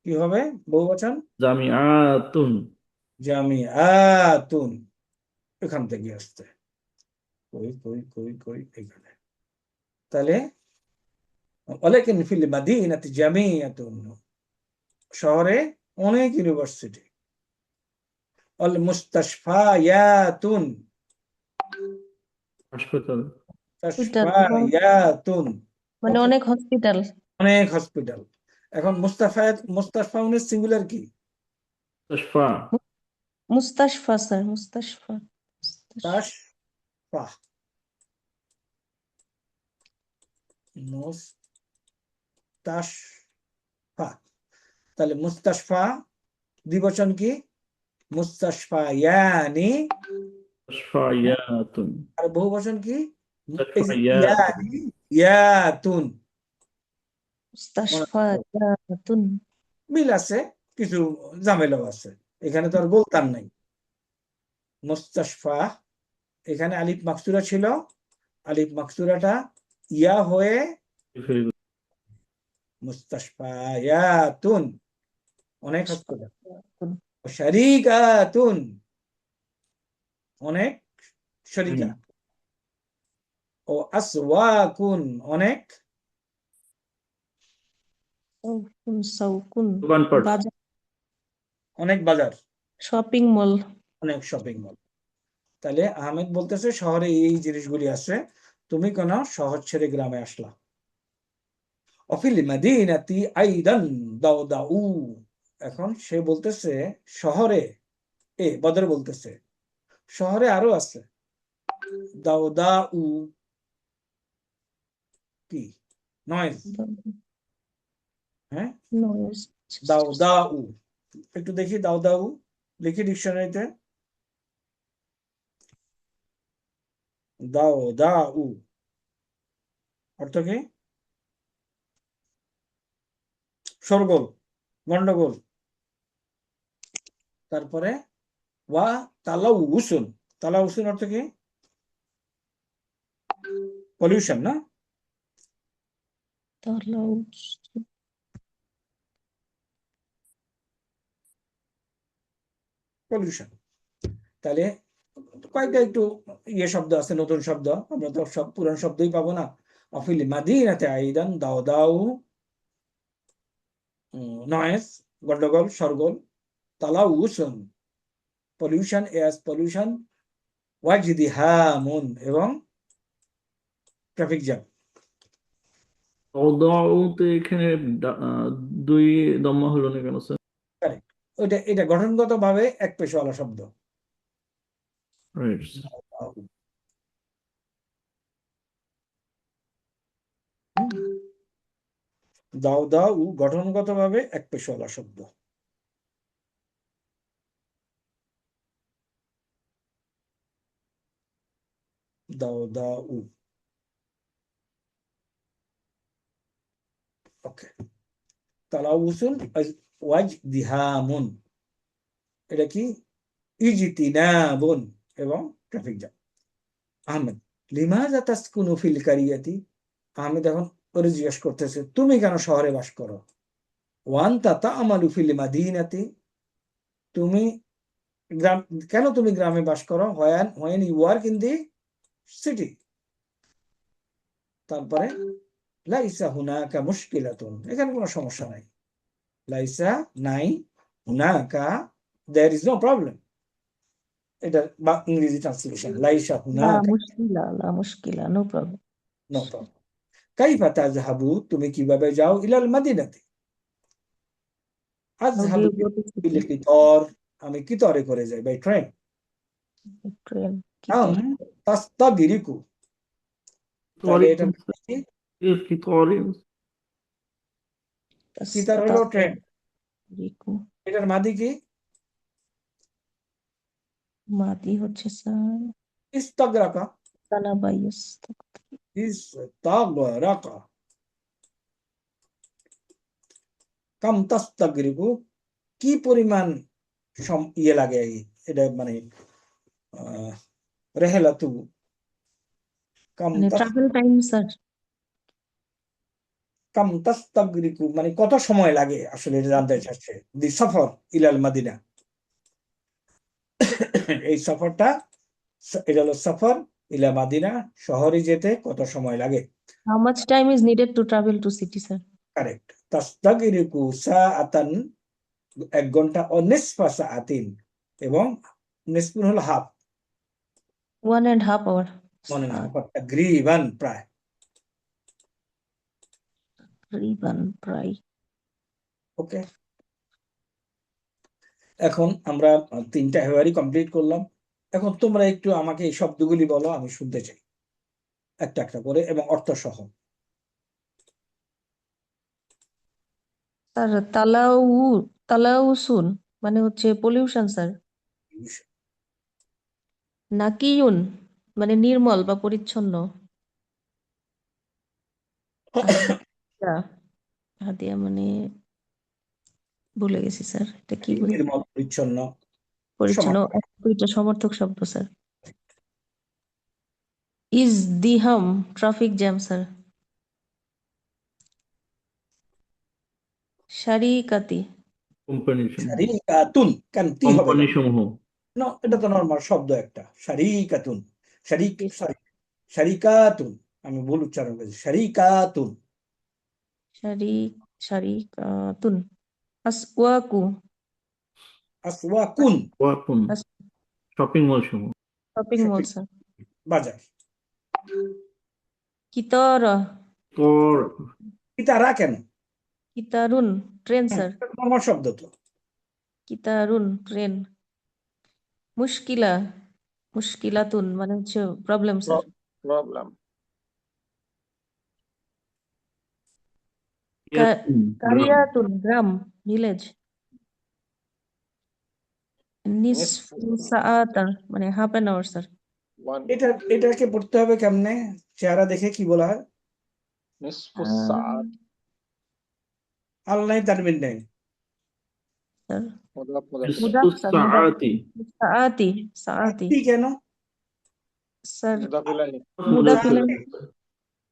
Speaker 1: কি হবে বহুবচন?
Speaker 2: জামিআতুন।
Speaker 1: জামিআতুন, এখান থেকে আসছে। কই কই কই কই এখানে। তাহলে ওয়ালাকিন ফিল মাদিনাতি জামিআতুন, শহরে অনেক ইউনিভার্সিটি। আল মুস্তাশফায়াতুন,
Speaker 2: হাসপাতাল।
Speaker 1: মুস্তাশফায়াতুন
Speaker 5: মানে অনেক হসপিটাল।
Speaker 1: অনেক হসপিটাল। এখন মুস্তাশফাউনের সিঙ্গুলার কি?
Speaker 2: মুস্তাশফা।
Speaker 5: মুস্তাশফা স্যার, মুস্তাশফা
Speaker 1: মুস্তাশফা, মুস্তাশফা। তাহলে মুস্তাশফা দ্বিবচন কি? মুস্তাশফায়ানি।
Speaker 2: মুস্তাশফায়াতুন।
Speaker 1: আর বহুবচন কি?
Speaker 2: মুস্তাশফায়াতুন।
Speaker 1: ইয়াতুন।
Speaker 5: মুস্তাশফায়াতুন
Speaker 1: মিল আছে, কিছু ঝামেলাও আছে, এখানে তো আর বলতাম নাই। মুস্তাশফা, এখানে আলিফ মাকসুরা ছিল, আলিফ মাকসুরাটা ইয়া হয়ে মুস্তাশফায়াতুন, অনেক হসপিটাল। শারিকাতুন, অনেক শরিকা। ও আসওয়াকুন, অনেক
Speaker 5: সাউকুন সাউকুন
Speaker 2: দোকানপাট।
Speaker 5: বাজার,
Speaker 1: অনেক বাজার,
Speaker 5: শপিং মল।
Speaker 1: অনেক শপিং মল। তাহলে আহমেদ বলতেছে শহরে এই জিনিসগুলি আছে, তুমি কেন শহর ছেড়ে গ্রামে আসলা? অফিল মাদিনাতি আইদান দাউদাউ, এখন সে বলতেছে শহরে, বদর বলতেছে শহরে আরো আছে। দাউদাউ কি? নয়েজ। হ্যাঁ,
Speaker 5: নয়েজ।
Speaker 1: দাউদাউ, একটু দেখি দাউদাউ লিখি ডিকশনারিতে। দাউদাউ অর্থ কি? শোরগোল, গন্ডগোল। তারপরে ওয়া তালাউসুন, তালাউসুন অর্থ কি? পলিউশন না?
Speaker 5: তালাউস
Speaker 1: পলিউশন। তাহলে কয়েকটা একটু ইয়ে শব্দ আছে, নতুন শব্দ, আমরা তো সব পুরান শব্দই পাবো না। অফিল মাদিনাতে আইদান দাউদাউ, নয়েজ, গন্ডগোল, শোরগোল। তালাউসুন, পলিউশন, এয়ার পলিউশন। ওয়াজদিহামুন, এবং ট্রাফিক জ্যাম।
Speaker 2: দাউদাউতে এখানে দুই দম্মা হলো না কেন স্যার?
Speaker 1: কারেক্ট, ওইটা এটা গঠনগতভাবে এক পেশওয়ালা শব্দ।
Speaker 2: রাইট।
Speaker 1: দাউদাউ গঠনগতভাবে এক পেশওয়ালা শব্দ। দাউদাউ, ওকে। তালাউসুন ওয়াজদিহামুন, এটা কি? ইজতিনাবুন, এবং ট্রাফিক জ্যাম। আহমেদ, লিমাযা তাসকুনু ফিল কারিয়াতি, আহমেদ এখন ওরে জিজ্ঞেস করতেছে তুমি কেন শহরে বাস করো? ওয়ান্তা তা'মালু ফিল মাদিনাতি, তুমি গ্রাম, কেন তুমি গ্রামে বাস করো? when you work in the city। তারপরে লাইসা হুনাকা মুশকিলাতুন, এখানে কোনো সমস্যা নাই। লাইসা নাই, হুনাকা there is no problem, এটা ইংরেজি ট্রান্সলেশন। লাইসা
Speaker 5: লা
Speaker 1: হুনাকা,
Speaker 5: মুশকিলা, লা মুশকিলা, নো প্রবলেম।
Speaker 1: No problem. কাইফা তাযহাবু, তুমি কিভাবে যাও, ইলাল মাদিনাতে।
Speaker 5: How do
Speaker 1: আযহাবু
Speaker 5: you go to
Speaker 1: bill
Speaker 5: city?
Speaker 1: কিতর, আমি কিতরে করে যাই, বাই ট্রেন।
Speaker 5: Train.
Speaker 1: কাম
Speaker 5: Kitor.
Speaker 1: তাস্তাগরিকু, তাহলে এটা কি? কিতার হলো ট্রেন,
Speaker 5: Tastagriku.
Speaker 1: এটার মাদি কি?
Speaker 5: মাদি হচ্ছে স্যার
Speaker 1: ইস্তাগরাকা,
Speaker 5: তালাবাইস।
Speaker 1: ইস্তাগরাকা। কাম তাস্তাগরিকু, কি পরিমাণ ইয়ে লাগে, এটা মানে রেহেলাতু, কাম
Speaker 5: মানে ট্রাভেল টাইম স্যার।
Speaker 1: কাম তাস্তাগরিকু মানে কত সময় লাগে, আসলে এটা জানতে চাচ্ছে। দি সফর ইলাল মাদিনা, এই সফরটা, এটা হলো সফর ইলা মাদিনা, শহরে যেতে কত সময় লাগে।
Speaker 5: How much time is needed to travel to city sir?
Speaker 1: Correct. তাস্তাগরিকু সাআতান, 1 ঘন্টা, ও নিসফা সাআতিন, এবং নিসফুন হলো হাফ,
Speaker 5: 1.5 hour.
Speaker 1: মনে না, তাকরিবান প্রায়।
Speaker 5: রিবান প্রায়।
Speaker 1: ওকে, এখন আমরা 3টা হেওয়ারি কমপ্লিট করলাম। এখন তোমরা একটু আমাকে এই শব্দগুলি বলো, আমি শুনতে চাই একটা একটা করে এবং অর্থ সহ।
Speaker 5: স্যার তালাউসুন মানে হচ্ছে পলিউশন স্যার। নাকিয়ুন মানে নির্মল বা পরিচ্ছন্ন। হাদিয়া হাদিয়া মানে ভুলে গেছি স্যার, এটা কি বলে?
Speaker 1: নির্মল পরিচ্ছন্ন
Speaker 5: পরিচ্ছন্ন,
Speaker 1: সমাজ।
Speaker 5: দুইটা সমর্থক শব্দ স্যার। ইজদিহাম ট্রাফিক জ্যাম স্যার। শারিকাতি
Speaker 2: কোম্পানি
Speaker 1: শারিকাতুন, কেন তি হবে
Speaker 2: কোম্পানি
Speaker 1: কেন?
Speaker 2: সমূহ।
Speaker 1: না, এটা তো নরমাল শব্দ একটা, শারিকাতুন, সরি, শারিকাতুন, আমি ভুল উচ্চারণ করেছি, শারিকাতুন।
Speaker 5: শারিকাতুন। আসওয়াকু
Speaker 1: আসওয়াকুন,
Speaker 2: ওয়াকুন শপিং মল সমূহ।
Speaker 5: Shopping mall sir.
Speaker 1: বাজার।
Speaker 5: কিতারা
Speaker 2: তোর
Speaker 1: কিতারা কেন?
Speaker 5: কিতারুন ট্রেন স্যার।
Speaker 1: নরমাল শব্দ তো।
Speaker 5: কিতারুন ট্রেন। মুশকিলা মুশকিলাতুন মানে হচ্ছে প্রবলেম স্যার।
Speaker 6: প্রবলেম।
Speaker 5: কারিয়াতুন গ্রাম ভিলেজ। নিসফু সাআতা মানে হাফ অ্যান আওয়ার স্যার।
Speaker 1: এটাকে পড়তে হবে কেমনে? চেহারা দেখে কি বলা হয়?
Speaker 6: নিসফু সাআত।
Speaker 1: আল্লাহ তানবির নেই
Speaker 5: স্যার
Speaker 6: মুদাফ
Speaker 5: মুদাফ স্যার
Speaker 2: সাআতি
Speaker 5: সাআতি সাআতি
Speaker 1: কি কেন?
Speaker 5: স্যার
Speaker 6: মুদাফ ইলাইহি।
Speaker 5: মুদাফ ইলাইহি।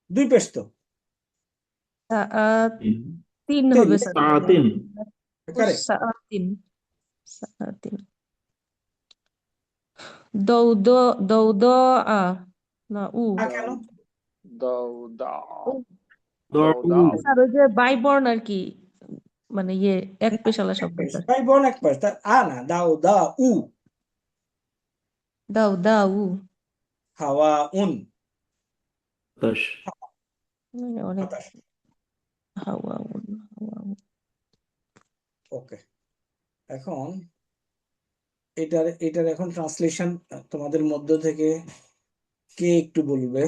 Speaker 1: 2 পেশ তো।
Speaker 5: সাআতিন হবে স্যার।
Speaker 2: সাআতিন
Speaker 1: কারেক্ট।
Speaker 5: সাআতিন সাআতিন। দৌদা না উ
Speaker 1: কেন?
Speaker 6: দাউদা
Speaker 2: দাউ
Speaker 5: স্যার ওই যে বাইবর্ন আর কি, মানে ইয়ে এক পেশালা শব্দ স্যার।
Speaker 1: ভাই বোন এক পেশ, তার না, দাও দা উ,
Speaker 5: দা উ
Speaker 1: হাওয়া উন,
Speaker 2: তাশ
Speaker 5: মানে অনেক
Speaker 1: বাতাস।
Speaker 5: হাওয়া উন হাওয়া উন।
Speaker 1: ওকে, এখন এটার এখন ট্রান্সলেশন তোমাদের মধ্য থেকে কে একটু বলবে?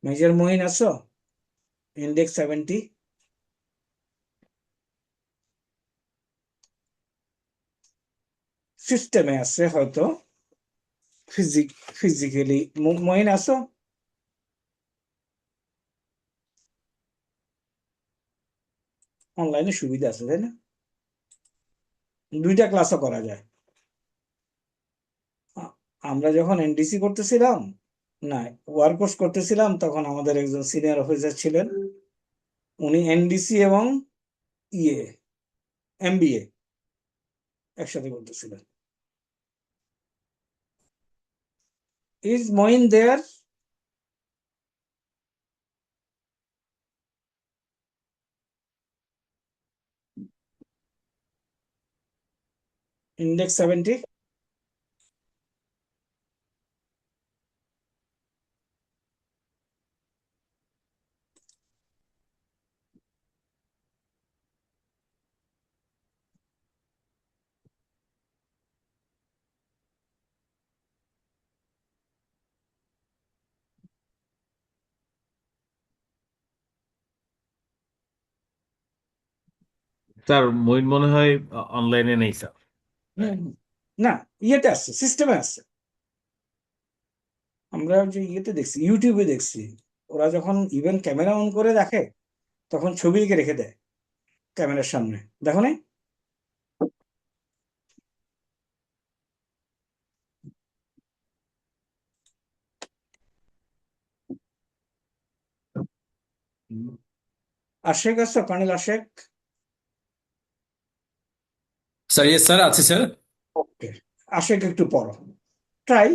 Speaker 1: মেজর মহিন আছো? ইন্ডেক্স 70 সিস্টেমে আছে হয়তো, ফিজিক্যালি। মহিন আছো? অনলাইনে সুবিধা আছে তাই না? 2টা ক্লাসও করা যায়। আমরা যখন এনডিসি করতেছিলাম, না ওয়ারকোর্স করতেছিলাম, তখন আমাদের একজন সিনিয়র অফিসার ছিলেন, উনি এনডিসি এবং এমবিএ একসাথে করতেছিলেন। Is Moin there? Index 70
Speaker 2: sir Moin মনে হয় অনলাইনে নেই স্যার।
Speaker 1: না, ইয়েতে আসছে, সিস্টেমে আসছে। আমরা যে ইয়েতে দেখছি, ইউটিউবে দেখছি, ওরা যখন ইভেন ক্যামেরা অন করে দেখে তখন ছবি এঁকে রেখে দেয় ক্যামেরার সামনে, দেখো না? আশেক আছো, colonel Ashek?
Speaker 8: Sir yes sir আছে স্যার।
Speaker 1: ওকে, আশেক একটু পড়ো, try,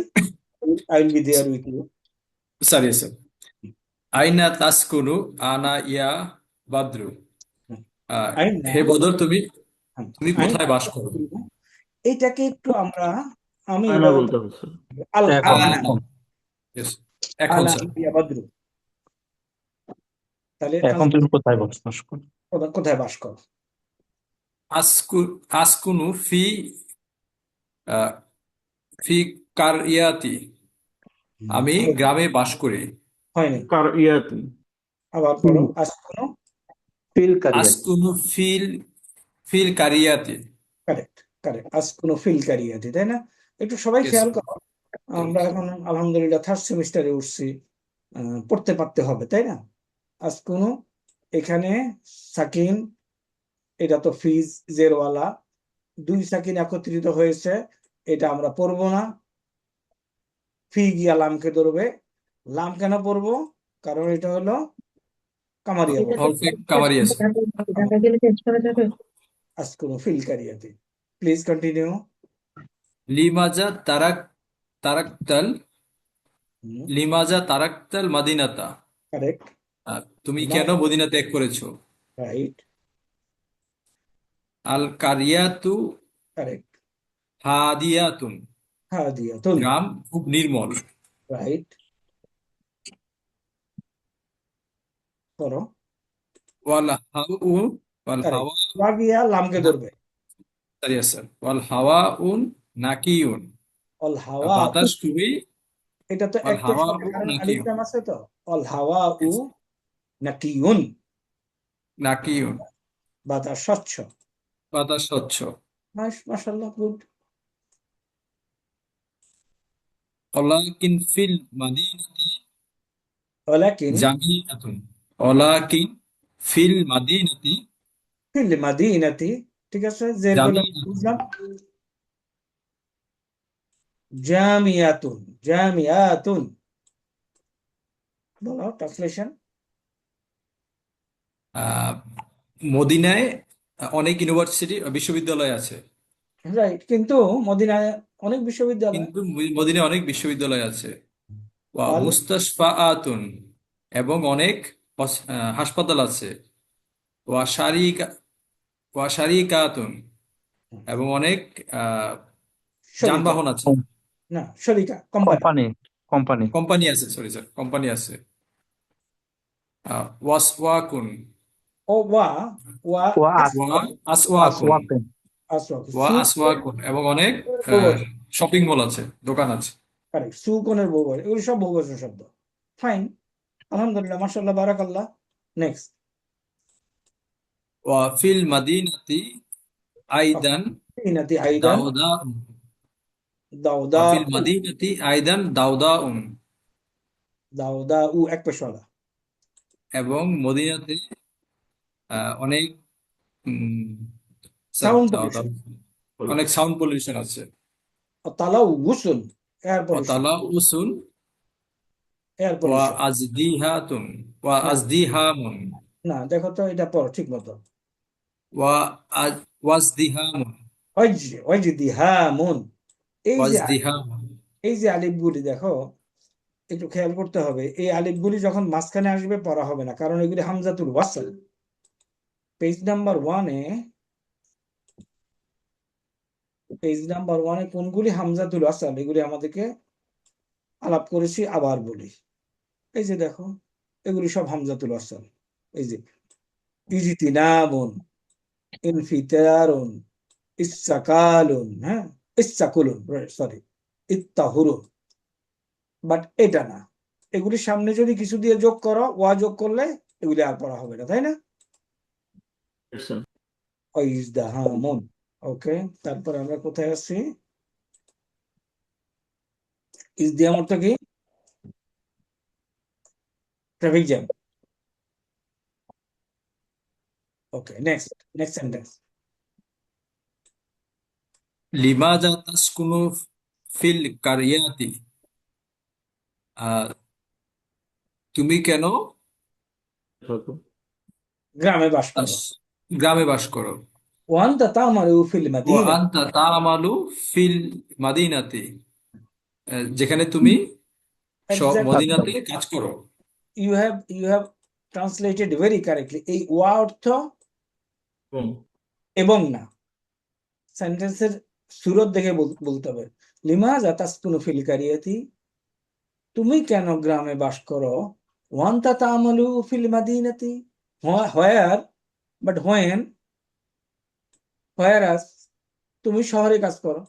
Speaker 1: I will be there with you.
Speaker 8: Sir yes sir. আইনা তাসকুনু আনা ইয়া বাদরু।
Speaker 1: আইনা,
Speaker 8: হে বদর, তুমি
Speaker 1: হ্যাঁ,
Speaker 8: তুমি
Speaker 1: আইনা,
Speaker 8: কোথায় বাস করো?
Speaker 1: এটাকে একটু আমরা, আমি
Speaker 2: আনা
Speaker 1: এভাবে
Speaker 2: বলতে হবে স্যার।
Speaker 1: আল
Speaker 6: এখন
Speaker 1: আনা,
Speaker 6: এখন
Speaker 8: Yes, এখন
Speaker 1: আনা
Speaker 8: স্যার।
Speaker 1: ইয়া বদরু, তাহলে
Speaker 6: এখন তুমি কোথায় বসবাস করো?
Speaker 1: কোথায় বাস করো?
Speaker 8: আসকু আসকুনু ফি আহ, ফি কারিয়াতি। আমি গ্রামে বাস করি।
Speaker 1: হয়নি,
Speaker 2: কার ইয়াতি।
Speaker 1: আবার পড়ো, আসকুনো,
Speaker 6: ফিল কারিয়া।
Speaker 8: আসকুনু ফিল কারিয়াতি।
Speaker 1: কারেক্ট কারেক্ট, আসকুনো ফিল কারিয়াতি, তাই না? একটু সবাই
Speaker 8: Yes,
Speaker 1: খেয়াল
Speaker 8: sir.
Speaker 1: করো, আমরা এখন আলহামদুলিল্লাহ থার্ড সেমিস্টারে উঠছি, পড়তে পারতে হবে, তাই না? আসকুনো, এখানে সাকিন, এটা তো ফিজ জেরওয়ালা, দুই সাকিন একত্রিত হয়েছে, এটা আমরা পড়বো না। ফি গিয়া লামকে ধরবে, লাম কেন পড়বো? কারণ এটা হলো কামারিয়া বর্ণ।
Speaker 8: হরফে কামারিয়া স্যার।
Speaker 1: আসকুনো ফিল কারিয়াতি, প্লিজ কন্টিনিউ।
Speaker 8: লিমাজা তারাকতাল লিমাজা তারাকতাল মাদিনাতা।
Speaker 1: কারেক্ট,
Speaker 8: তুমি কেন মদিনা ত্যাগ করেছো?
Speaker 1: রাইট,
Speaker 8: আল কারিয়াতু
Speaker 1: কারেক্ট,
Speaker 8: হাদিয়াতুন।
Speaker 1: হাদিয়াতুন,
Speaker 8: গ্রাম খুব নির্মল।
Speaker 1: রাইট, করো,
Speaker 8: ওয়াল হাউ ওয়াল
Speaker 1: কারেক্ট,
Speaker 8: হাওয়া
Speaker 1: ওয়া গিয়া লামকে ধরবে,
Speaker 8: স্যার ওয়াল হাওয়া নাকিউন।
Speaker 1: অল হাওয়া,
Speaker 8: বাতাস খুবই
Speaker 1: এটা তো
Speaker 8: ওয়াল
Speaker 1: একটা
Speaker 8: হাওয়া
Speaker 1: কারণ আলিফ
Speaker 8: নাকিউন।
Speaker 1: লাম আছে তো, অল হাওয়া উ নাকিউন,
Speaker 8: নাকিউন
Speaker 1: বাতাস স্বচ্ছ।
Speaker 8: বাতাস স্বচ্ছ।
Speaker 1: মাশাআল্লাহ, গুড।
Speaker 8: ওয়ালাকিন ফিল মাদিনাতি
Speaker 1: ওয়ালাকিন
Speaker 8: জামিআতুন। ওয়ালাকিন ফিল মাদিনাতি
Speaker 1: ফিল মাদিনাতি, ঠিক আছে, জের করলাম, বুঝলাম। জামিয়াতুন, জামিয়াতুন, বলো ট্রান্সলেশন।
Speaker 8: মদিনায় অনেক ইউনিভার্সিটি বিশ্ববিদ্যালয় আছে,
Speaker 1: রাইট, কিন্তু মদিনায় অনেক বিশ্ববিদ্যালয়,
Speaker 8: কিন্তু মদিনায় অনেক বিশ্ববিদ্যালয় আছে। ওয়া
Speaker 1: ওয়াল
Speaker 8: মুস্তাশফাআতুন, এবং অনেক হাসপাতাল আছে। ওয়া শারিকাতুন, এবং অনেক
Speaker 1: শরিকা,
Speaker 8: যানবাহন আছে।
Speaker 1: না শরিকা, কোম্পানি,
Speaker 6: কোম্পানি কোম্পানি
Speaker 8: কোম্পানি আছে, সরি স্যার, কোম্পানি আছে। ওয়াসওয়াকুন
Speaker 1: ও ওয়া ওয়া
Speaker 6: ওয়া
Speaker 8: ওয়া আসওয়াকুন
Speaker 6: আসওয়াকিন।
Speaker 1: আসওয়াক,
Speaker 8: ওয়া
Speaker 1: সু
Speaker 8: আসওয়াকুন, এবং অনেক
Speaker 1: বহুবচন,
Speaker 8: শপিং মল আছে, দোকান আছে।
Speaker 1: কারেক্ট, সুকনের বহুবচন, এগুলো সব বহুবচন শব্দ। ফাইন, আলহামদুলিল্লাহ, মাশাআল্লাহ, বারাকাল্লাহ। নেক্সট,
Speaker 8: ওয়া ফিল মাদিনাতি আইদান
Speaker 1: ইনাতি আইদান
Speaker 8: দাউদা
Speaker 1: দাউদা
Speaker 8: ফিল মাদিনাতি আইদান দাউদাউন,
Speaker 1: দাউদা উ এক পেশওয়ালা,
Speaker 8: এবং মদিনাতে অনেক স্যার
Speaker 1: সাউন্ড
Speaker 8: দাউদা
Speaker 1: পলিউশন,
Speaker 8: অনেক সাউন্ড পলিউশন আছে।
Speaker 1: তালাউ গুসুন, এয়ার
Speaker 8: ওয়া
Speaker 1: পলিউশন,
Speaker 8: তালা উসুন
Speaker 1: এয়ার
Speaker 8: ওয়া
Speaker 1: পলিউশন।
Speaker 8: আজদিহাতুন ওয়া
Speaker 1: না
Speaker 8: আজদিহামুন
Speaker 1: না, দেখো তো এটা পড়ো ঠিক মতো,
Speaker 8: ওয়াজদিহামুন
Speaker 1: ওয়াজদিহামুন, এই যে
Speaker 8: ওয়াজদিহামুন।
Speaker 1: এই যে আলিফগুলি দেখো, একটু খেয়াল করতে হবে, এই আলিফগুলি যখন মাঝখানে আসবে পড়া হবে না, কারণ এগুলি হামজাতুল ওয়াসল। পেজ নাম্বার 1-এ কোনগুলি হামজাতুল ওয়াসল, এগুলি আমাদেরকে আলাপ করেছি, আবার বলি। এই যে দেখো, এগুলি সব হামজাতুল ওয়াসল। এই যে ইজতিনাবুন, ইনফিতারুন, ইসসাকালুন, হ্যাঁ, ইসসাকুলুন, সরি, ইত্তাহুরুন, বাট এটা না। এগুলির সামনে যদি কিছু দিয়ে যোগ করো, ওয়া যোগ করলে এগুলি আর পড়া হবে না, তাই না? ওয়াইজদাহামুন। ওকে, তারপর আমরা কোথায় আছি? ইজদিহাম অর্থ কি? Traffic jam. Okay, next sentence.
Speaker 8: লিমাজা তাসকুনু ফিল কারিয়াতি, তুমি কেন
Speaker 2: থাকো।
Speaker 1: গ্রামে বাস করো।
Speaker 8: তাস- গ্রামে বাস করো।
Speaker 1: ওয়ান্তা তা'মালু ফিল
Speaker 8: ও
Speaker 1: মাদিনা।
Speaker 8: আনতা তা'মালু ফিল মাদিনাতি, যেখানে তুমি
Speaker 1: এক্স্যাক্টলি,
Speaker 8: মদিনাতে কাজ করো।
Speaker 1: you have translated very correctly. এই ওয়া অর্থ
Speaker 2: এবং
Speaker 1: এবং না, সেন্টেন্সের সুরত দেখে বলতে হবে। লিমাজা তাসকুনু ফিল কারিয়াতি, তুমি কেন গ্রামে বাস করো। ওয়ান্তা তা'মালু ফিল মাদিনাতি, হোয়ার, বাট হোয়েন, হোয়ারাস, তুমি শহরে কাজ করো।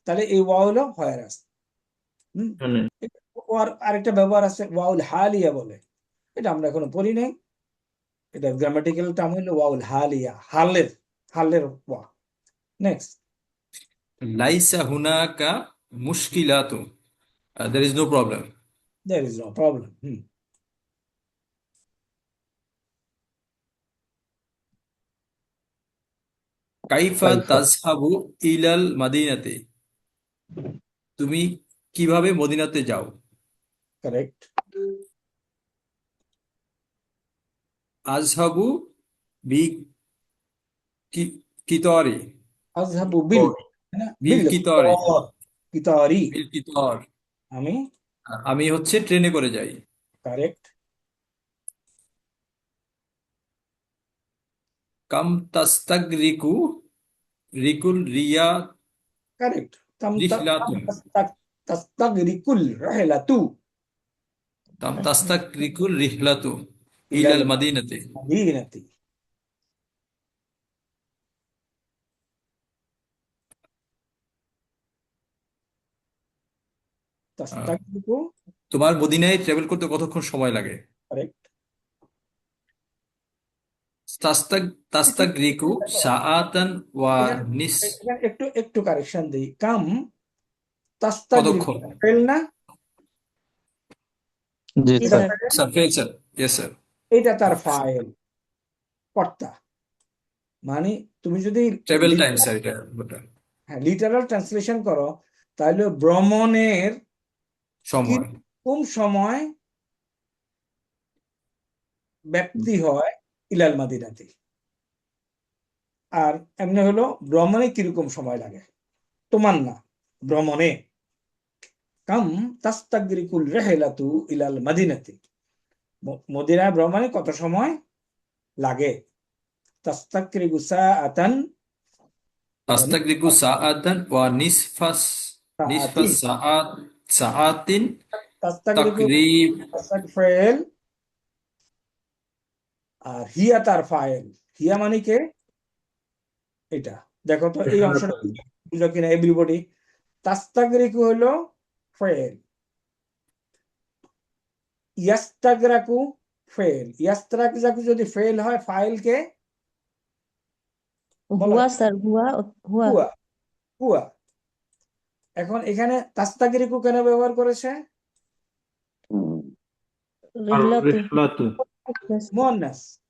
Speaker 1: তাহলে এই ওয়া হলো হোয়ারাস।
Speaker 2: এখানে
Speaker 1: ওয়ার আরেকটা ব্যবহার আছে, ওয়াউল হালিয়া বলে, এটা আমরা এখনো পড়ি নাই। এটা গ্রামাটিক্যাল টার্ম হলো ওয়াউল হালিয়া, হালের ওয়া। নেক্সট,
Speaker 8: লাইসা হুনাকা মুশকিলাতু, there is no problem.
Speaker 1: there is no problem.
Speaker 8: কাইফা
Speaker 6: কাইফা।
Speaker 8: তাজহাবু ইলাল মাদিনাতে, তুমি কিভাবে মদিনাতে যাও।
Speaker 1: কারেক্ট।
Speaker 8: আজহাবু বি কিতারি,
Speaker 1: আযহাবু বিল,
Speaker 8: বিল কিতারি,
Speaker 1: কিতারি,
Speaker 8: বিল কিতার,
Speaker 1: আমি।
Speaker 8: আমি হচ্ছে ট্রেনে করে যাই।
Speaker 1: কারেক্ট।
Speaker 8: কাম তাস্তাগরিকু রিকুল রিয়া
Speaker 1: কারেক্ট।
Speaker 8: রিহলাতু,
Speaker 1: তাস্তাগরিকুল রাহলাতু
Speaker 8: কাম তাস্তাগরিকুল রিহলাতু
Speaker 1: ইলাল
Speaker 8: ইলাল মাদিনাতে।
Speaker 1: মাদিনাতি। তাস্তাগরিকু,
Speaker 8: তোমার মদিনায় ট্রাভেল করতে কতক্ষণ সময় লাগে।
Speaker 1: কারেক্ট।
Speaker 8: তাস্তাগরিকু সাআতান ওয়া নিস,
Speaker 1: একটু কারেকশন দেই। কাম তাস্তাগরিকু
Speaker 8: কতক্ষণ।
Speaker 1: ফেল না,
Speaker 6: জি
Speaker 5: জি
Speaker 6: স্যার।
Speaker 5: স্যার।
Speaker 8: স্যার ফেল স্যার, ইয়েস স্যার।
Speaker 1: এটা তার ফাইল, কর্তা। মানে তুমি যদি
Speaker 8: ট্রাভেল টাইম স্যার, এটা
Speaker 1: লিটারাল ট্রান্সলেশন করো, তাহলে ভ্রমণের
Speaker 8: সময়।
Speaker 1: কোন সময় ব্যাপ্তি হয় ইলাল মাদিনাতে, আর এমনি হলো ভ্রমণে কিরকম সময় লাগে, তোমার না, ভ্রমণে। কাম তাস্তাগরিকুল রাহলাতু ইলাল মাদিনাতি, মদিনা ভ্রমণে কত সময় লাগে। তাস্তাগরিকু সাআতান,
Speaker 8: তাস্তাগরিকু সাআতান ওয়া নিসফাস সাআতিন
Speaker 1: তাস্তাগরিকু
Speaker 8: তাকরিব।
Speaker 1: ফাইল, আর হিয়া তার ফাইল। হিয়া মানে কে, এটা দেখো তো এই অংশটা বুঝো কিনা এভরিবডি। তাস্তাগরিকু হলো ফাইল, ইয়াস্তাগরাকু ফেল। ইয়াস্তাগরাকু যদি ফেল হয়, ফাইল কে
Speaker 5: হুয়া স্যার, হুয়া।
Speaker 1: হুয়া, হুয়া। এখন এখানে তাস্তাগরিকু কেন ব্যবহার করেছে?
Speaker 2: আর
Speaker 5: রিহলাতু।
Speaker 2: রিহলাতু
Speaker 1: মুয়ান্নাস,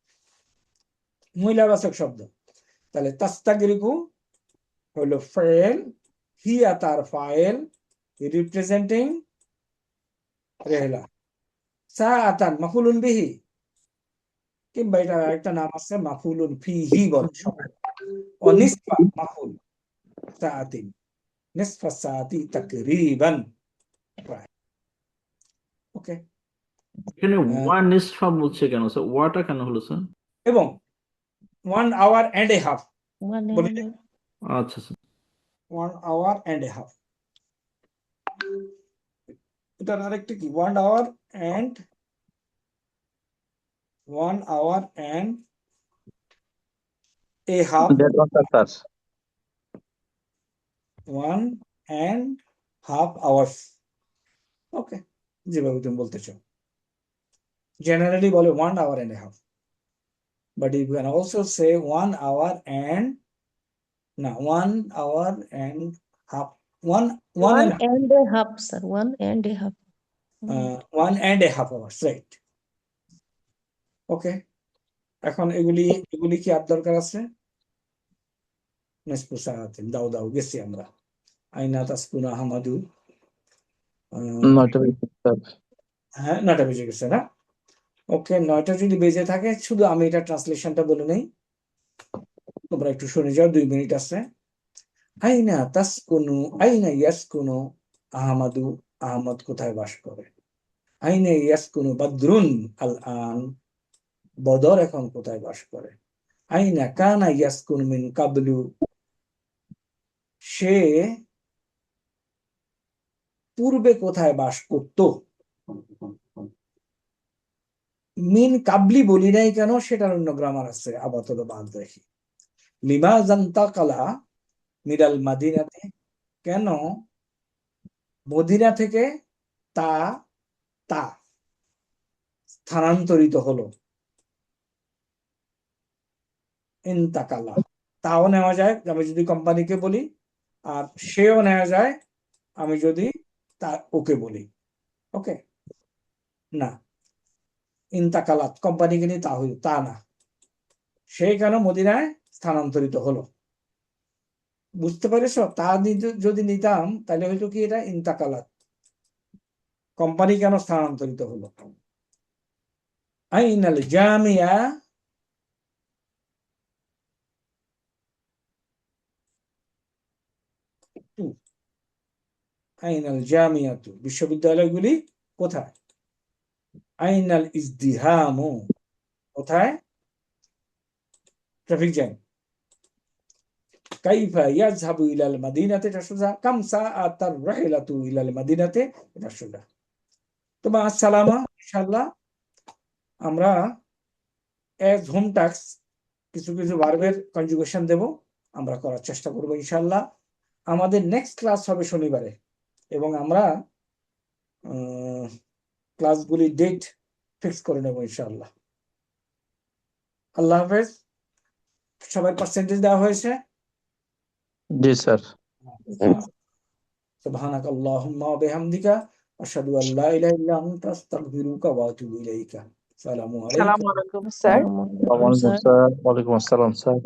Speaker 1: মহিলাবাচক শব্দ। তাহলে তাস্তাগরিকু হলো ফেল, হিয়া তার ফাইল রিপ্রেজেন্টিং রেহলা। সাআতান মাফুলুন বিহি, কিংবা এটা আরেকটা নাম আছে মাফুলুন ফিহি বলে সবাই। ও নিসফা মাফুল সাআতিন, নিসফা সাআতি তাকরিবান, প্রায়। ওকে,
Speaker 2: এখানে ওয়ান নিসফা বলছে কেন স্যার, ওয়াটা কেন হলো স্যার?
Speaker 1: এবং 1 hour and a half বলে,
Speaker 2: আচ্ছা sir.
Speaker 1: 1 hour and a half। এটার আরেকটা কি, 1 hour and 1 hour and a half, 1.5 hours। ওকে, যেভাবে তুমি বলতে চাও, জেনারেলি বলে 1 hour and a half। but you can also say 1 hour and 1 hour and half. One
Speaker 5: One
Speaker 1: and
Speaker 5: and a half, sir. 1 and a half.
Speaker 1: 1 and a half hours, right? ওকে, এখন এগুলি কি আর দরকার আছে? নিসফু সাআতিন, দাও গেছি আমরা। আইনা তাসকুনা আহমাদু,
Speaker 6: 9টা বেজে গেছে, স্যার।
Speaker 1: হ্যাঁ 9টা বেজে গেছে না? ওকে, 9টা যদি বেজে থাকে, শুধু আমি এটা ট্রান্সলেশনটা বলে নেই, তোমরা একটু শুনে যাও, 2 মিনিট আছে। আইনা তাসকুনু, আইনা ইয়াসকুনু আহমাদু, আহমদ কোথায় বাস করে? আইনা ইয়াসকুনু বাদরুন আল আন, বদর এখন কোথায় বাস করে? আইনা কানা ইয়াসকুনু মিন কাবলু, সে পূর্বে কোথায় বাস করত? মিন কাবলি বলি নাই কেন, সেটার অন্য গ্রামার আছে, আপাতত বাদ রাখি। লিমা জান্তাকালা মিনাল মাদিনাতে, কেন মদিনা থেকে তা স্থানান্তরিত হলো? ইন্তাকালা, তাও নেওয়া যায় আমি যদি কোম্পানিকে বলি, আর সেও নেওয়া যায় আমি যদি ওকে বলি। ওকে, না ইন্তাকালাত কোম্পানিকে নিয়ে তা না, সে কেন মদিনায় স্থানান্তরিত হলো? বুঝতে পারিস? তা যদি নিতাম তাহলে হয়তো কি এটা ইন্তাকালাত, কোম্পানি কেন স্থানান্তরিত হলো? আইনাল জামিয়া, আইনাল জামিয়াতু, বিশ্ববিদ্যালয়গুলি কোথায়? আইনাল ইজদিহামু, কোথায় ট্রাফিক জ্যাম? কাইফা ইয়াযহাবু ইলাল মাদিনাতে, এটা সোজা। কাম সাআতার রাহিলাতু ইলাল মাদিনাতে, এটা সোজা। তো মা আসসালামা, ইনশাআল্লাহ আমরা এজ হোম টাস্ক কিছু ভার্বের কনজুগেশন দেব, আমরা করার চেষ্টা করব ইনশাআল্লাহ। আমাদের নেক্সট ক্লাস হবে শনিবারে, এবং আমরা ক্লাসগুলি ডেট ফিক্স করে নেব ইনশাআল্লাহ। আল্লাহ হাফেজ। সবার পার্সেন্টেজ দেওয়া হয়েছে?
Speaker 6: জি স্যার।
Speaker 1: সুবহানাকাল্লাহুম্মা ওয়া বিহামদিকা আশহাদু আল লা ইলাহা ইল্লা আনতা আস্তাগফিরুকা ওয়া আতুবু ইলাইকা। আসসালামু আলাইকুম।
Speaker 5: আসসালামু আলাইকুম, স্যার।
Speaker 6: ওয়ালাইকুম স্যার। ওয়ালাইকুম আসসালাম স্যার।